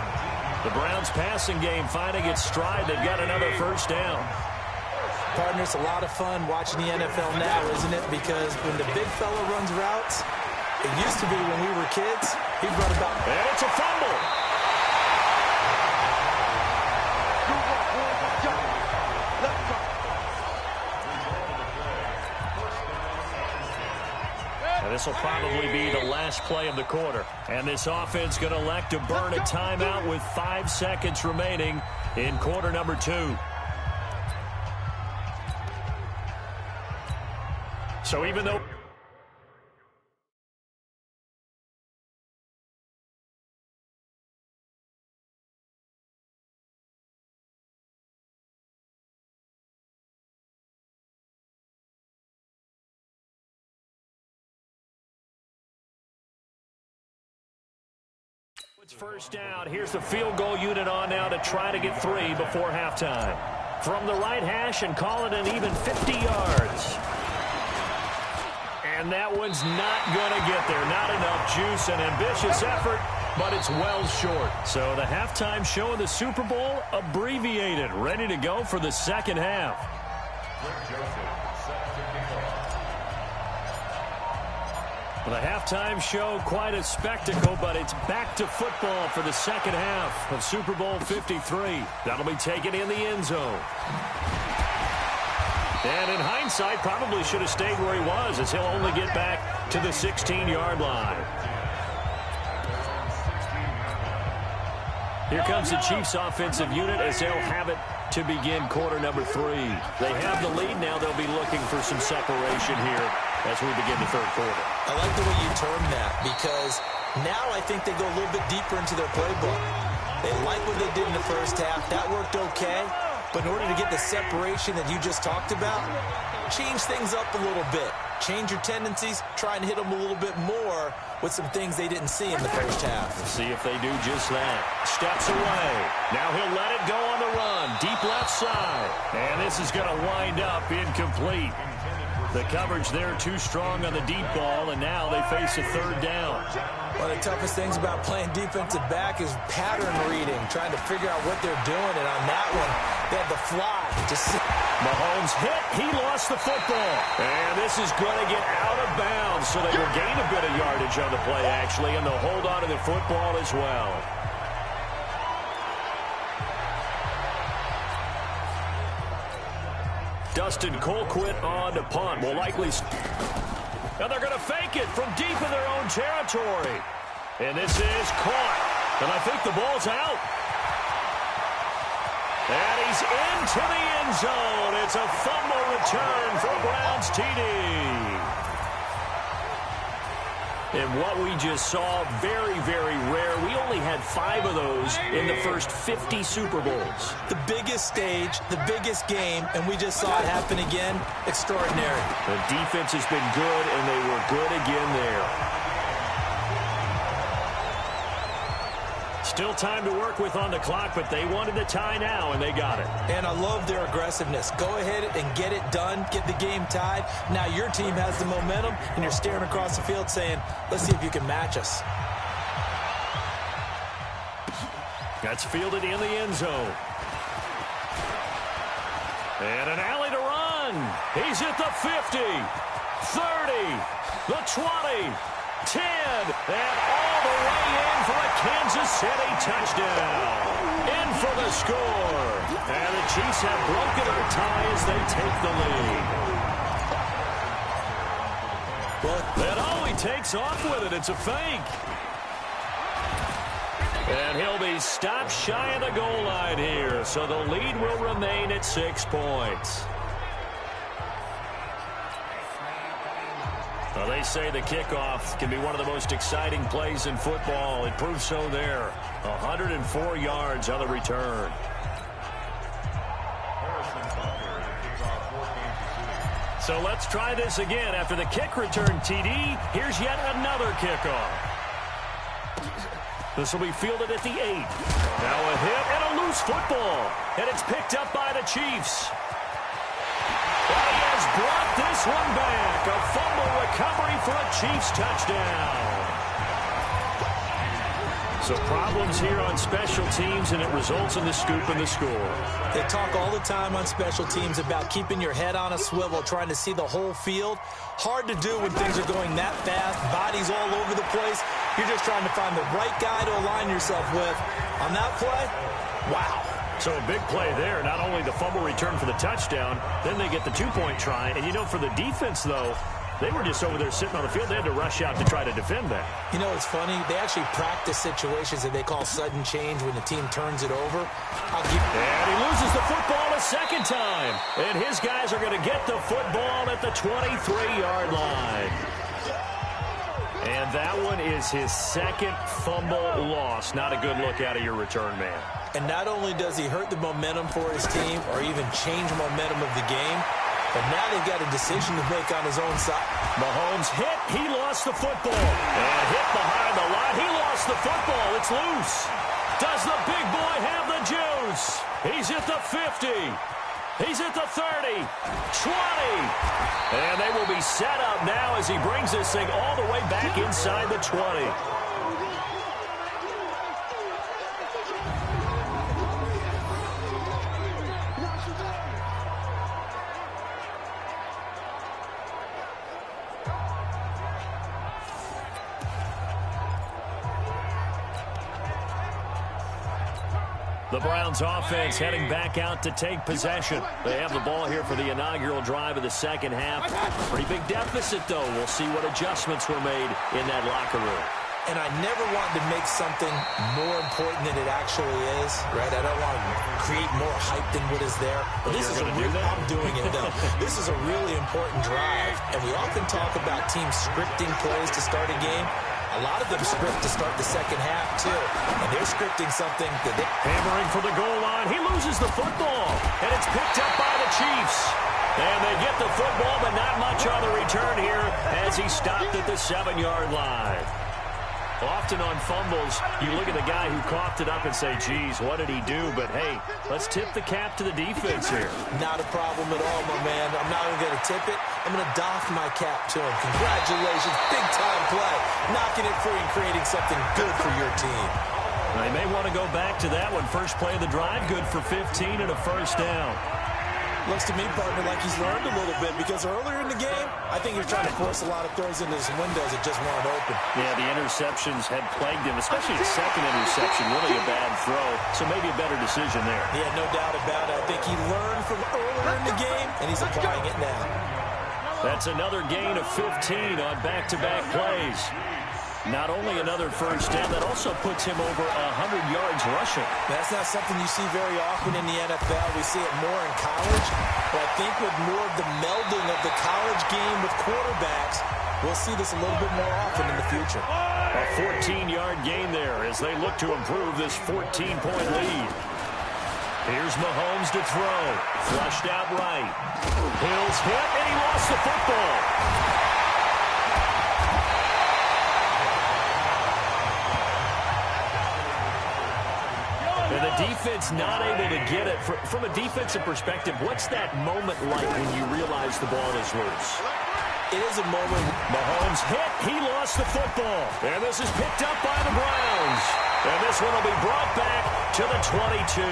The Browns passing game finding its stride. They've got another first down. Partner, it's a lot of fun watching the NFL now, isn't it? Because when the big fella runs routes, it used to be when we were kids, he'd run about. And it's a fumble. This will probably be the last play of the quarter. And this offense going to elect to burn a timeout with 5 seconds remaining in quarter number 2. So even though it's first down. Here's the field goal unit on now to try to get 3 before halftime. From the right hash and call it an even 50 yards. And that one's not going to get there. Not enough juice. An ambitious effort, but it's well short. So the halftime show of the Super Bowl abbreviated. Ready to go for the second half. The halftime show, quite a spectacle, but it's back to football for the second half of Super Bowl 53. That'll be taken in the end zone. And in hindsight, probably should have stayed where he was, as he'll only get back to the 16-yard line. Here comes the Chiefs offensive unit as they'll have it to begin quarter number 3. They have the lead now. They'll be looking for some separation here as we begin the third quarter. I like the way you term that, because now I think they go a little bit deeper into their playbook. They like what they did in the first half. That worked okay. But in order to get the separation that you just talked about, change things up a little bit. Change your tendencies, try and hit them a little bit more with some things they didn't see in the first half. We'll see if they do just that. Steps away. Now he'll let it go on the run. Deep left side. And this is going to wind up incomplete. The coverage there too strong on the deep ball, and now they face a third down. One of the toughest things about playing defensive back is pattern reading, trying to figure out what they're doing, and on that one, they had the fly. Mahomes hit. He lost the football. And this is going to get out of bounds, so they will gain a bit of yardage on the play, actually, and they'll hold on to the football as well. Dustin Colquitt on to punt. Will likely... Now they're going to fake it from deep in their own territory. And this is caught. And I think the ball's out. And he's into the end zone. It's a fumble return for Browns TD. And what we just saw, very, very rare. We only had 5 of those in the first 50 Super Bowls. The biggest stage, the biggest game, and we just saw it happen again. Extraordinary. The defense has been good, and they were good again there. Still time to work with on the clock, but they wanted the tie now, and they got it. And I love their aggressiveness. Go ahead and get it done, get the game tied. Now your team has the momentum, and you're staring across the field saying, let's see if you can match us. That's fielded in the end zone. And an alley to run. He's at the 50, 30, the 20, 10, and all the way in for a Kansas City touchdown. In for the score. And the Chiefs have broken our tie as they take the lead. Well, and oh, he takes off with it. It's a fake. And he'll be stopped shy of the goal line here. So the lead will remain at 6 points. Well, they say the kickoff can be one of the most exciting plays in football. It proves so there. 104 yards on the return. So let's try this again. After the kick return, TD, here's yet another kickoff. This will be fielded at the 8. Now a hit and a loose football. And it's picked up by the Chiefs. He has brought this one back. A fumble recovery for a Chiefs touchdown. So problems here on special teams, and it results in the scoop and the score. They talk all the time on special teams about keeping your head on a swivel, trying to see the whole field. Hard to do when things are going that fast, bodies all over the place. You're just trying to find the right guy to align yourself with. On that play, wow. So a big play there. Not only the fumble return for the touchdown, then they get the 2-point try. And, you know, for the defense, though, They were just over there sitting on the field. They had to rush out to try to defend that. You know, it's funny. They actually practice situations that they call sudden change when the team turns it over. And he loses the football a second time. And his guys are going to get the football at the 23-yard line. And that one is his second fumble loss. Not a good look out of your return man. And not only does he hurt the momentum for his team or even change momentum of the game, but now they've got a decision to make on his own side. Mahomes hit. He lost the football. And hit behind the line. He lost the football. It's loose. Does the big boy have the juice? He's at the 50. He's at the 30, 20. And they will be set up now as he brings this thing all the way back inside the 20. The Browns offense heading back out to take possession. They have the ball here for the inaugural drive of the second half. Pretty big deficit, though. We'll see what adjustments were made in that locker room. And I never wanted to make something more important than it actually is, right? I don't want to create more hype than what is there. But this is I'm doing it, though. This is a really important drive. And we often talk about teams scripting plays to start a game. A lot of them script to start the second half, too. And they're scripting something that they... Hammering for the goal line. He loses the football. And it's picked up by the Chiefs. And they get the football, but not much on the return here as he stopped at the 7-yard line. Often on fumbles, you look at the guy who coughed it up and say, geez, what did he do? But, hey, let's tip the cap to the defense here. Not a problem at all, my man. I'm not even going to tip it. I'm going to doff my cap to him. Congratulations. Big-time play. Knocking it free and creating something good for your team. Now, you may want to go back to that one. First play of the drive, good for 15 and a first down. Looks to me, partner, like he's learned a little bit because earlier in the game, I think he was trying to force a lot of throws into some windows that just weren't open. Yeah, the interceptions had plagued him, especially his second interception, really a bad throw, so maybe a better decision there. Yeah, no doubt about it. I think he learned from earlier in the game, and he's applying it now. That's another gain of 15 on back-to-back plays. Not only another first down, that also puts him over 100 yards rushing. That's not something you see very often in the NFL. We see it more in college. But I think with more of the melding of the college game with quarterbacks, we'll see this a little bit more often in the future. A 14-yard gain there as they look to improve this 14-point lead. Here's Mahomes to throw. Flushed out right. Hill's hit, and he lost the football. And the defense not able to get it. From a defensive perspective, what's that moment like when you realize the ball is loose? It is a moment. Mahomes hit. He lost the football. And this is picked up by the Browns. And this one will be brought back to the 22.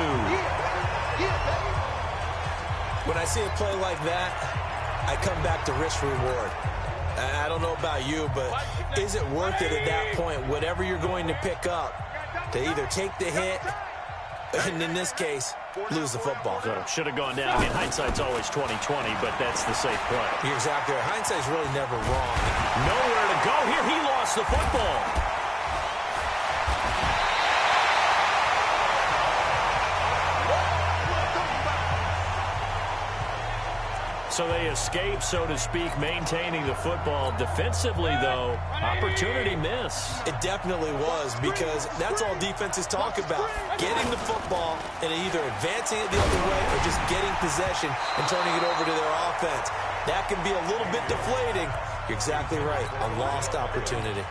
When I see a play like that, I come back to risk-reward. I don't know about you, but is it worth it at that point, whatever you're going to pick up, to either take the hit, and in this case, lose the football? So should have gone down. I mean, hindsight's always 20/20, but that's the safe play. You're exactly right. Hindsight's really never wrong. Nowhere to go here. He lost the football. So they escape, so to speak, maintaining the football. Defensively, though, opportunity miss. It definitely was, because that's all defenses talk about. Getting the football and either advancing it the other way or just getting possession and turning it over to their offense. That can be a little bit deflating. You're exactly right. A lost opportunity.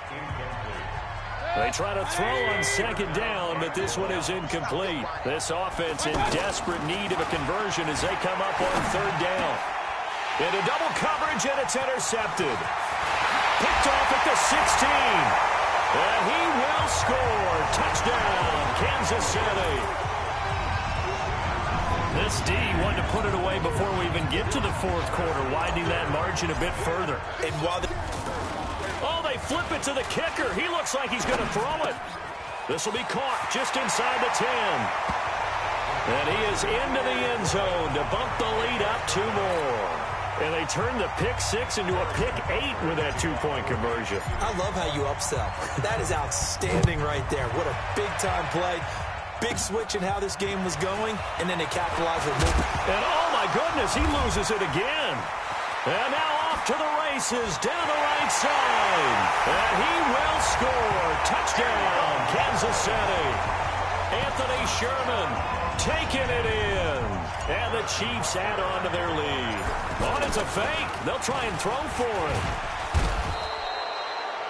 They try to throw on second down, but this one is incomplete. This offense in desperate need of a conversion as they come up on third down. Into double coverage, and it's intercepted. Picked off at the 16. And he will score. Touchdown, Kansas City. This D wanted to put it away before we even get to the fourth quarter, widening that margin a bit further. And while oh, they flip it to the kicker. He looks like he's going to throw it. This will be caught just inside the 10. And he is into the end zone to bump the lead up 2 more. And they turned the pick 6 into a pick 8 with that 2-point conversion. I love how you upsell. That is outstanding right there. What a big-time play. Big switch in how this game was going, and then they capitalized with movement. And oh my goodness, he loses it again. And now off to the races down the right side. And he will score. Touchdown, Kansas City. Anthony Sherman taking it in. And the Chiefs add on to their lead. Oh, it's a fake. They'll try and throw for it.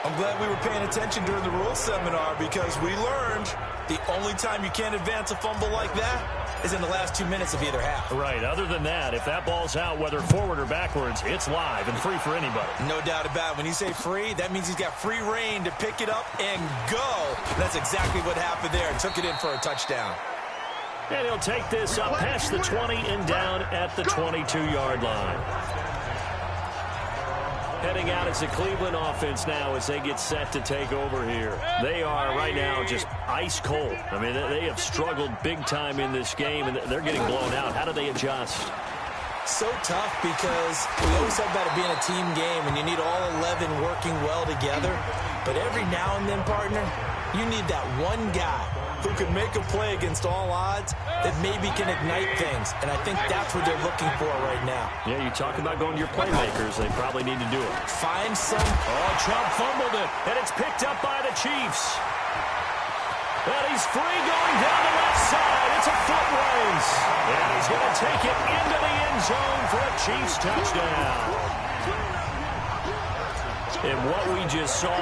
I'm glad we were paying attention during the rules seminar because we learned the only time you can't advance a fumble like that is in the last 2 minutes of either half. Right. Other than that, if that ball's out, whether forward or backwards, it's live and free for anybody. No doubt about it. When you say free, that means he's got free reign to pick it up and go. That's exactly what happened there. Took it in for a touchdown. And he'll take this up past the 20 and down at the 22-yard line. Heading out is the Cleveland offense now as they get set to take over here. They are right now just ice cold. I mean, they have struggled big time in this game, and they're getting blown out. How do they adjust? So tough because we always talk about it being a team game, and you need all 11 working well together. But every now and then, partner, you need that one guy who can make a play against all odds that maybe can ignite things. And I think that's what they're looking for right now. Yeah, you talk about going to your playmakers. They probably need to do it. Find some. Oh, Chubb fumbled it, and it's picked up by the Chiefs. And he's free going down the left side. It's a foot race. And he's going to take it into the end zone for a Chiefs touchdown. And what we just saw,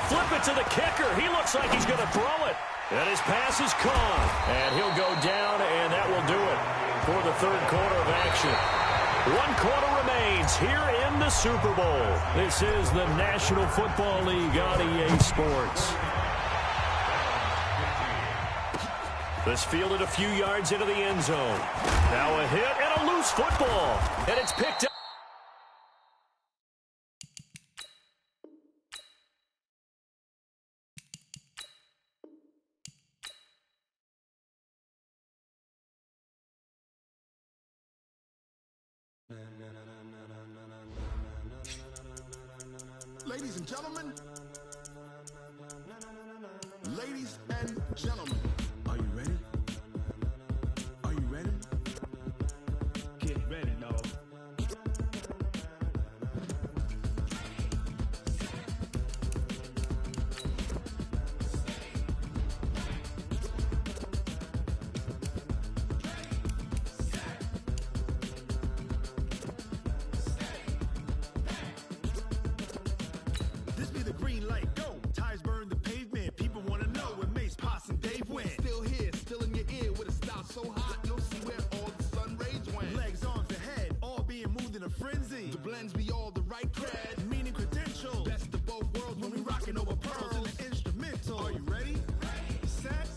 flip it to the kicker. He looks like he's going to throw it. And his pass is caught. And he'll go down, and that will do it for the third quarter of action. 1 quarter remains here in the Super Bowl. This is the National Football League on EA Sports. This fielded a few yards into the end zone. Now a hit and a loose football. And it's picked up. Ladies and gentlemen, are you ready? Are you ready? Get ready, dog. This be the green light, go. Tires burn the pavement. People want to know where Mace, Poss, and Dave went. Still here, still in your ear with a style so hot, you'll see where all the sun rays went. Legs, arms, and head, all being moved in a frenzy. The blends be all the right cred, meaning credentials. Best of both worlds when we rockin' over pearls in the instrumental. Are you ready? Set.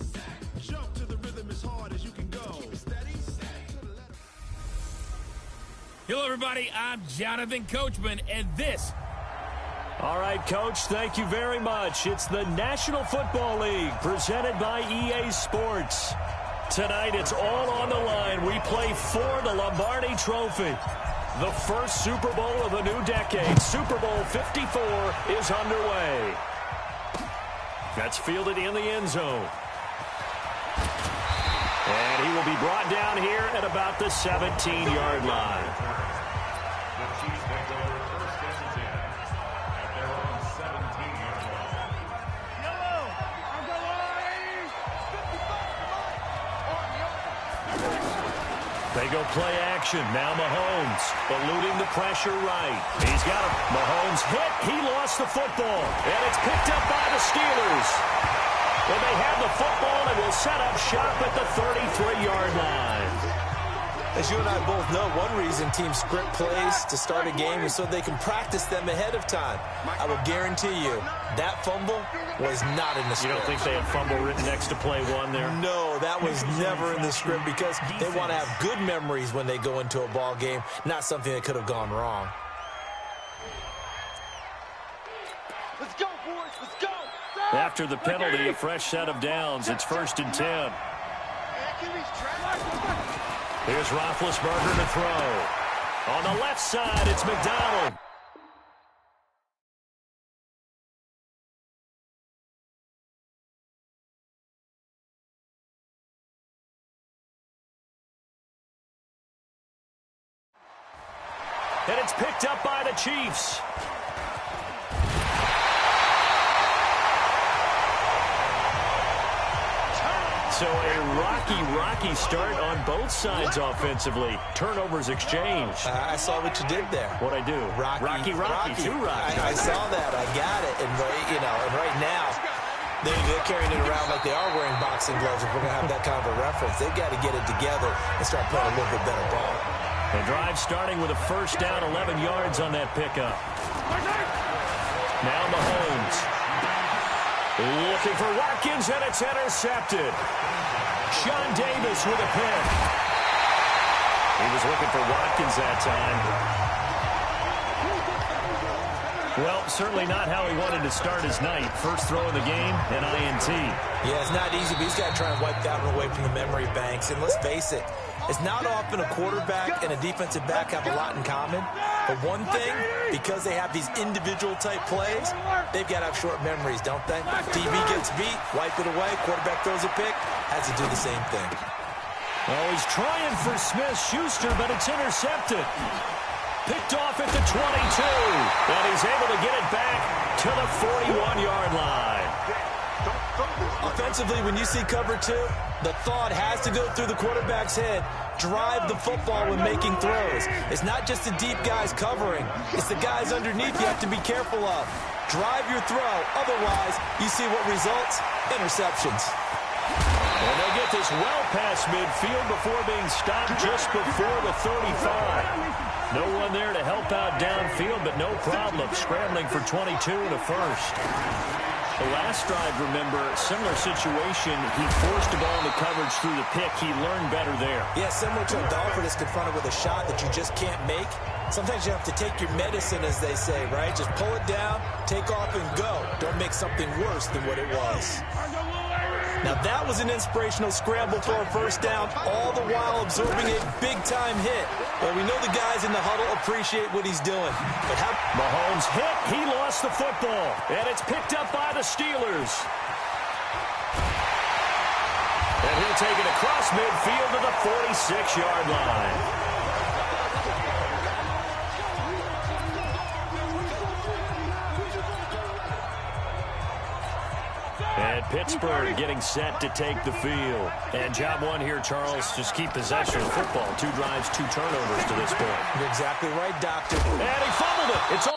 Jump to the rhythm as hard as you can go. Keep it steady. Hello, everybody. I'm Jonathan Coachman, and this. All right, Coach, thank you very much. It's the National Football League presented by EA Sports. Tonight, it's all on the line. We play for the Lombardi Trophy. The first Super Bowl of the new decade, Super Bowl 54, is underway. That's fielded in the end zone. And he will be brought down here at about the 17-yard line. The Chiefs make their first and 10 at their own 17-yard line. Yellow, on the line, 55. They go play action. Now Mahomes eluding the pressure right. He's got it. Mahomes hit. He lost the football. And it's picked up by the Steelers. When they have the football, they will set up shop at the 33-yard line. As you and I both know, one reason teams script plays to start a game is so they can practice them ahead of time. I will guarantee you that fumble was not in the script. You don't think they had fumble written next to play one there? No, that was never in the script because they want to have good memories when they go into a ball game, not something that could have gone wrong. Let's go, boys. Let's go. After the penalty, a fresh set of downs. It's 1st and 10. Here's Roethlisberger to throw. On the left side, it's McDonald. And it's picked up by the Chiefs. So a rocky start on both sides offensively. Turnovers exchanged. I saw what you did there. What'd I do? Rocky. Too rocky. I saw that. I got it. And right now, they're carrying it around like they are wearing boxing gloves. If we're going to have that kind of a reference, they've got to get it together and start playing a little bit better ball. The drive starting with a first down, 11 yards on that pickup. Now Mahomes. Looking for Watkins, and it's intercepted. Sean Davis with a pick. He was looking for Watkins that time. Well, certainly not how he wanted to start his night. First throw of the game, an INT. Yeah, it's not easy, but he's got to try and wipe that one away from the memory banks. And let's face it, it's not often a quarterback and a defensive back have a lot in common. But one thing, because they have these individual type plays, they've got to have short memories, don't they? DB gets beat, wipe it away, quarterback throws a pick, has to do the same thing. Well, he's trying for Smith-Schuster, but it's intercepted. Picked off at the 22, and he's able to get it back to the 41-yard line. Offensively, when you see cover two, the thought has to go through the quarterback's head. Drive the football when making throws. It's not just the deep guys covering. It's the guys underneath you have to be careful of. Drive your throw. Otherwise, you see what results? Interceptions. And they get this well past midfield before being stopped just before the 35. No one there to help out downfield, but no problem. Scrambling for 22 and a first. The last drive, remember, similar situation. He forced the ball into coverage through the pick. He learned better there. Yeah, similar to a golfer that's confronted with a shot that you just can't make. Sometimes you have to take your medicine, as they say, right? Just pull it down, take off, and go. Don't make something worse than what it was. Now, that was an inspirational scramble for a first down, all the while absorbing a big-time hit. Well, we know the guys in the huddle appreciate what he's doing. But how Mahomes hit. He lost the football. And it's picked up by the Steelers. And he'll take it across midfield to the 46-yard line. And Pittsburgh getting set to take the field. And job one here, Charles, just keep possession of the football. 2 drives, 2 turnovers to this point. You're exactly right, Doctor. And he fumbled it. It's all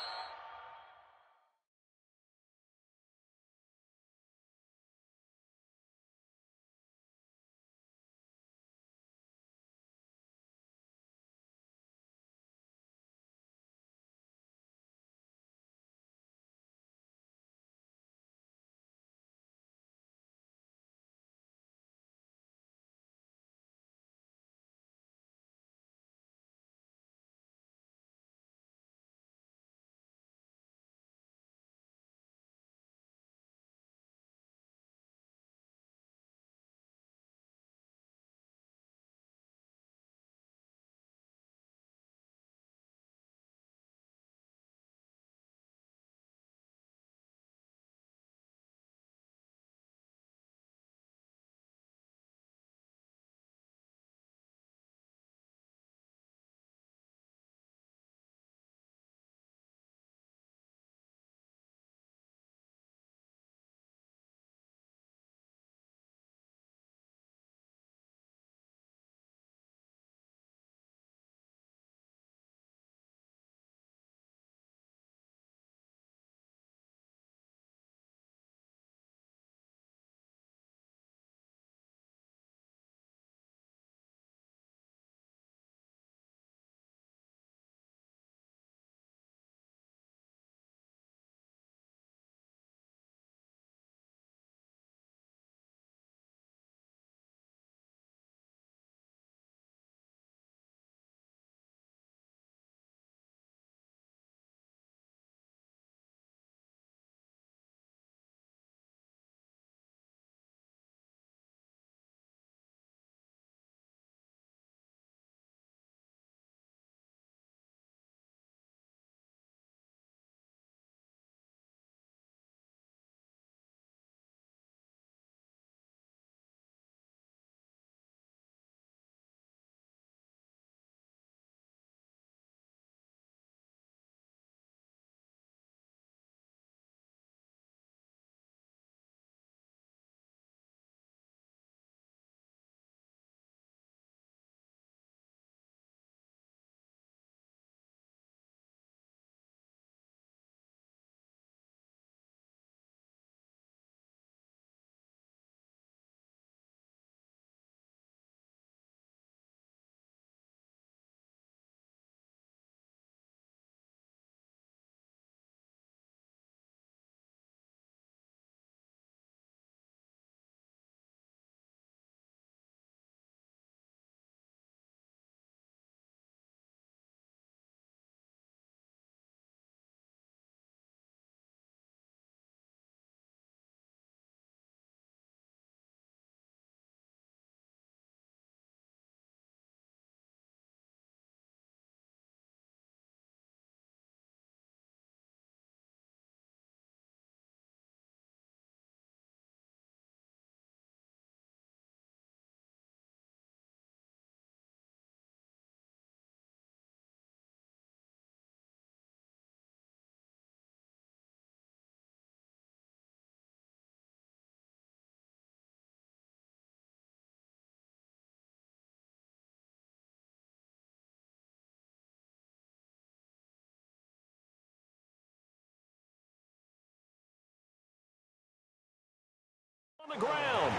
the ground.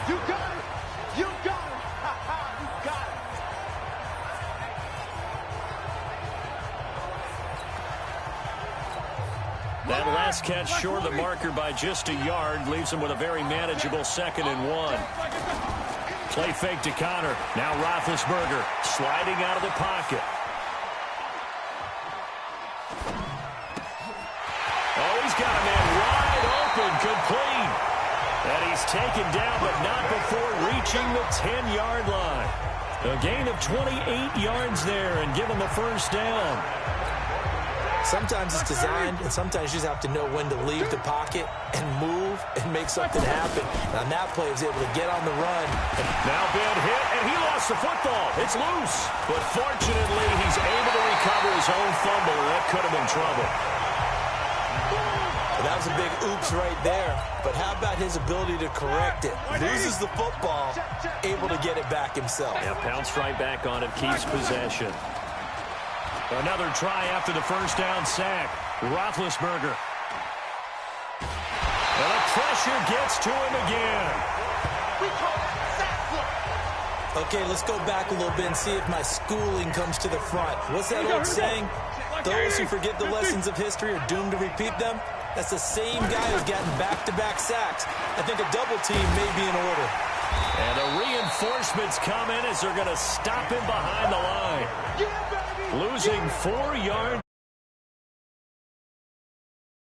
You got it. You got it. You got it. That last catch short of the marker by just a yard leaves him with a very manageable 2nd and 1. Play fake to Connor. Now Roethlisberger sliding out of the pocket. Oh, he's got a man wide open, complete. And he's taken down, but not before reaching the 10-yard line. A gain of 28 yards there and give him the first down. Sometimes it's designed, and sometimes you just have to know when to leave the pocket and move and make something happen. Now, that play was able to get on the run. Now Ben hit, and he lost the football. It's loose. But fortunately, he's able to recover his own fumble, and that could have been trouble. Well, that was a big oops right there. But how about his ability to correct it? Loses the football, able to get it back himself. Yeah, pounced right back on it, keeps possession. Another try after the first down sack. Roethlisberger. And the pressure gets to him again. Okay, let's go back a little bit and see if my schooling comes to the front. What's that old saying? Those who forget the lessons of history are doomed to repeat them. That's the same guy who's gotten back-to-back sacks. I think a double team may be in order. And the reinforcements come in as they're going to stop him behind the line. Losing 4 yards.